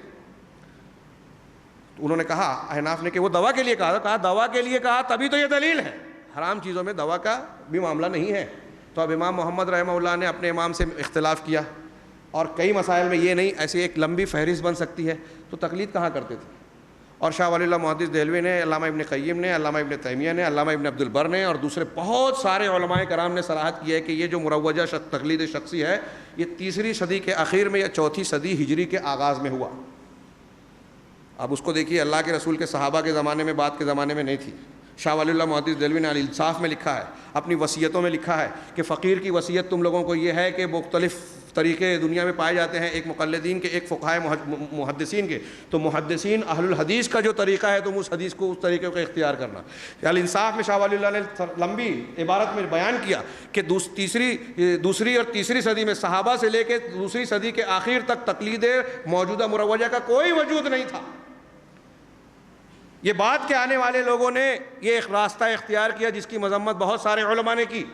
تو انہوں نے کہا, احناف نے, کہ وہ دوا کے لیے کہا دوا کے لیے کہا تبھی تو یہ دلیل ہے. حرام چیزوں میں دوا کا بھی معاملہ نہیں ہے. تو اب امام محمد رحمہ اللہ نے اپنے امام سے اختلاف کیا, اور کئی مسائل میں یہ نہیں, ایسی ایک لمبی فہرست بن سکتی ہے. تو تقلید کہاں کرتے تھے. اور شاہ ولی اللہ محدث دہلوی نے, علامہ ابن قیم نے, علامہ ابن تیمیہ نے, علامہ ابن عبد البر نے اور دوسرے بہت سارے علماء کرام نے صراحت کی ہے کہ یہ جو مروجہ تقلید شخصی ہے یہ 3 صدی کے اخیر میں یا 4 صدی ہجری کے آغاز میں ہوا. اب اس کو دیکھیے, اللہ کے رسول کے صحابہ کے زمانے میں, بعد کے زمانے میں نہیں تھی. شاہ ولی اللہ محدث دہلوی نے الانصاف میں لکھا ہے, اپنی وصیتوں میں لکھا ہے کہ فقیر کی وصیت تم لوگوں کو یہ ہے کہ مختلف طریقے دنیا میں پائے جاتے ہیں, ایک مقلدین کے, ایک فقہائے محدثین کے. تو محدثین اہل الحدیث کا جو طریقہ ہے تم اس حدیث کو اس طریقے کو اختیار کرنا. الانصاف میں شاہ ولی اللہ نے لمبی عبارت میں بیان کیا کہ دوسری اور تیسری صدی میں صحابہ سے لے کے دوسری صدی کے آخر تک تقلید موجودہ مروجہ کا کوئی وجود نہیں تھا. یہ بعد کے آنے والے لوگوں نے یہ ایک راستہ اختیار کیا جس کی مذمت بہت سارے علماء نے کی.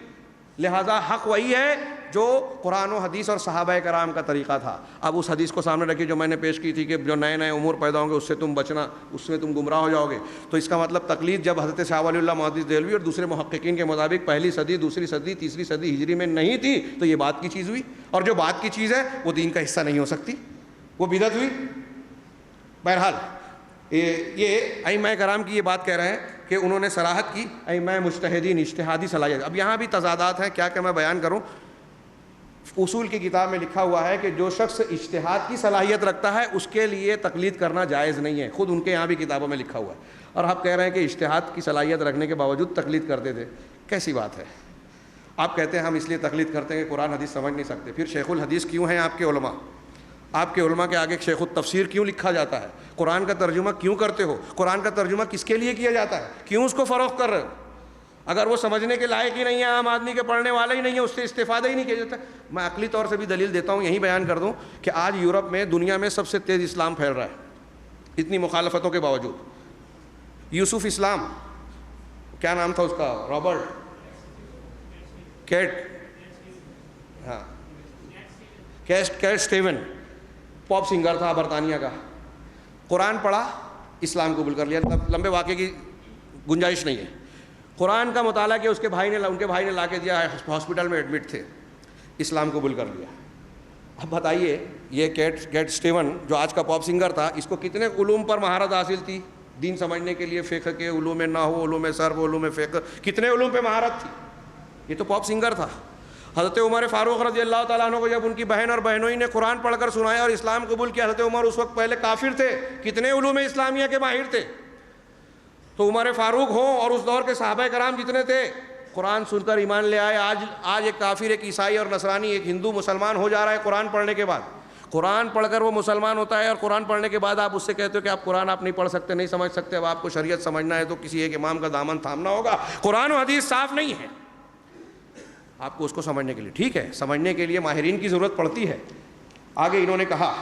لہذا حق وہی ہے جو قرآن و حدیث اور صحابہ کرام کا طریقہ تھا. اب اس حدیث کو سامنے رکھیے جو میں نے پیش کی تھی کہ جو نئے نئے امور پیدا ہوں گے اس سے تم بچنا, اس میں تم گمراہ ہو جاؤ گے. تو اس کا مطلب تقلید جب حضرت شاہ ولی اللہ محدث دہلوی اور دوسرے محققین کے مطابق پہلی صدی, دوسری صدی, تیسری صدی ہجری میں نہیں تھی تو یہ بات کی چیز ہوئی, اور جو بات کی چیز ہے وہ دین کا حصہ نہیں ہو سکتی, وہ بدعت ہوئی. بہرحال یہ ائمہ کرام کی یہ بات کہہ رہے ہیں کہ انہوں نے صراحت کی, ائمہ مجتہدین اجتہادی صلاحیت. اب یہاں بھی تضادات ہیں, کیا کہ میں بیان کروں. اصول کی کتاب میں لکھا ہوا ہے کہ جو شخص اجتہاد کی صلاحیت رکھتا ہے اس کے لیے تقلید کرنا جائز نہیں ہے. خود ان کے یہاں بھی کتابوں میں لکھا ہوا ہے. اور آپ کہہ رہے ہیں کہ اجتہاد کی صلاحیت رکھنے کے باوجود تقلید کرتے تھے, کیسی بات ہے. آپ کہتے ہیں ہم اس لیے تقلید کرتے ہیں کہ قرآن حدیث سمجھ نہیں سکتے. پھر شیخ الحدیث کیوں ہیں آپ کے علماء؟ آپ کے علماء کے آگے شیخ التفسیر کیوں لکھا جاتا ہے؟ قرآن کا ترجمہ کیوں کرتے ہو؟ قرآن کا ترجمہ کس کے لیے کیا جاتا ہے؟ کیوں اس کو فروخت کر رہے ہو؟ اگر وہ سمجھنے کے لائق ہی نہیں ہے, عام آدمی کے پڑھنے والا ہی نہیں ہے, اس سے استفادہ ہی نہیں کیا جاتا. میں عقلی طور سے بھی دلیل دیتا ہوں, یہی بیان کر دوں کہ آج یورپ میں, دنیا میں سب سے تیز اسلام پھیل رہا ہے اتنی مخالفتوں کے باوجود. یوسف اسلام, کیا نام تھا اس کا, رابرٹ کیٹ, ہاں کیٹ اسٹیون, پاپ سنگر تھا برطانیہ کا. قرآن پڑھا, اسلام قبول کر لیا. لمبے واقعے کی گنجائش نہیں ہے. قرآن کا مطالعہ کیا, اس کے بھائی نے, ان کے بھائی نے لا کے دیا, ہاسپٹل میں ایڈمٹ تھے, اسلام قبول کر لیا. اب بتائیے یہ کیٹ اسٹیون جو آج کا پاپ سنگر تھا, اس کو کتنے علوم پر مہارت حاصل تھی دین سمجھنے کے لیے, فقہ کے علوم, نحو, علوم صرف, علوم فقہ, کتنے علوم پہ مہارت تھی. یہ تو پاپ سنگر تھا. حضرت عمر فاروق رضی اللہ تعالیٰ عنہ کو جب ان کی بہن اور بہنوئی نے قرآن پڑھ کر سنایا اور اسلام قبول کیا, حضرت عمر اس وقت پہلے کافر تھے, کتنے علوم اسلامیہ کے ماہر تھے. تو عمر فاروق ہوں اور اس دور کے صحابہ کرام جتنے تھے, قرآن سن کر ایمان لے آئے. آج ایک کافر, ایک عیسائی اور نصرانی, ایک ہندو مسلمان ہو جا رہا ہے قرآن پڑھنے کے بعد. قرآن پڑھ کر وہ مسلمان ہوتا ہے, اور قرآن پڑھنے کے بعد آپ اس سے کہتے ہو کہ آپ قرآن آپ نہیں پڑھ سکتے, نہیں سمجھ سکتے. اب آپ کو شریعت سمجھنا ہے تو کسی ایک امام کا دامن تھامنا ہوگا. قرآن و حدیث صاف نہیں ہے آپ کو اس کو سمجھنے کے لیے. ٹھیک ہے, سمجھنے کے لیے ماہرین کی ضرورت پڑتی ہے. آگے انہوں نے کہا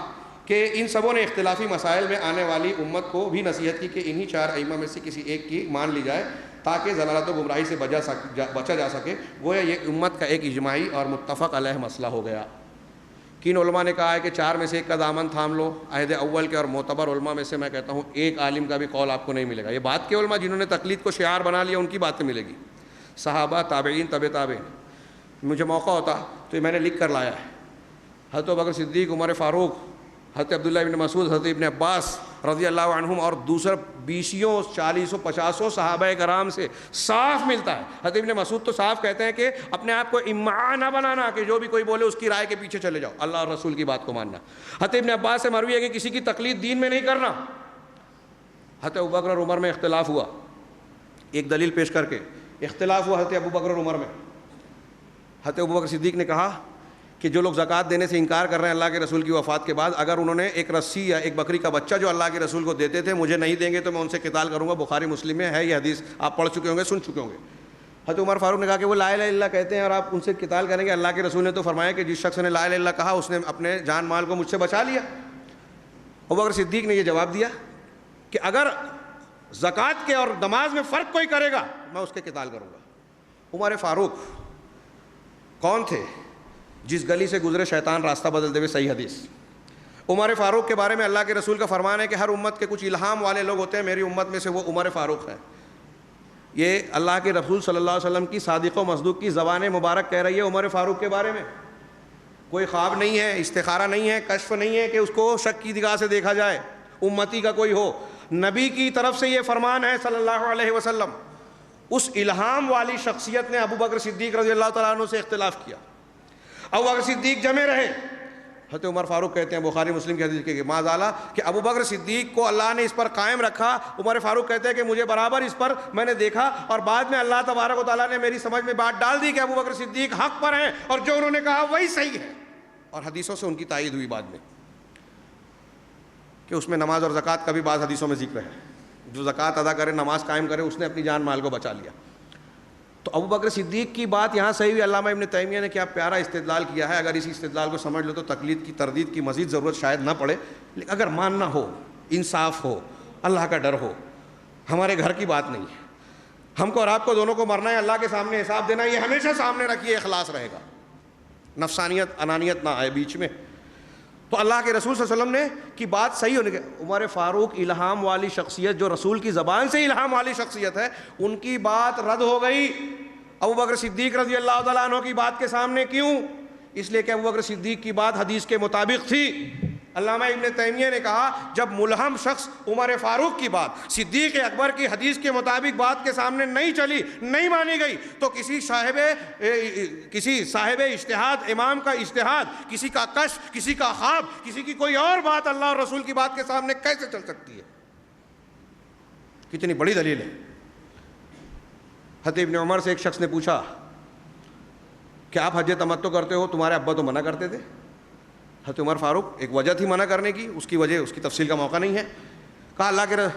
کہ ان سبوں نے اختلافی مسائل میں آنے والی امت کو بھی نصیحت کی کہ انہی 4 ائمہ میں سے کسی ایک کی مان لی جائے تاکہ ضلالت و گمراہی سے بچا جا سکے. گویا یہ امت کا ایک اجماعی اور متفق علیہ مسئلہ ہو گیا. کن علماء نے کہا ہے کہ 4 میں سے ایک کا دامن تھام لو. عہد اول کے اور معتبر علماء میں سے میں کہتا ہوں ایک عالم کا بھی قول آپ کو نہیں ملے گا. یہ بات کے علماء جنہوں نے تقلید کو شعار بنا لیا ان کی باتیں ملے گی. صحابہ، تابعین، تابعین. مجھے موقع ہوتا تو یہ میں نے لکھ کر لایا ہے. حضرت ابوبکر صدیق، عمر فاروق، حضرت عبداللہ ابن مسعود، حضرت ابن عباس رضی اللہ عنہم اور دوسرے 20 40 50 صحابہ کرام سے صاف ملتا ہے. حضرت ابن مسعود تو صاف کہتے ہیں کہ اپنے آپ کو امعاء نہ بنانا کہ جو بھی کوئی بولے اس کی رائے کے پیچھے چلے جاؤ، اللہ اور رسول کی بات کو ماننا. حضرت ابن عباس سے مروی ہے کہ کسی کی تقلید دین میں نہیں کرنا. حضرت ابوبکر اور عمر میں اختلاف ہوا، ایک دلیل پیش کر کے اختلاف ہوا حضرت ابوبکر اور عمر میں. حضرت ابوبکر صدیق نے کہا کہ جو لوگ زکوٰۃ دینے سے انکار کر رہے ہیں اللہ کے رسول کی وفات کے بعد، اگر انہوں نے ایک رسی یا ایک بکری کا بچہ جو اللہ کے رسول کو دیتے تھے مجھے نہیں دیں گے تو میں ان سے قتال کروں گا. بخاری مسلم میں ہے یہ حدیث، آپ پڑھ چکے ہوں گے، سن چکے ہوں گے. حضرت عمر فاروق نے کہا کہ وہ لا الہ الا اللہ کہتے ہیں اور آپ ان سے قتال کریں گے. اللہ کے رسول نے تو فرمایا کہ جس شخص نے لا الہ الا اللہ کہا اس نے اپنے جان مال کو مجھ سے بچا لیا. ابوبکر صدیق نے یہ جواب دیا کہ اگر زکوٰۃ کے اور نماز میں فرق کوئی کرے گا میں اس کے قتال کروں گا. عمر فاروق کون تھے؟ جس گلی سے گزرے شیطان راستہ بدل دے. صحیح حدیث. عمر فاروق کے بارے میں اللہ کے رسول کا فرمان ہے کہ ہر امت کے کچھ الہام والے لوگ ہوتے ہیں، میری امت میں سے وہ عمر فاروق ہے. یہ اللہ کے رسول صلی اللہ علیہ وسلم کی صادق و مصدوق کی زبان مبارک کہہ رہی ہے عمر فاروق کے بارے میں. کوئی خواب نہیں ہے، استخارہ نہیں ہے، کشف نہیں ہے کہ اس کو شک کی نگاہ سے دیکھا جائے، امتی کا کوئی ہو. نبی کی طرف سے یہ فرمان ہے صلی اللہ علیہ وسلم. اس الہام والی شخصیت نے ابوبکر صدیق رضی اللہ تعالیٰ عنہ سے اختلاف کیا. ابوبکر صدیق جمے رہے. حضرت عمر فاروق کہتے ہیں بخاری مسلم کی حدیث کے معاذاللہ کہ ابوبکر صدیق کو اللہ نے اس پر قائم رکھا. عمر فاروق کہتے ہیں کہ مجھے برابر اس پر میں نے دیکھا اور بعد میں اللہ تبارک و تعالیٰ نے میری سمجھ میں بات ڈال دی کہ ابوبکر صدیق حق پر ہیں اور جو انہوں نے کہا وہی صحیح ہے. اور حدیثوں سے ان کی تائید ہوئی بعد میں کہ اس میں نماز اور زکوٰۃ کا بھی بعض حدیثوں میں ذکر ہے. جو زکوٰۃ ادا کرے، نماز قائم کرے، اس نے اپنی جان مال کو بچا لیا. تو ابوبکر صدیق کی بات یہاں صحیح ہوئی. علامہ ابن تیمیہ نے کیا پیارا استدلال کیا ہے. اگر اسی استدلال کو سمجھ لو تو تقلید کی تردید کی مزید ضرورت شاید نہ پڑے. لیکن اگر ماننا ہو، انصاف ہو، اللہ کا ڈر ہو، ہمارے گھر کی بات نہیں ہے، ہم کو اور آپ کو دونوں کو مرنا ہے، اللہ کے سامنے حساب دینا ہے، یہ ہمیشہ سامنے رکھیے، اخلاص رہے گا، نفسانیت انانیت نہ آئے بیچ میں. تو اللہ کے رسول صلی اللہ علیہ وسلم نے کی بات صحیح ہونے کے. عمر فاروق الہام والی شخصیت جو رسول کی زبان سے الہام والی شخصیت ہے، ان کی بات رد ہو گئی. ابوبکر صدیق رضی اللہ تعالیٰ عنہ کی بات کے سامنے. کیوں؟ اس لیے کہ ابوبکر صدیق کی بات حدیث کے مطابق تھی. علامہ ابن تیمیہ نے کہا جب ملہم شخص عمر فاروق کی بات صدیق اکبر کی حدیث کے مطابق بات کے سامنے نہیں چلی، نہیں مانی گئی، تو کسی صاحب اجتہاد، امام کا اجتہاد، کسی کا کشف، کسی کا خواب، کسی کی کوئی اور بات اللہ اور رسول کی بات کے سامنے کیسے چل سکتی ہے؟ کتنی بڑی دلیل ہے. حضرت ابن عمر سے ایک شخص نے پوچھا کہ آپ حج تمتع کرتے ہو، تمہارے ابا تو منع کرتے تھے. حضرت عمر فاروق ایک وجہ تھی منع کرنے کی، اس کی وجہ اس کی تفصیل کا موقع نہیں ہے. کہا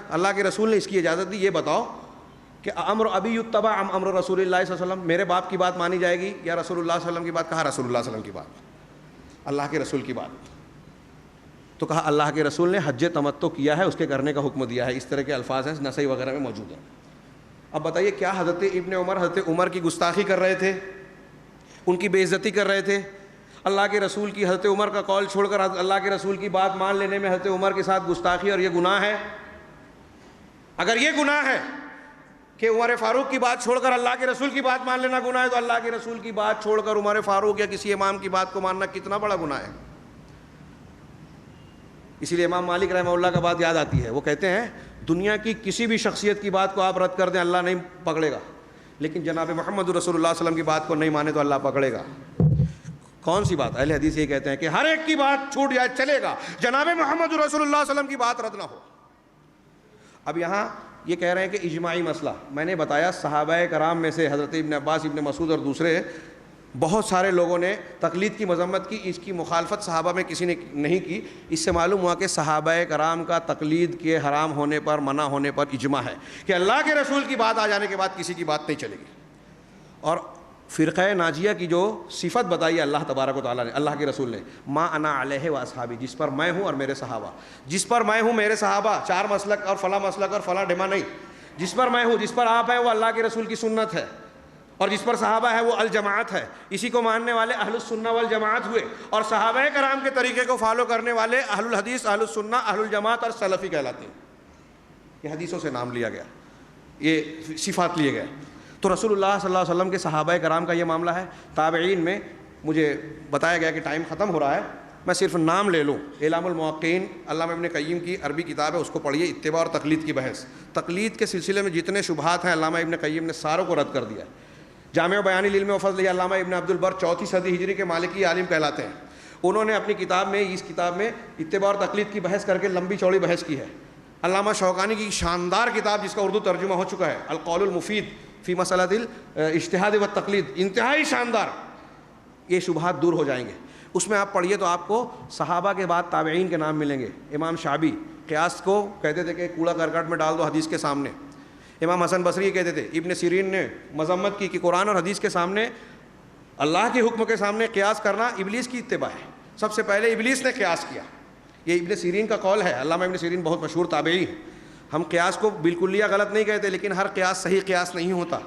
اللہ کے رسول نے اس کی اجازت دی، یہ بتاؤ کہ امر ابی یتبع ام امر رسول اللہ صلی اللہ علیہ وسلم، میرے باپ کی بات مانی جائے گی یا رسول اللہ صلی اللہ علیہ وسلم کی بات؟ کہا رسول اللہ صلی اللہ علیہ وسلم کی بات، اللہ کے رسول کی بات. تو کہا اللہ کے رسول نے حج تمتع کیا ہے، اس کے کرنے کا حکم دیا ہے. اس طرح کے الفاظ ہیں نسائی وغیرہ میں موجود ہیں. اب بتائیے کیا حضرت ابن عمر حضرت عمر کی گستاخی کر رہے تھے، ان کی بے عزتی کر رہے تھے؟ اللہ کے رسول کی حضرت عمر کا قول چھوڑ کر اللہ کے رسول کی بات مان لینے میں حضرت عمر کے ساتھ گستاخی اور یہ گناہ ہے؟ اگر یہ گناہ ہے کہ عمر فاروق کی بات چھوڑ کر اللہ کے رسول کی بات مان لینا گناہ ہے، تو اللہ کے رسول کی بات چھوڑ کر عمر فاروق یا کسی امام کی بات کو ماننا کتنا بڑا گناہ ہے. اسی لیے امام مالک رحمہ اللہ کا بات یاد آتی ہے. وہ کہتے ہیں دنیا کی کسی بھی شخصیت کی بات کو آپ رد کر دیں اللہ نہیں پکڑے گا، لیکن جناب محمد رسول اللہ صلی اللہ علیہ وسلم کی بات کو نہیں مانے تو اللہ پکڑے گا. کون سی بات؟ اہل حدیث یہ کہتے ہیں کہ ہر ایک کی بات چھوٹ جائے چلے گا، جناب محمد رسول اللہ صلی اللہ علیہ وسلم کی بات رد نہ ہو. اب یہاں یہ کہہ رہے ہیں کہ اجماعی مسئلہ. میں نے بتایا صحابہ کرام میں سے حضرت ابن عباس، ابن مسعود اور دوسرے بہت سارے لوگوں نے تقلید کی مذمت کی، اس کی مخالفت صحابہ میں کسی نے نہیں کی. اس سے معلوم ہوا کہ صحابہ کرام کا تقلید کے حرام ہونے پر، منع ہونے پر اجماع ہے کہ اللہ کے رسول کی بات آ جانے کے بعد کسی کی بات نہیں چلے گی. اور فرقہ ناجیہ کی جو صفت بتائی ہے اللہ تبارک و تعالیٰ نے، اللہ کے رسول نے، ما انا علیہ و اصحابی، جس پر میں ہوں اور میرے صحابہ، جس پر میں ہوں میرے صحابہ، 4 مسلک اور فلاں مسلک اور فلاں ڈھما نہیں، جس پر میں ہوں، جس پر آپ ہیں، وہ اللہ کے رسول کی سنت ہے، اور جس پر صحابہ ہے وہ الجماعت ہے. اسی کو ماننے والے اہل السنہ والجماعت ہوئے، اور صحابہ کرام کے طریقے کو فالو کرنے والے اہل الحدیث، اہل السنہ، اہل الجماعت اور سلفی کہلاتے ہیں. یہ حدیثوں سے نام لیا گیا، یہ صفات لیے گئے. تو رسول اللہ صلی اللہ علیہ وسلم کے صحابہ کرام کا یہ معاملہ ہے. تابعین میں مجھے بتایا گیا کہ ٹائم ختم ہو رہا ہے، میں صرف نام لے لوں. اعلام الموقعین علامہ ابن قیم کی عربی کتاب ہے، اس کو پڑھیے. اتباع اور تقلید کی بحث، تقلید کے سلسلے میں جتنے شبہات ہیں علامہ ابن قیم نے ساروں کو رد کر دیا. جامع بیان العلم و فضل علامہ ابن عبد البر 4 صدی ہجری کے مالکی عالم کہلاتے ہیں. انہوں نے اپنی کتاب میں، اس کتاب میں اتباع اور تقلید کی بحث کر کے لمبی چوڑی بحث کی ہے. علامہ شوکانی کی شاندار کتاب جس کا اردو ترجمہ ہو چکا ہے، القول المفید فی مسئلۃ الاجتہاد والتقلید، انتہائی شاندار. یہ شبہات دور ہو جائیں گے. اس میں آپ پڑھیے تو آپ کو صحابہ کے بعد تابعین کے نام ملیں گے. امام شعبی قیاس کو کہتے تھے کہ کوڑا کرکٹ میں ڈال دو حدیث کے سامنے. امام حسن بصری کہتے تھے. ابن سیرین نے مذمت کی کہ قرآن اور حدیث کے سامنے، اللہ کے حکم کے سامنے قیاس کرنا ابلیس کی اتباع ہے. سب سے پہلے ابلیس نے قیاس کیا. یہ ابن سیرین کا قول ہے. علامہ ابن سیرین بہت مشہور تابعی ہیں. ہم قیاس کو بالکلیہ غلط نہیں کہتے، لیکن ہر قیاس صحیح قیاس نہیں ہوتا.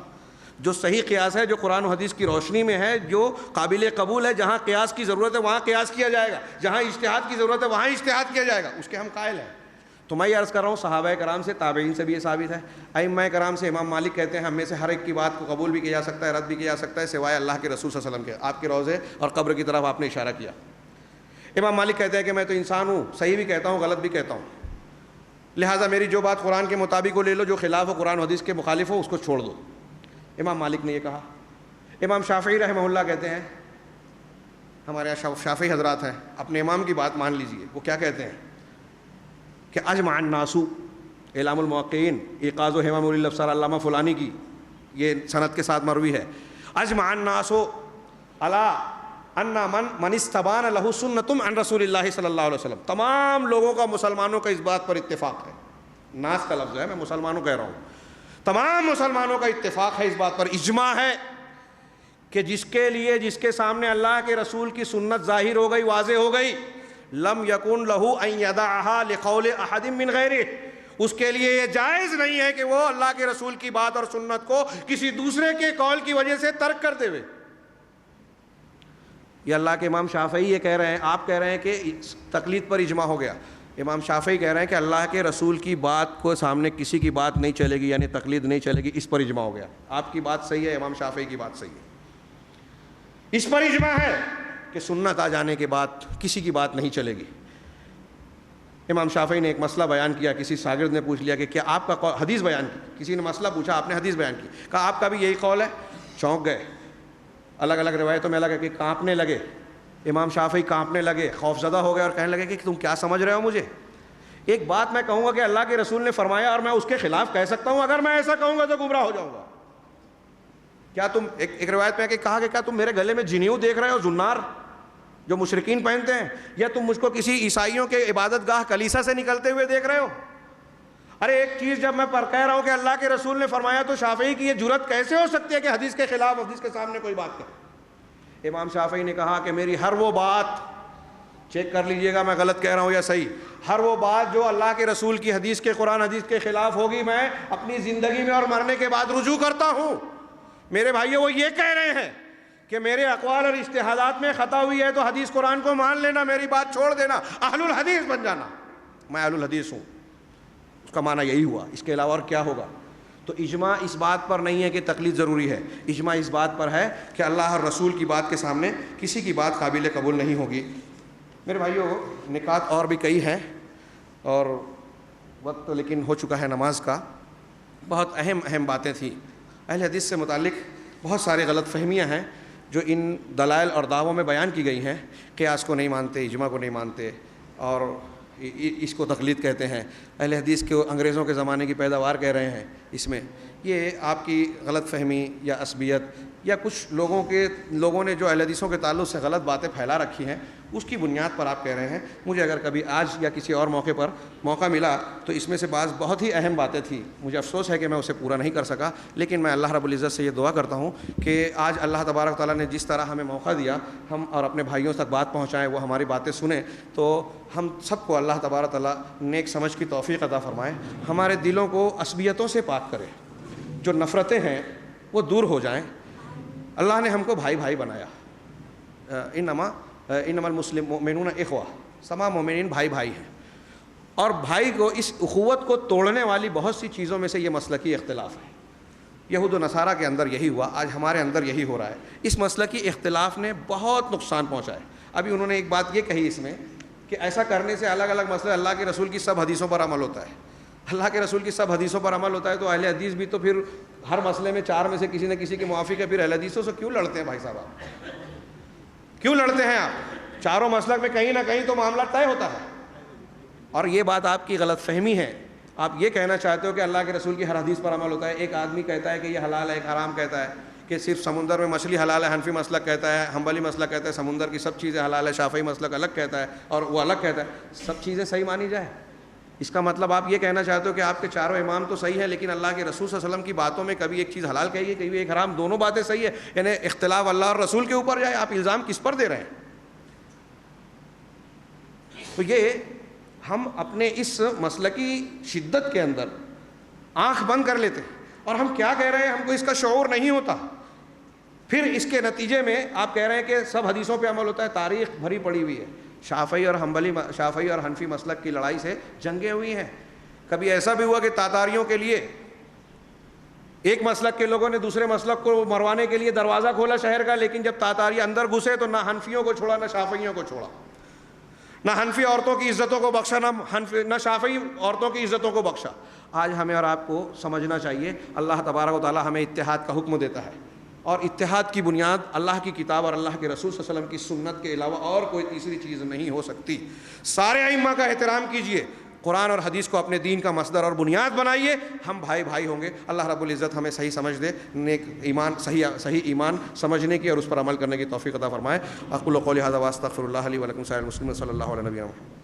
جو صحیح قیاس ہے، جو قرآن و حدیث کی روشنی میں ہے، جو قابل قبول ہے، جہاں قیاس کی ضرورت ہے وہاں قیاس کیا جائے گا، جہاں اجتہاد کی ضرورت ہے وہاں اجتہاد کیا جائے گا، اس کے ہم قائل ہیں. تو میں یہ عرض کر رہا ہوں، صحابہ کرام سے، تابعین سے بھی یہ ثابت ہے. ائمہ کرام سے امام مالک کہتے ہیں ہم میں سے ہر ایک کی بات کو قبول بھی کیا جا سکتا ہے، رد بھی کیا جا سکتا ہے، سوائے اللہ کے رسول صلی اللہ علیہ وسلم کے. آپ کے روضے اور قبر کی طرف آپ نے اشارہ کیا. امام مالک کہتے ہیں کہ میں تو انسان ہوں، صحیح بھی کہتا ہوں، غلط بھی کہتا ہوں، لہٰذا میری جو بات قرآن کے مطابق ہو لے لو، جو خلاف ہو، قرآن و حدیث کے مخالف ہو، اس کو چھوڑ دو. امام مالک نے یہ کہا. امام شافعی رحمہ اللہ کہتے ہیں، ہمارے یہاں شافعی حضرات ہیں، اپنے امام کی بات مان لیجئے. وہ کیا کہتے ہیں کہ اجمع الناس، اعلام الموقعین، ایقاظ و حمام الابصار علامہ فلانی کی یہ سند کے ساتھ مروی ہے. اجمع الناس علی ان من استبان له سنۃ عن رسول اللہ صلی اللہ علیہ وسلم. تمام لوگوں کا، مسلمانوں کا اس بات پر اتفاق ہے. ناس کا لفظ ہے، میں مسلمانوں کہہ رہا ہوں. تمام مسلمانوں کا اتفاق ہے، اس بات پر اجماع ہے کہ جس کے سامنے اللہ کے رسول کی سنت ظاہر ہو گئی، واضح ہو گئی، لم یکن لہ ان یدعها لقول احد من غیرہ، اس کے لیے یہ جائز نہیں ہے کہ وہ اللہ کے رسول کی بات اور سنت کو کسی دوسرے کے قول کی وجہ سے ترک کر دے. یہ اللہ کے امام شافعی یہ کہہ رہے ہیں. آپ کہہ رہے ہیں کہ تقلید پر اجماع ہو گیا. امام شافعی کہہ رہے ہیں کہ اللہ کے رسول کی بات کو سامنے کسی کی بات نہیں چلے گی، یعنی تقلید نہیں چلے گی. اس پر اجماع ہو گیا. آپ کی بات صحیح ہے، امام شافعی کی بات صحیح ہے. اس پر اجماع ہے کہ سنت آ جانے کے بعد کسی کی بات نہیں چلے گی. امام شافعی نے ایک مسئلہ بیان کیا. کسی شاگرد نے پوچھ لیا کہ کیا آپ کا قول، حدیث بیان کی، کسی نے مسئلہ پوچھا، آپ نے حدیث بیان کی، کہا آپ کا بھی یہی قول ہے. چونک گئے. الگ الگ روایتوں میں الگ ہے کہ کانپنے لگے. امام شافعی کانپنے لگے، خوفزدہ ہو گئے اور کہنے لگے کہ تم کیا سمجھ رہے ہو مجھے؟ ایک بات میں کہوں گا کہ اللہ کے رسول نے فرمایا اور میں اس کے خلاف کہہ سکتا ہوں. اگر میں ایسا کہوں گا تو گمراہ ہو جاؤں گا. کیا تم، ایک روایت میں کہا کہ کیا تم میرے گلے میں جنیو دیکھ رہے ہو، زنار جو مشرکین پہنتے ہیں، یا تم مجھ کو کسی عیسائیوں کے عبادت گاہ کلیسا سے نکلتے ہوئے دیکھ رہے ہو؟ ارے ایک چیز جب میں پر کہہ رہا ہوں کہ اللہ کے رسول نے فرمایا، تو شافعی کی یہ جرت کیسے ہو سکتی ہے کہ حدیث کے خلاف، حدیث کے سامنے کوئی بات کرے؟ امام شافعی نے کہا کہ میری ہر وہ بات، چیک کر لیجئے گا میں غلط کہہ رہا ہوں یا صحیح، ہر وہ بات جو اللہ کے رسول کی حدیث کے، قرآن حدیث کے خلاف ہوگی، میں اپنی زندگی میں اور مرنے کے بعد رجوع کرتا ہوں. میرے بھائیو، وہ یہ کہہ رہے ہیں کہ میرے اقوال اور اجتہادات میں خطا ہوئی ہے تو حدیث قرآن کو مان لینا، میری بات چھوڑ دینا، اہل الحدیث بن جانا. میں اہل الحدیث ہوں، اس کا معنی یہی ہوا. اس کے علاوہ اور کیا ہوگا؟ تو اجماع اس بات پر نہیں ہے کہ تقلید ضروری ہے. اجماع اس بات پر ہے کہ اللہ اور رسول کی بات کے سامنے کسی کی بات قابل قبول نہیں ہوگی. میرے بھائیو، نکات اور بھی کئی ہیں اور وقت تو لیکن ہو چکا ہے نماز کا. بہت اہم باتیں تھیں. اہل حدیث سے متعلق بہت سارے غلط فہمیاں ہیں جو ان دلائل اور دعووں میں بیان کی گئی ہیں. قیاس کو نہیں مانتے، اجماع کو نہیں مانتے، اور اس کو تقلید کہتے ہیں. اہل حدیث کو انگریزوں کے زمانے کی پیداوار کہہ رہے ہیں. اس میں یہ آپ کی غلط فہمی یا عصبیت، یا کچھ لوگوں نے جو اہل حدیثوں کے تعلق سے غلط باتیں پھیلا رکھی ہیں، اس کی بنیاد پر آپ کہہ رہے ہیں. مجھے اگر کبھی آج یا کسی اور موقع پر موقع ملا تو اس میں سے بعض بہت ہی اہم باتیں تھیں, مجھے افسوس ہے کہ میں اسے پورا نہیں کر سکا, لیکن میں اللہ رب العزت سے یہ دعا کرتا ہوں کہ آج اللہ تبارک تعالیٰ نے جس طرح ہمیں موقع دیا ہم اور اپنے بھائیوں تک بات پہنچائیں, وہ ہماری باتیں سنیں, تو ہم سب کو اللہ تبارک تعالیٰ نیک سمجھ کی توفیق عطا فرمائے, ہمارے دلوں کو عصبیتوں سے پاک کرے, جو نفرتیں ہیں وہ دور ہو جائیں. اللہ نے ہم کو بھائی بھائی بنایا, انما المسلمون اخوہ, تمام مومنین بھائی بھائی ہیں, اور بھائی کو اس اخوت کو توڑنے والی بہت سی چیزوں میں سے یہ مسلکی اختلاف ہے. یہود و نصارہ کے اندر یہی ہوا, آج ہمارے اندر یہی ہو رہا ہے. اس مسلکی اختلاف نے بہت نقصان پہنچا ہے. ابھی انہوں نے ایک بات یہ کہی اس میں کہ ایسا کرنے سے الگ الگ مسئلے, اللہ کے رسول کی سب حدیثوں پر عمل ہوتا ہے. اللہ کے رسول کی سب حدیثوں پر عمل ہوتا ہے تو اہل حدیث بھی تو پھر ہر مسئلے میں 4 میں سے کسی نہ کسی کے موافق ہے. پھر اہل حدیثوں سے کیوں لڑتے ہیں بھائی صاحب, آپ کیوں لڑتے ہیں؟ آپ چاروں مسلک میں کہیں نہ کہیں تو معاملہ طے ہوتا ہے. اور یہ بات آپ کی غلط فہمی ہے. آپ یہ کہنا چاہتے ہو کہ اللہ کے رسول کی ہر حدیث پر عمل ہوتا ہے. ایک آدمی کہتا ہے کہ یہ حلال ہے, ایک حرام کہتا ہے, کہ صرف سمندر میں مچھلی حلال ہے, حنفی مسلک کہتا ہے, حنبلی مسلک کہتا ہے سمندر کی سب چیزیں حلال ہے, شافعی مسلک الگ کہتا ہے اور وہ الگ کہتا ہے. سب چیزیں صحیح مانی جائے, اس کا مطلب آپ یہ کہنا چاہتے ہو کہ آپ کے چاروں امام تو صحیح ہیں لیکن اللہ کے رسول صلی اللہ علیہ وسلم کی باتوں میں کبھی ایک چیز حلال کہی ہے, کبھی ایک حرام, دونوں باتیں صحیح ہے, یعنی اختلاف اللہ اور رسول کے اوپر جائے. آپ الزام کس پر دے رہے ہیں؟ تو یہ ہم اپنے اس مسلکی شدت کے اندر آنکھ بند کر لیتے ہیں, اور ہم کیا کہہ رہے ہیں ہم کو اس کا شعور نہیں ہوتا. پھر اس کے نتیجے میں آپ کہہ رہے ہیں کہ سب حدیثوں پہ عمل ہوتا ہے. تاریخ بھری پڑی ہوئی ہے, شافعی اور حنفی مسلک کی لڑائی سے جنگیں ہوئی ہیں. کبھی ایسا بھی ہوا کہ تاتاریوں کے لیے ایک مسلک کے لوگوں نے دوسرے مسلک کو مروانے کے لیے دروازہ کھولا شہر کا, لیکن جب تاتاری اندر گھسے تو نہ حنفیوں کو چھوڑا نہ شافعیوں کو چھوڑا, نہ حنفی عورتوں کی عزتوں کو بخشا نہ شافعی عورتوں کی عزتوں کو بخشا. آج ہمیں اور آپ کو سمجھنا چاہیے اللہ تبارک و تعالیٰ ہمیں اتحاد کا حکم دیتا ہے, اور اتحاد کی بنیاد اللہ کی کتاب اور اللہ کے رسول صلی اللہ علیہ وسلم کی سنت کے علاوہ اور کوئی تیسری چیز نہیں ہو سکتی. سارے ائمہ کا احترام کیجئے, قرآن اور حدیث کو اپنے دین کا مصدر اور بنیاد بنائیے, ہم بھائی بھائی ہوں گے. اللہ رب العزت ہمیں صحیح سمجھ دے, نیک ایمان صحیح ایمان سمجھنے کی اور اس پر عمل کرنے کی توفیق عطا فرمائے. اقول قولی ھذا واستغفر اللہ لی ولکم سائر المسلمین صلی اللہ علیہ وسلم.